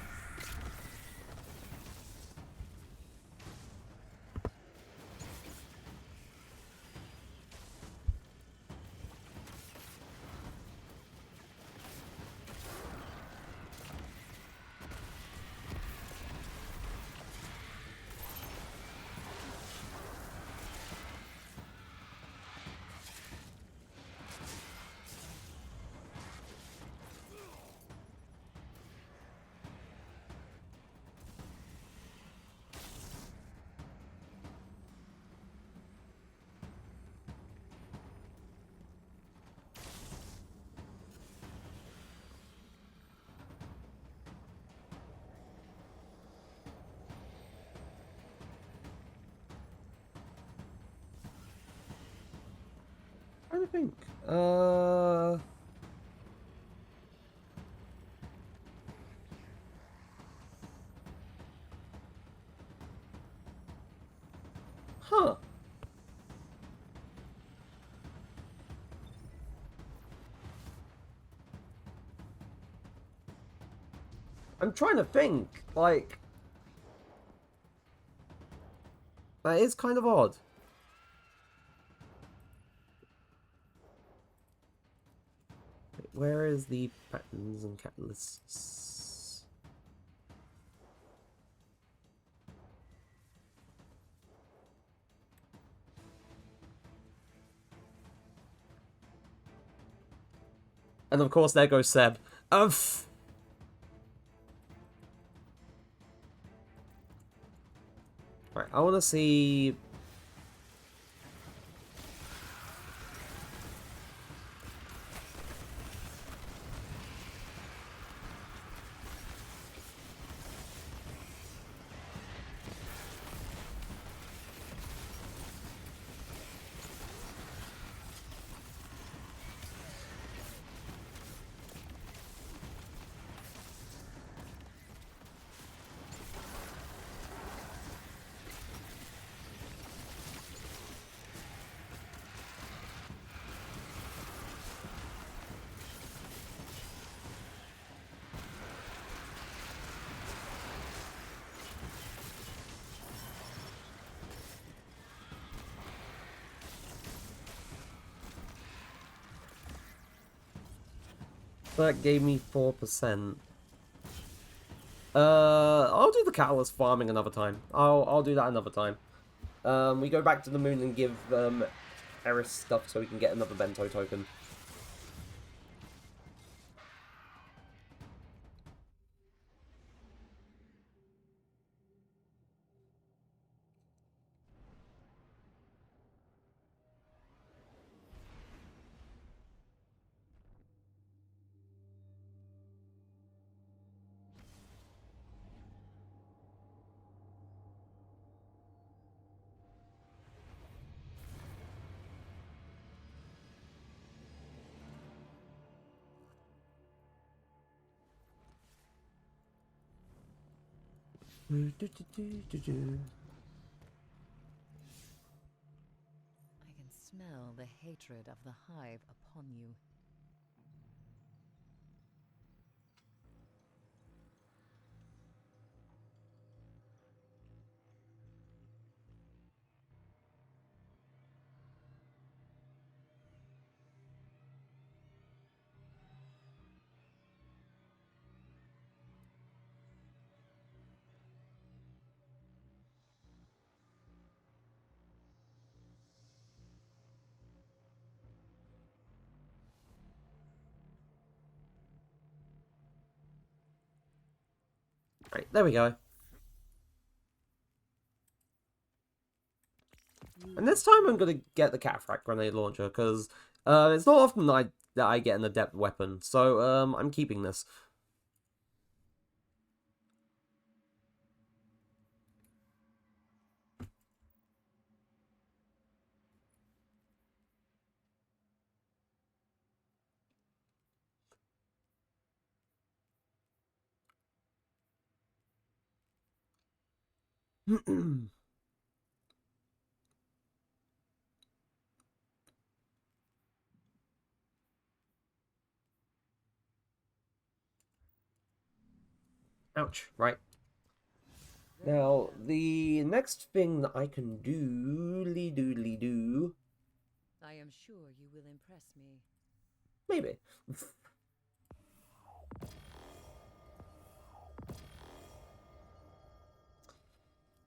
trying to think. Huh. I'm trying to think. Like, that is kind of odd. Wait, where is the patterns and catalysts? And of course, there goes Seb. Right, I want to see. That gave me 4%. I'll do the catalyst farming another time. I'll do that another time. We go back to the moon and give Eris stuff so we can get another bento token. I can smell the hatred of the hive upon you. Right, there we go. And this time I'm gonna get the cataphracт grenade launcher, because it's not often that I get an adept weapon, so I'm keeping this. Ouch, right. Now, the next thing that I can doodly doodly do... I am sure you will impress me. Maybe.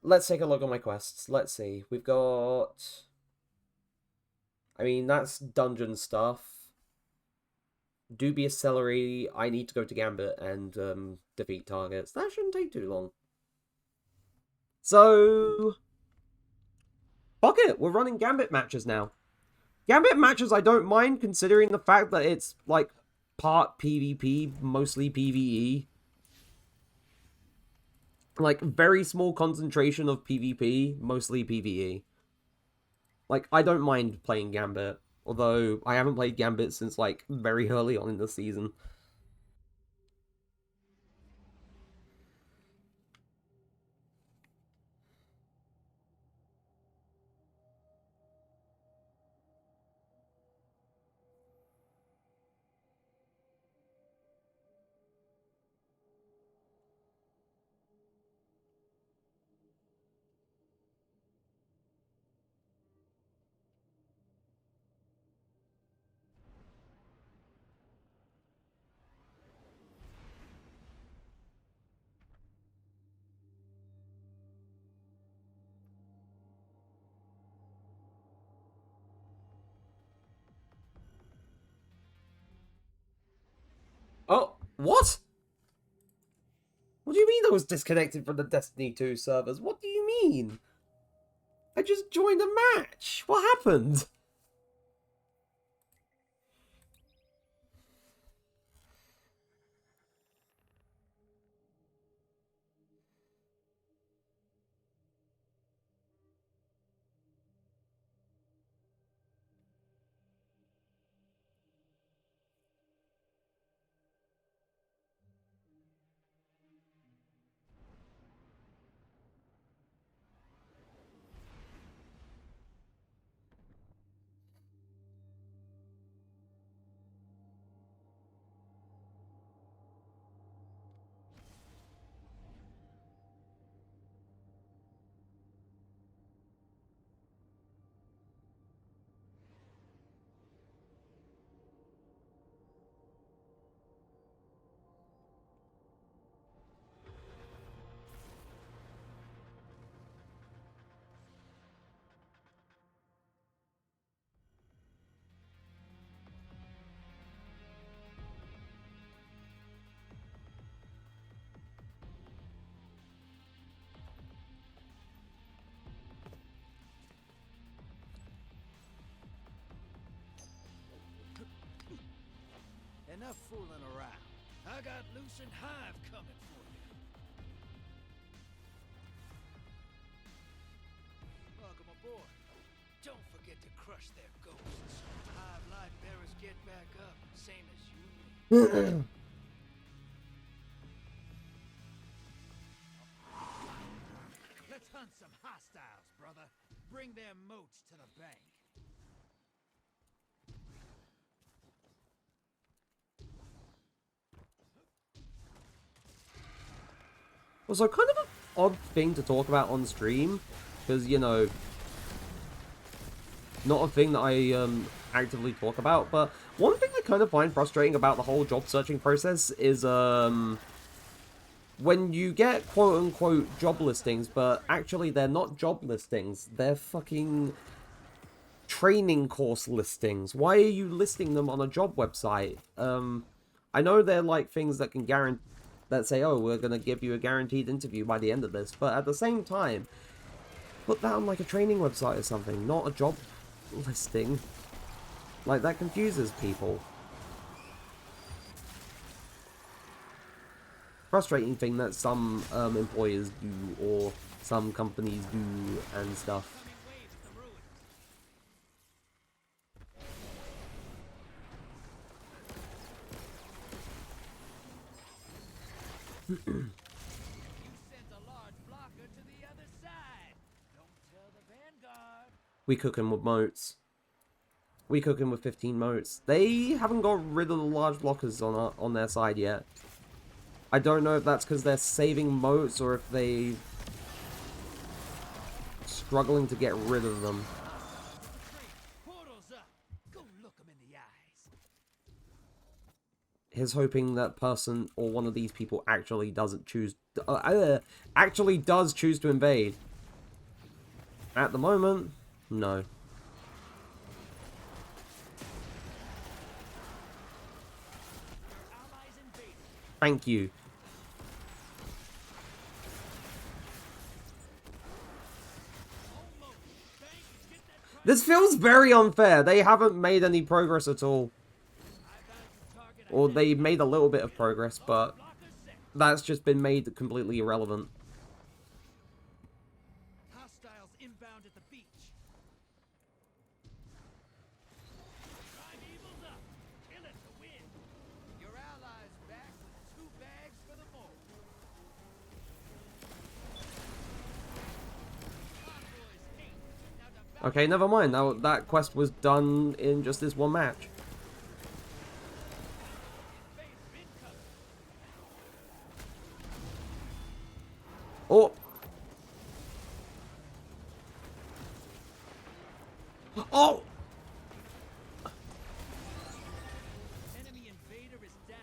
Let's take a look at my quests. Let's see. We've got... I mean, that's dungeon stuff. Dubious Celery. I need to go to Gambit and defeat targets. That shouldn't take too long. So... fuck it, we're running Gambit matches now. Gambit matches I don't mind, considering the fact that it's, like, part PvP, mostly PvE. Like, very small concentration of PvP, mostly PvE. Like, I don't mind playing Gambit. Although I haven't played Gambit since like very early on in the season. Oh, what? What do you mean I was disconnected from the Destiny 2 servers? What do you mean? I just joined a match. What happened? Enough fooling around. I got Lucent Hive coming for you. Welcome aboard. Don't forget to crush their ghosts. Hive light bearers get back up, same as you. Let's hunt some hostiles, brother. Bring their moats to the bank. Also, kind of an odd thing to talk about on stream, because, you know, not a thing that I actively talk about, but one thing I kind of find frustrating about the whole job searching process is when you get quote-unquote job listings, but actually they're not job listings, they're fucking training course listings. Why are you listing them on a job website? I know they're like things that can guarantee that say, oh, we're going to give you a guaranteed interview by the end of this. But at the same time, put that on like a training website or something, not a job listing. Like, that confuses people. Frustrating thing that some employers do, or some companies do, and stuff. You sent a large blocker to the other side. Don't tell the Vanguard. We cook him with moats. We cook him with 15 moats. They haven't got rid of the large blockers on their side yet. I don't know if that's because they're saving moats or if they struggling to get rid of them. Portal's up. Go look 'em in the eyes. Here's hoping that person or one of these people actually doesn't choose choose to invade. At the moment, no. Thank you. This feels very unfair. They haven't made any progress at all. Or they made a little bit of progress, but that's just been made completely irrelevant. Hostiles inbound at the beach. Okay, never mind. That quest was done in just this one match. Oh! Oh! Enemy invader is down.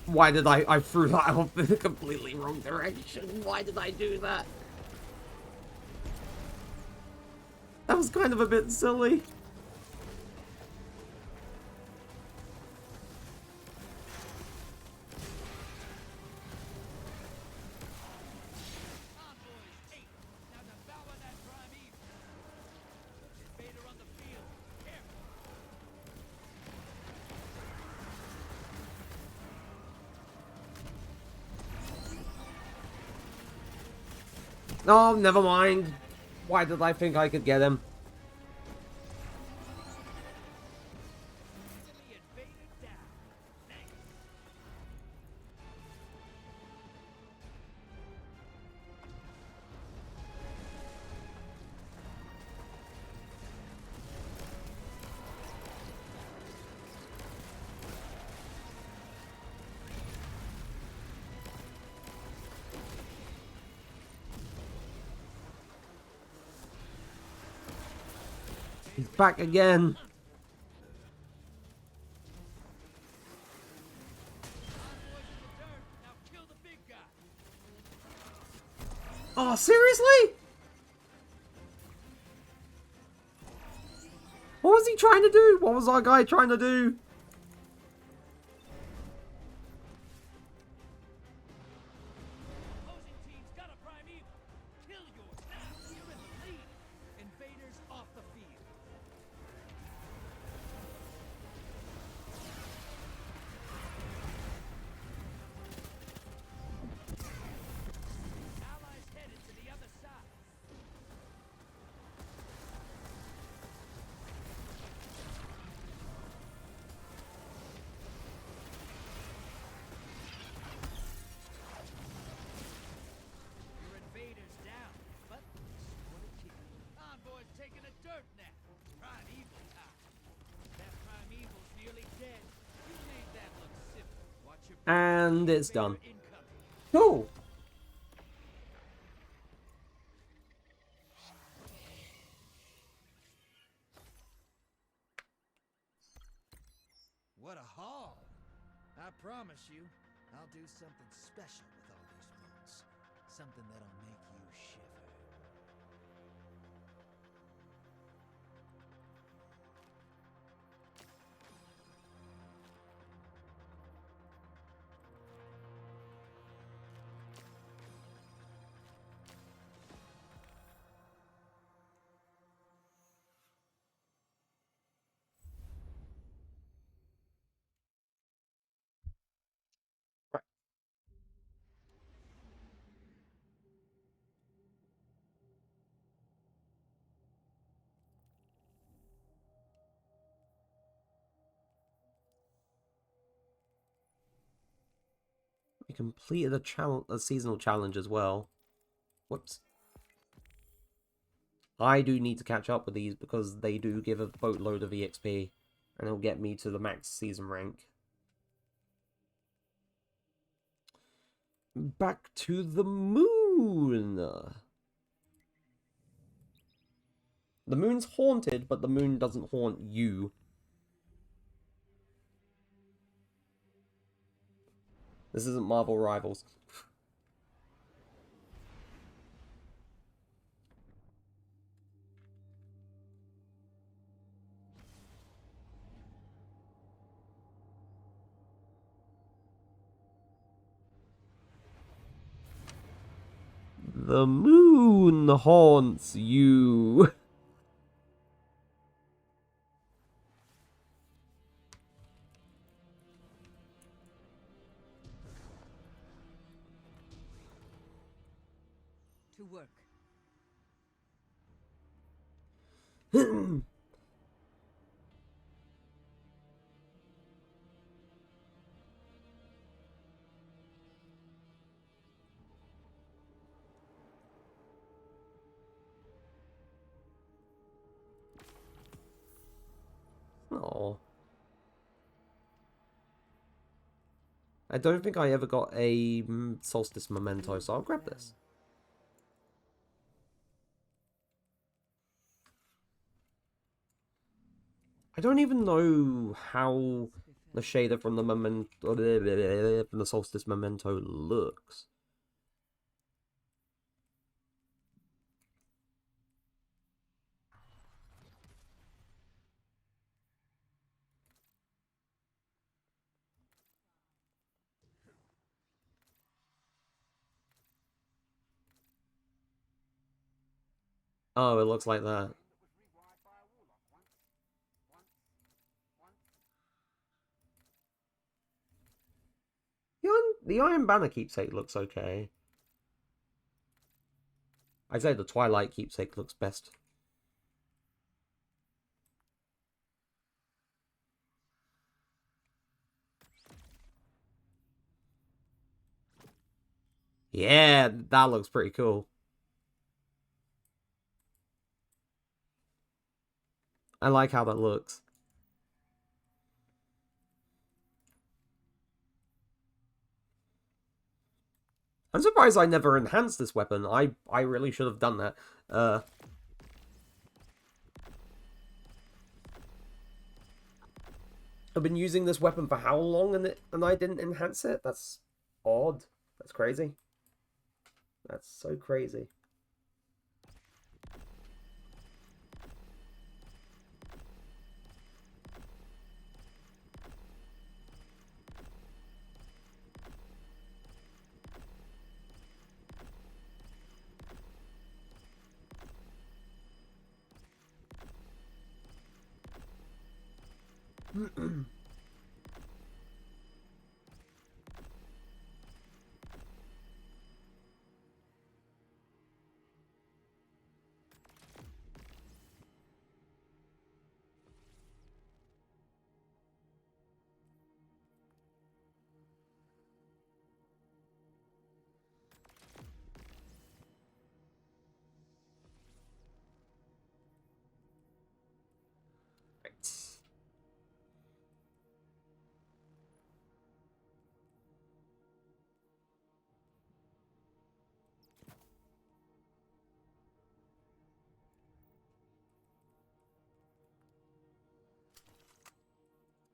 Why did I threw that off in the completely wrong direction? Why did I do that? That was kind of a bit silly. Envoys 8. Now devour that primeval. Invader on the field. Careful. Oh, never mind. Why did I think I could get him? Enemy invader down. Thanks. He's back again. Envoys in the dirt. Now kill the big guy. Oh, seriously? What was he trying to do? What was our guy trying to do? Opposing team's got a primeval. Kill yours now. You're in the lead. Invaders off the field. Allies headed to the other side. Your invader's down, but what a kill. Envoy's taking a dirt nap. Primeval time. That primeval's nearly dead. You made that look simple. Watch your back. And it's Invader done. incoming. Cool. What a haul! I promise you, I'll do something special with all these boots. Something that'll make you shiver. We completed a seasonal challenge as well. Whoops. I do need to catch up with these because they do give a boatload of EXP. And it'll get me to the max season rank. Back to the moon! The moon's haunted, but the moon doesn't haunt you. This isn't Marvel Rivals. The moon haunts you. To work. I don't think I ever got a Solstice Memento, so I'll grab this. I don't even know how the shader from the from the Solstice Memento looks. Oh, it looks like that. The Iron Banner keepsake looks okay. I'd say the Twilight keepsake looks best. Yeah, that looks pretty cool. I like how that looks. I'm surprised I never enhanced this weapon. I really should have done that. I've been using this weapon for how long and I didn't enhance it? That's odd. That's crazy. That's so crazy. Right.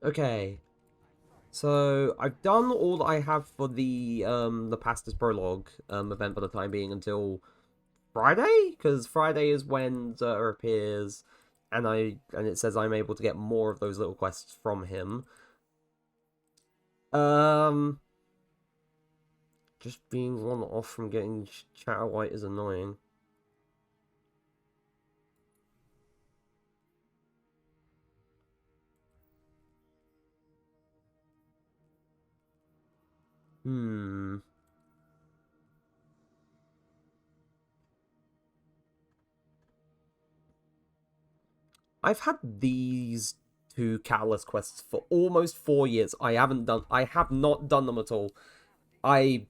Okay. So I've done all that I have for the Pastor's Prologue event for the time being until Friday, because Friday is when Zerta appears, and it says I'm able to get more of those little quests from him. Just being one off from getting Chatter White is annoying. I've had these two Catalyst quests for almost 4 years. I have not done them at all. I've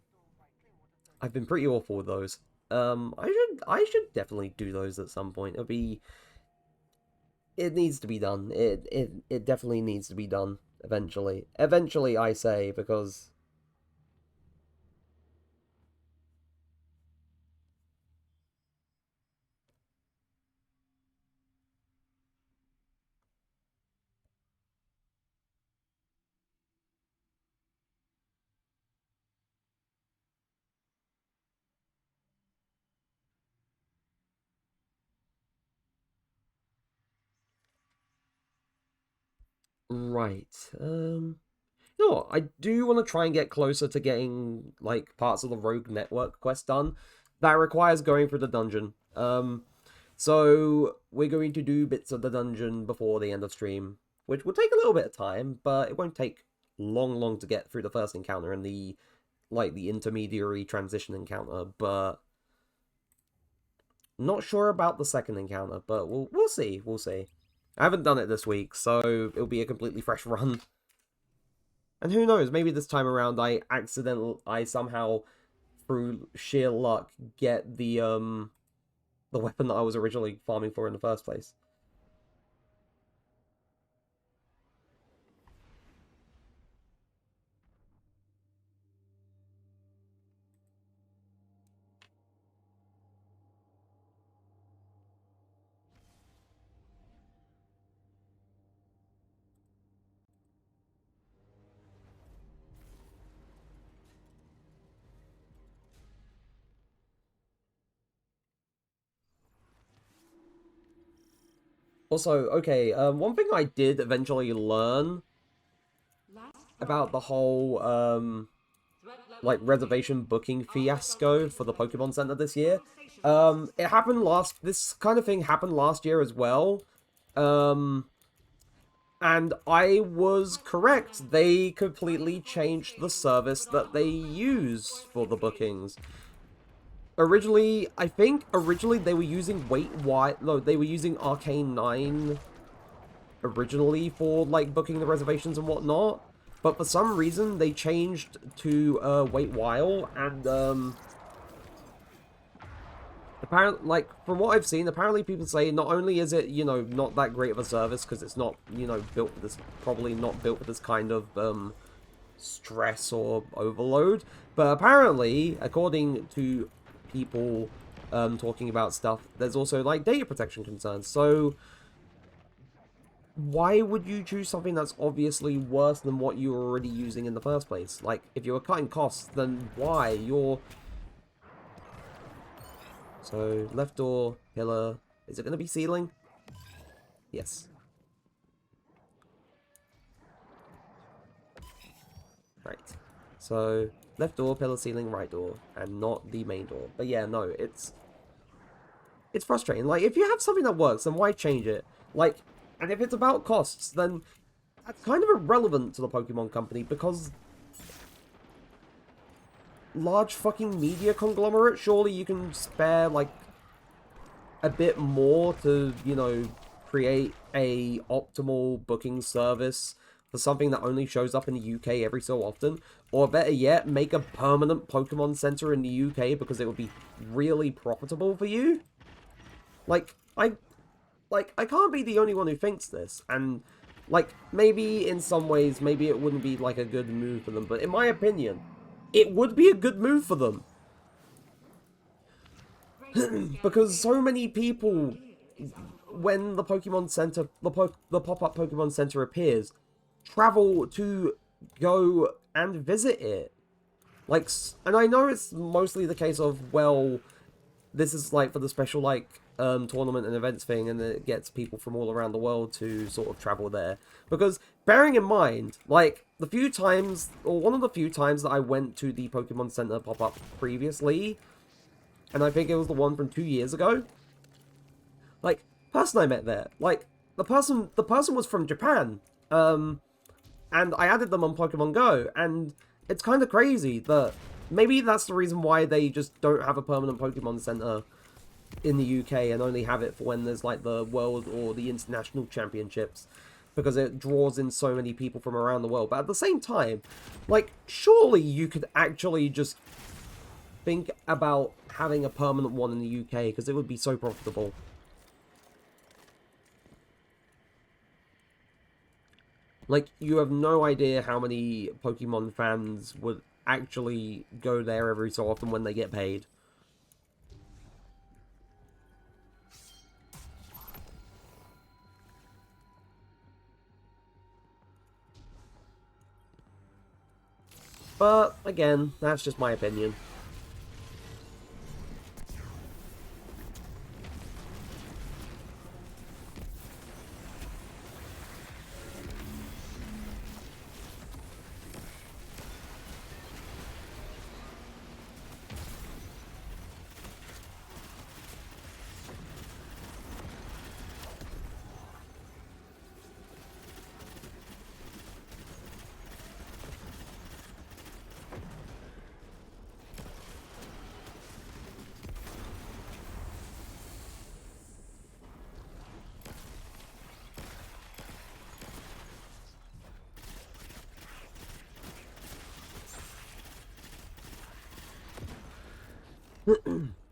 been pretty awful with those. I should definitely do those at some point. It needs to be done. It definitely needs to be done eventually. Eventually, I say, because right. You know what? I do want to try and get closer to getting like parts of the Rogue Network quest done. That requires going through the dungeon. So we're going to do bits of the dungeon before the end of stream, which will take a little bit of time, but it won't take long to get through the first encounter and the intermediary transition encounter. But not sure about the second encounter, but we'll see. We'll see. I haven't done it this week, so it'll be a completely fresh run. And who knows, maybe this time around I somehow, through sheer luck, get the weapon that I was originally farming for in the first place. Also, okay, one thing I did eventually learn about the whole, like, reservation booking fiasco for the Pokemon Center this year. It happened this kind of thing happened last year as well. And I was correct. They completely changed the service that they use for the bookings. Originally, I think originally they were using they were using Arcane 9 originally for, like, booking the reservations and whatnot. But for some reason, they changed to, Wait While, and, apparently, like, from what I've seen, apparently people say not only is it, you know, not that great of a service, because it's not, you know, built for this, probably not built for this kind of, stress or overload, but apparently, according to people, talking about stuff, there's also, like, data protection concerns, so why would you choose something that's obviously worse than what you were already using in the first place? Like, if you were cutting costs, then why? So, left door, pillar. Is it going to be ceiling? Yes. Right. So, left door, pillar, ceiling, right door. And not the main door. But yeah, no, it's frustrating. Like, if you have something that works, then why change it? Like, and if it's about costs, then that's kind of irrelevant to the Pokemon Company, because large fucking media conglomerate, surely you can spare, like, a bit more to, you know, create a optimal booking service for something that only shows up in the UK every so often, or better yet, make a permanent Pokemon Center in the UK because it would be really profitable for you. Like, I can't be the only one who thinks this, and, like, maybe in some ways, maybe it wouldn't be, like, a good move for them, but in my opinion, it would be a good move for them. Because so many people, when the Pokemon Center, the pop-up Pokemon Center appears, travel to go and visit it. Like, and I know it's mostly the case of, well, this is, like, for the special, like, tournament and events thing, and it gets people from all around the world to sort of travel there. Because, bearing in mind, like, the few times, or one of the few times that I went to the Pokemon Center pop-up previously, and I think it was the one from 2 years ago, like, person I met there, like, the person was from Japan, and I added them on Pokemon Go, and it's kind of crazy that maybe that's the reason why they just don't have a permanent Pokemon Center in the UK and only have it for when there's, like, the World or the International Championships, because it draws in so many people from around the world. But at the same time, like, surely you could actually just think about having a permanent one in the UK, because it would be so profitable. Like, you have no idea how many Pokemon fans would actually go there every so often when they get paid. But, again, that's just my opinion.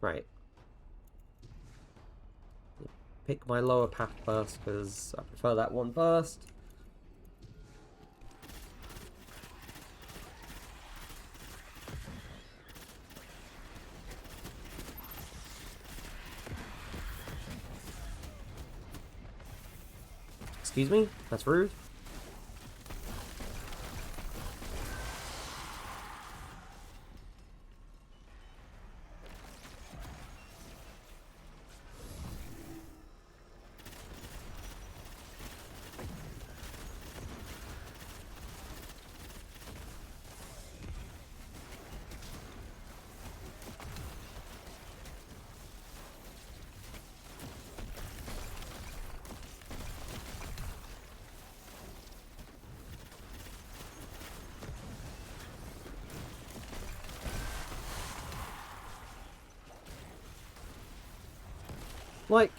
Right. Pick my lower path first, because I prefer that one first. Excuse me? That's rude. Like,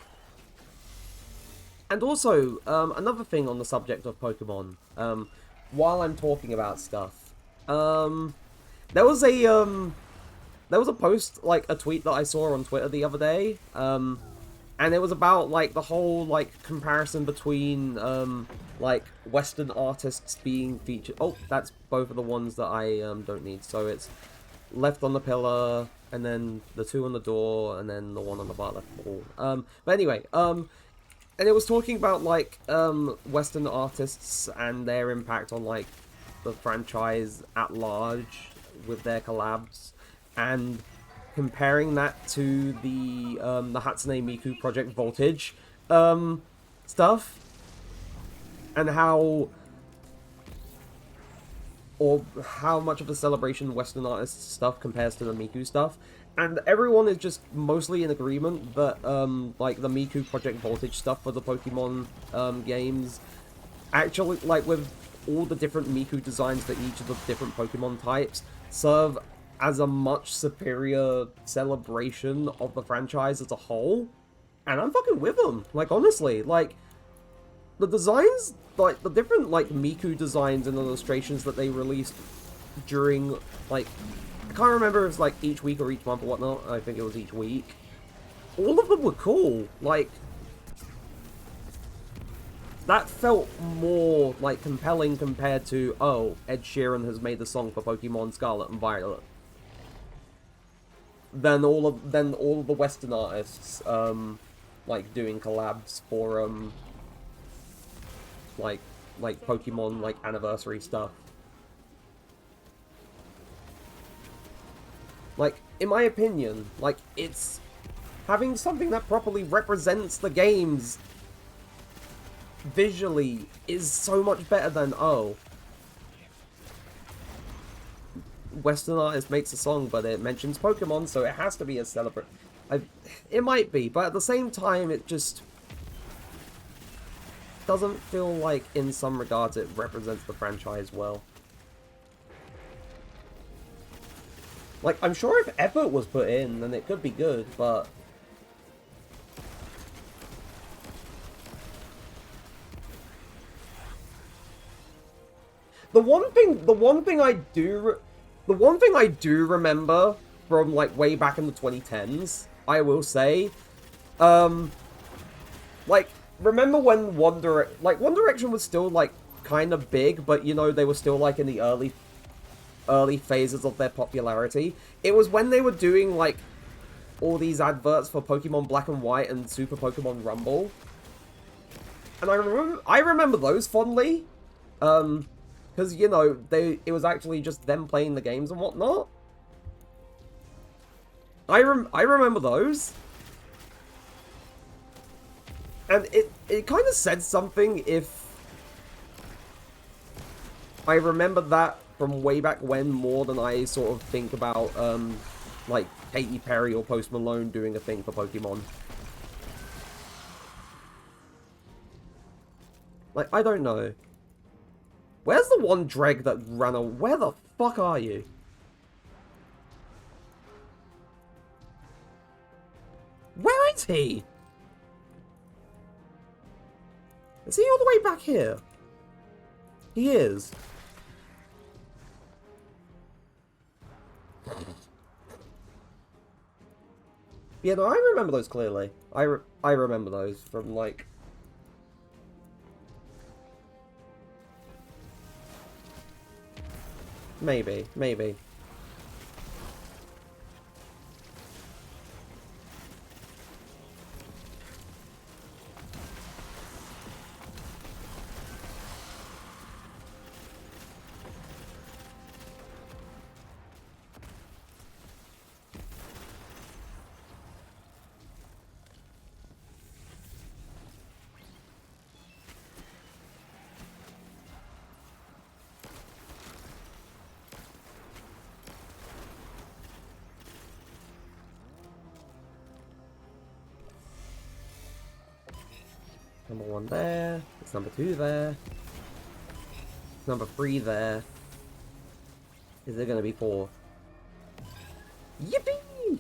and also, another thing on the subject of Pokemon, while I'm talking about stuff, there was a post, like, a tweet that I saw on Twitter the other day, and it was about, like, the whole, like, comparison between, like, Western artists being featured. Oh, that's both of the ones that I, don't need. So it's left on the pillar, and then the two on the door, and then the one on the bar left wall. But anyway, and it was talking about, like, Western artists and their impact on, like, the franchise at large with their collabs, and comparing that to the Hatsune Miku Project Voltage stuff, and how much of a celebration Western artists stuff compares to the Miku stuff. And everyone is just mostly in agreement that like the Miku Project Voltage stuff for the Pokemon games actually, like, with all the different Miku designs for each of the different Pokemon types, serve as a much superior celebration of the franchise as a whole. And I'm fucking with them. Like, honestly, like, the designs, like, the different, like, Miku designs and illustrations that they released during, like, I can't remember if it's, like, each week or each month or whatnot. I think it was each week. All of them were cool. Like, that felt more, like, compelling compared to, oh, Ed Sheeran has made the song for Pokemon Scarlet and Violet, than all of the Western artists, like, doing collabs for, like Pokemon, like, anniversary stuff. Like, in my opinion, like, it's having something that properly represents the games visually is so much better than, oh, Western artist makes a song, but it mentions Pokemon, so it has to be a celebrate. It might be, but at the same time, it just doesn't feel like, in some regards, it represents the franchise well. Like, I'm sure if effort was put in, then it could be good, but the one thing I do remember from, like, way back in the 2010s, I will say, like, remember when One Direction was still, like, kind of big, but, you know, they were still, like, in the early phases of their popularity. It was when they were doing, like, all these adverts for Pokemon Black and White and Super Pokemon Rumble. And I remember those fondly. Because, you know, it was actually just them playing the games and whatnot. I remember those. And it kind of said something if I remember that from way back when more than I sort of think about, like, Katy Perry or Post Malone doing a thing for Pokemon. Like, I don't know. Where's the one Dreg that ran away? Where the fuck are you? Where is he? Is he all the way back here? He is. Yeah, no, I remember those clearly. I remember those from, like, maybe. Number 1 there. It's number 2 there. It's number 3 there. Is there gonna be 4? Yippee!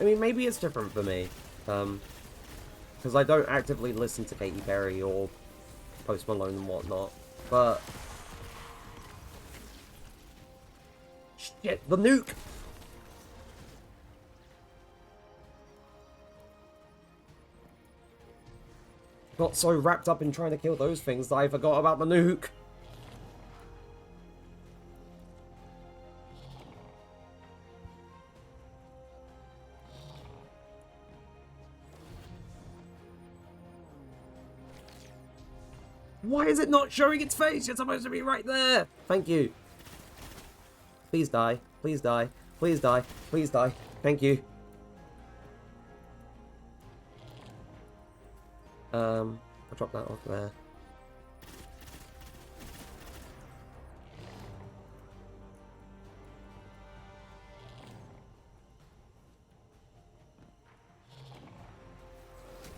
I mean, maybe it's different for me. Because I don't actively listen to Katy Perry or Post Malone and whatnot. But... shit, the nuke! Got so wrapped up in trying to kill those things that I forgot about the nuke. Why is it not showing its face? It's supposed to be right there. Thank you. Please die. Please die. Please die. Please die. Thank you. I'll drop that off there.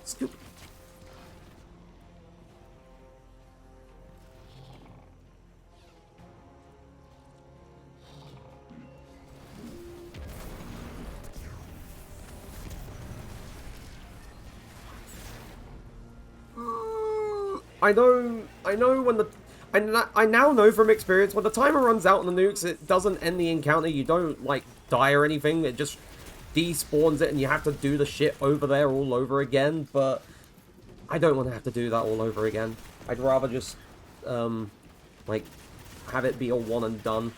Scoop. I know when the... I now know from experience, when the timer runs out on the nukes, it doesn't end the encounter. You don't, like, die or anything. It just despawns it and you have to do the shit over there all over again. But I don't want to have to do that all over again. I'd rather just, like, have it be a one and done.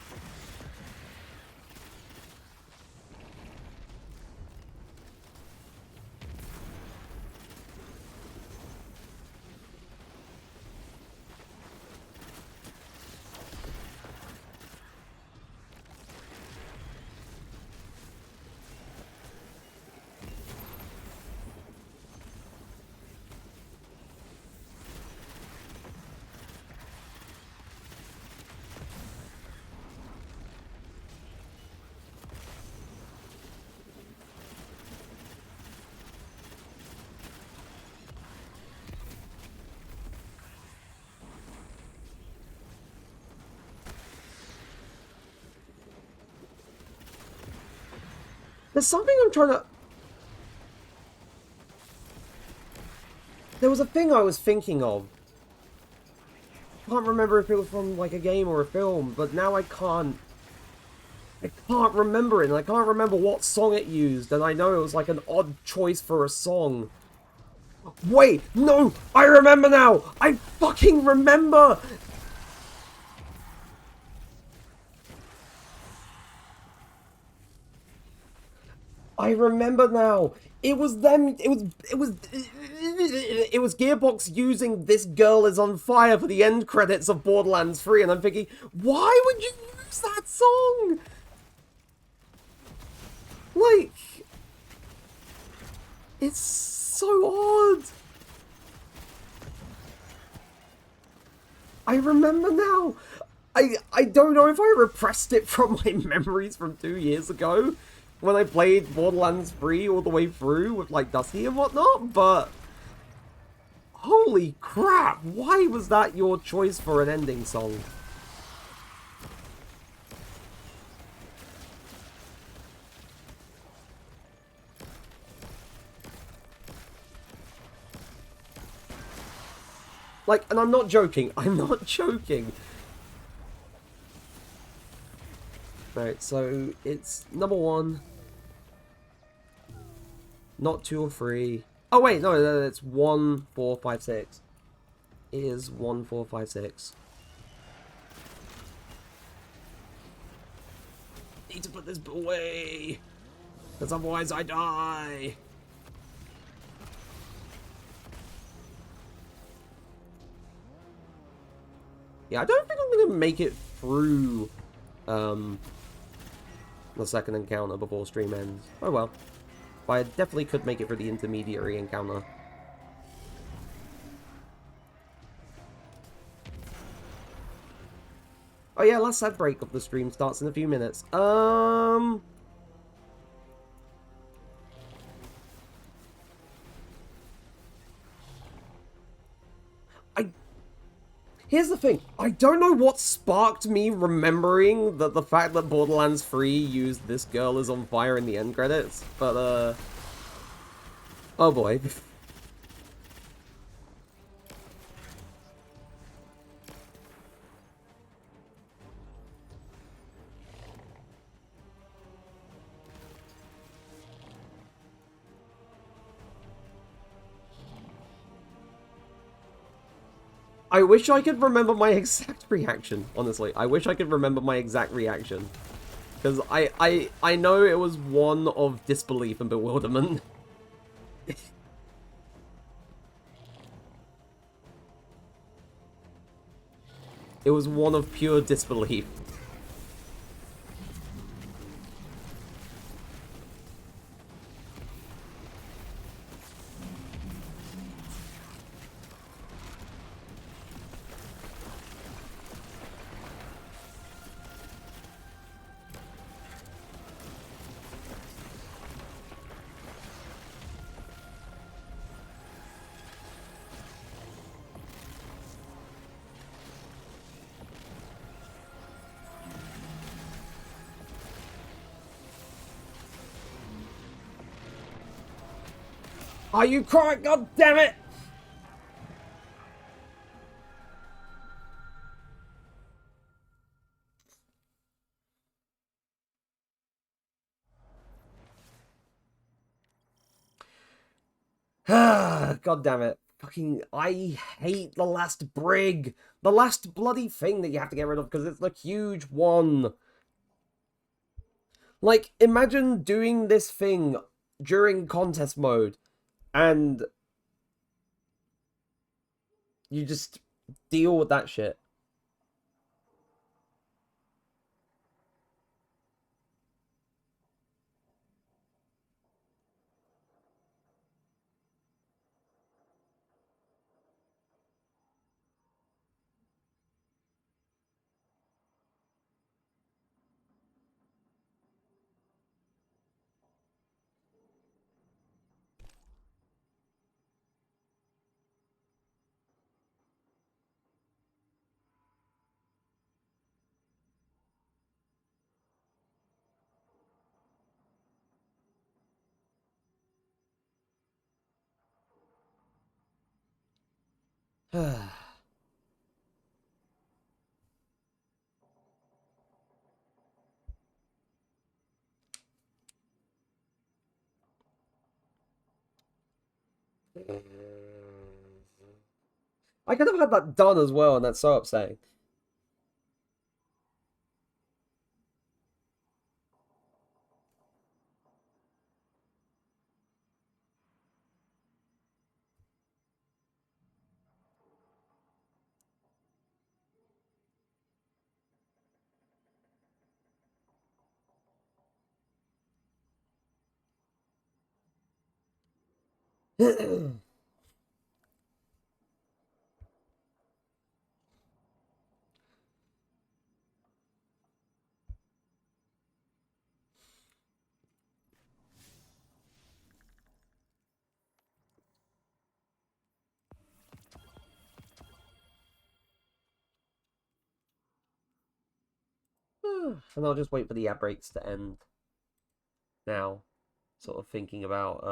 There's something I'm trying to... There was a thing I was thinking of. I can't remember if it was from, like, a game or a film, but now I can't remember it, and I can't remember what song it used, and I know it was, like, an odd choice for a song. Wait! No! I remember now! I fucking remember! I remember now. It was them. It was Gearbox using "This Girl Is on Fire" for the end credits of Borderlands 3, and I'm thinking, why would you use that song? Like, it's so odd. I remember now. I don't know if I repressed it from my memories from 2 years ago, when I played Borderlands 3 all the way through with, like, Dusty and whatnot, but... holy crap! Why was that your choice for an ending song? Like, and I'm not joking. I'm not joking. Right, so it's number 1. Not 2 or 3. Oh wait, no, it's 1, 4, 5, 6. It is 1, 4, 5, 6. Need to put this away, because otherwise I die. Yeah, I don't think I'm gonna make it through the second encounter before stream ends. Oh well. But I definitely could make it for the intermediary encounter. Oh yeah, last ad break of the stream starts in a few minutes. Here's the thing. I don't know what sparked me remembering that the fact that Borderlands 3 used This Girl Is on Fire in the end credits, but, oh boy. I wish I could remember my exact reaction, honestly. I wish I could remember my exact reaction. Because I know it was one of disbelief and bewilderment. It was one of pure disbelief. Are you crying? God damn it! God damn it. Fucking, I hate the last brig. The last bloody thing that you have to get rid of because it's the huge one. Like, imagine doing this thing during contest mode and you just deal with that shit. I could have had that done as well, and that's so upsetting. And I'll just wait for the ad breaks to end now. Sort of thinking about,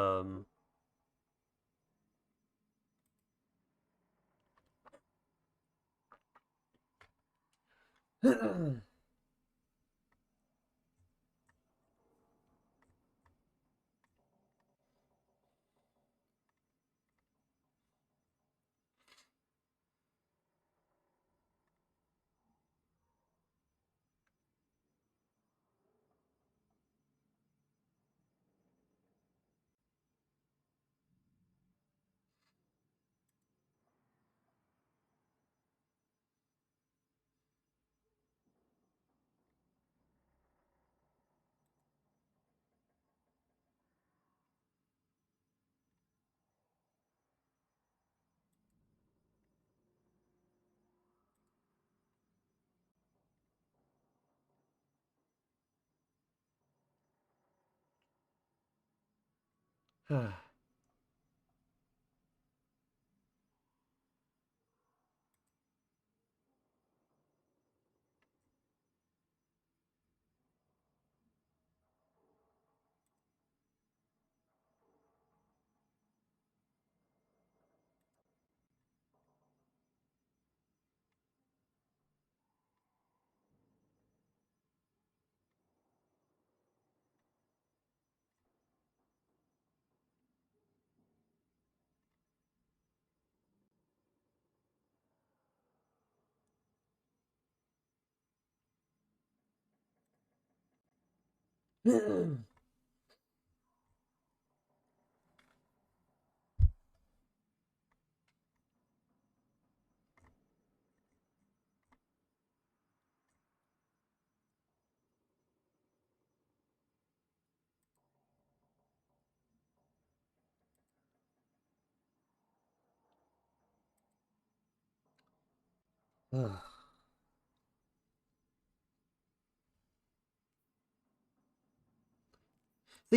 See,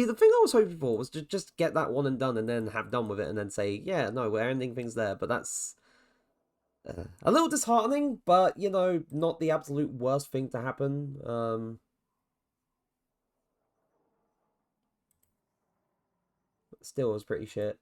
the thing I was hoping for was to just get that one and done and then have done with it and then say, yeah, no, we're ending things there. But that's a little disheartening, but, you know, not the absolute worst thing to happen. Still was pretty shit.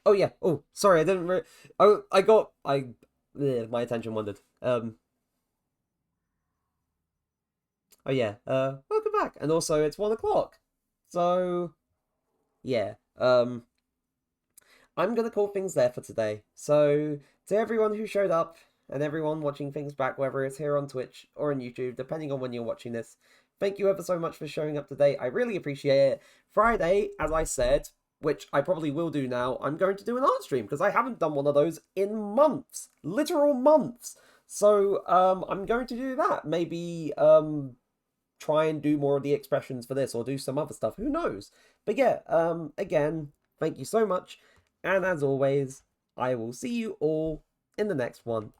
Oh yeah. Oh, sorry, I didn't. Oh, my attention wandered. Oh yeah. Welcome back, and also it's 1 o'clock, so yeah. I'm gonna call things there for today. So to everyone who showed up and everyone watching things back, whether it's here on Twitch or on YouTube, depending on when you're watching this, thank you ever so much for showing up today. I really appreciate it. Friday, as I said, which I probably will do now, I'm going to do an art stream because I haven't done one of those in months, literal months. So I'm going to do that. Maybe try and do more of the expressions for this or do some other stuff. Who knows? But yeah, again, thank you so much. And as always, I will see you all in the next one.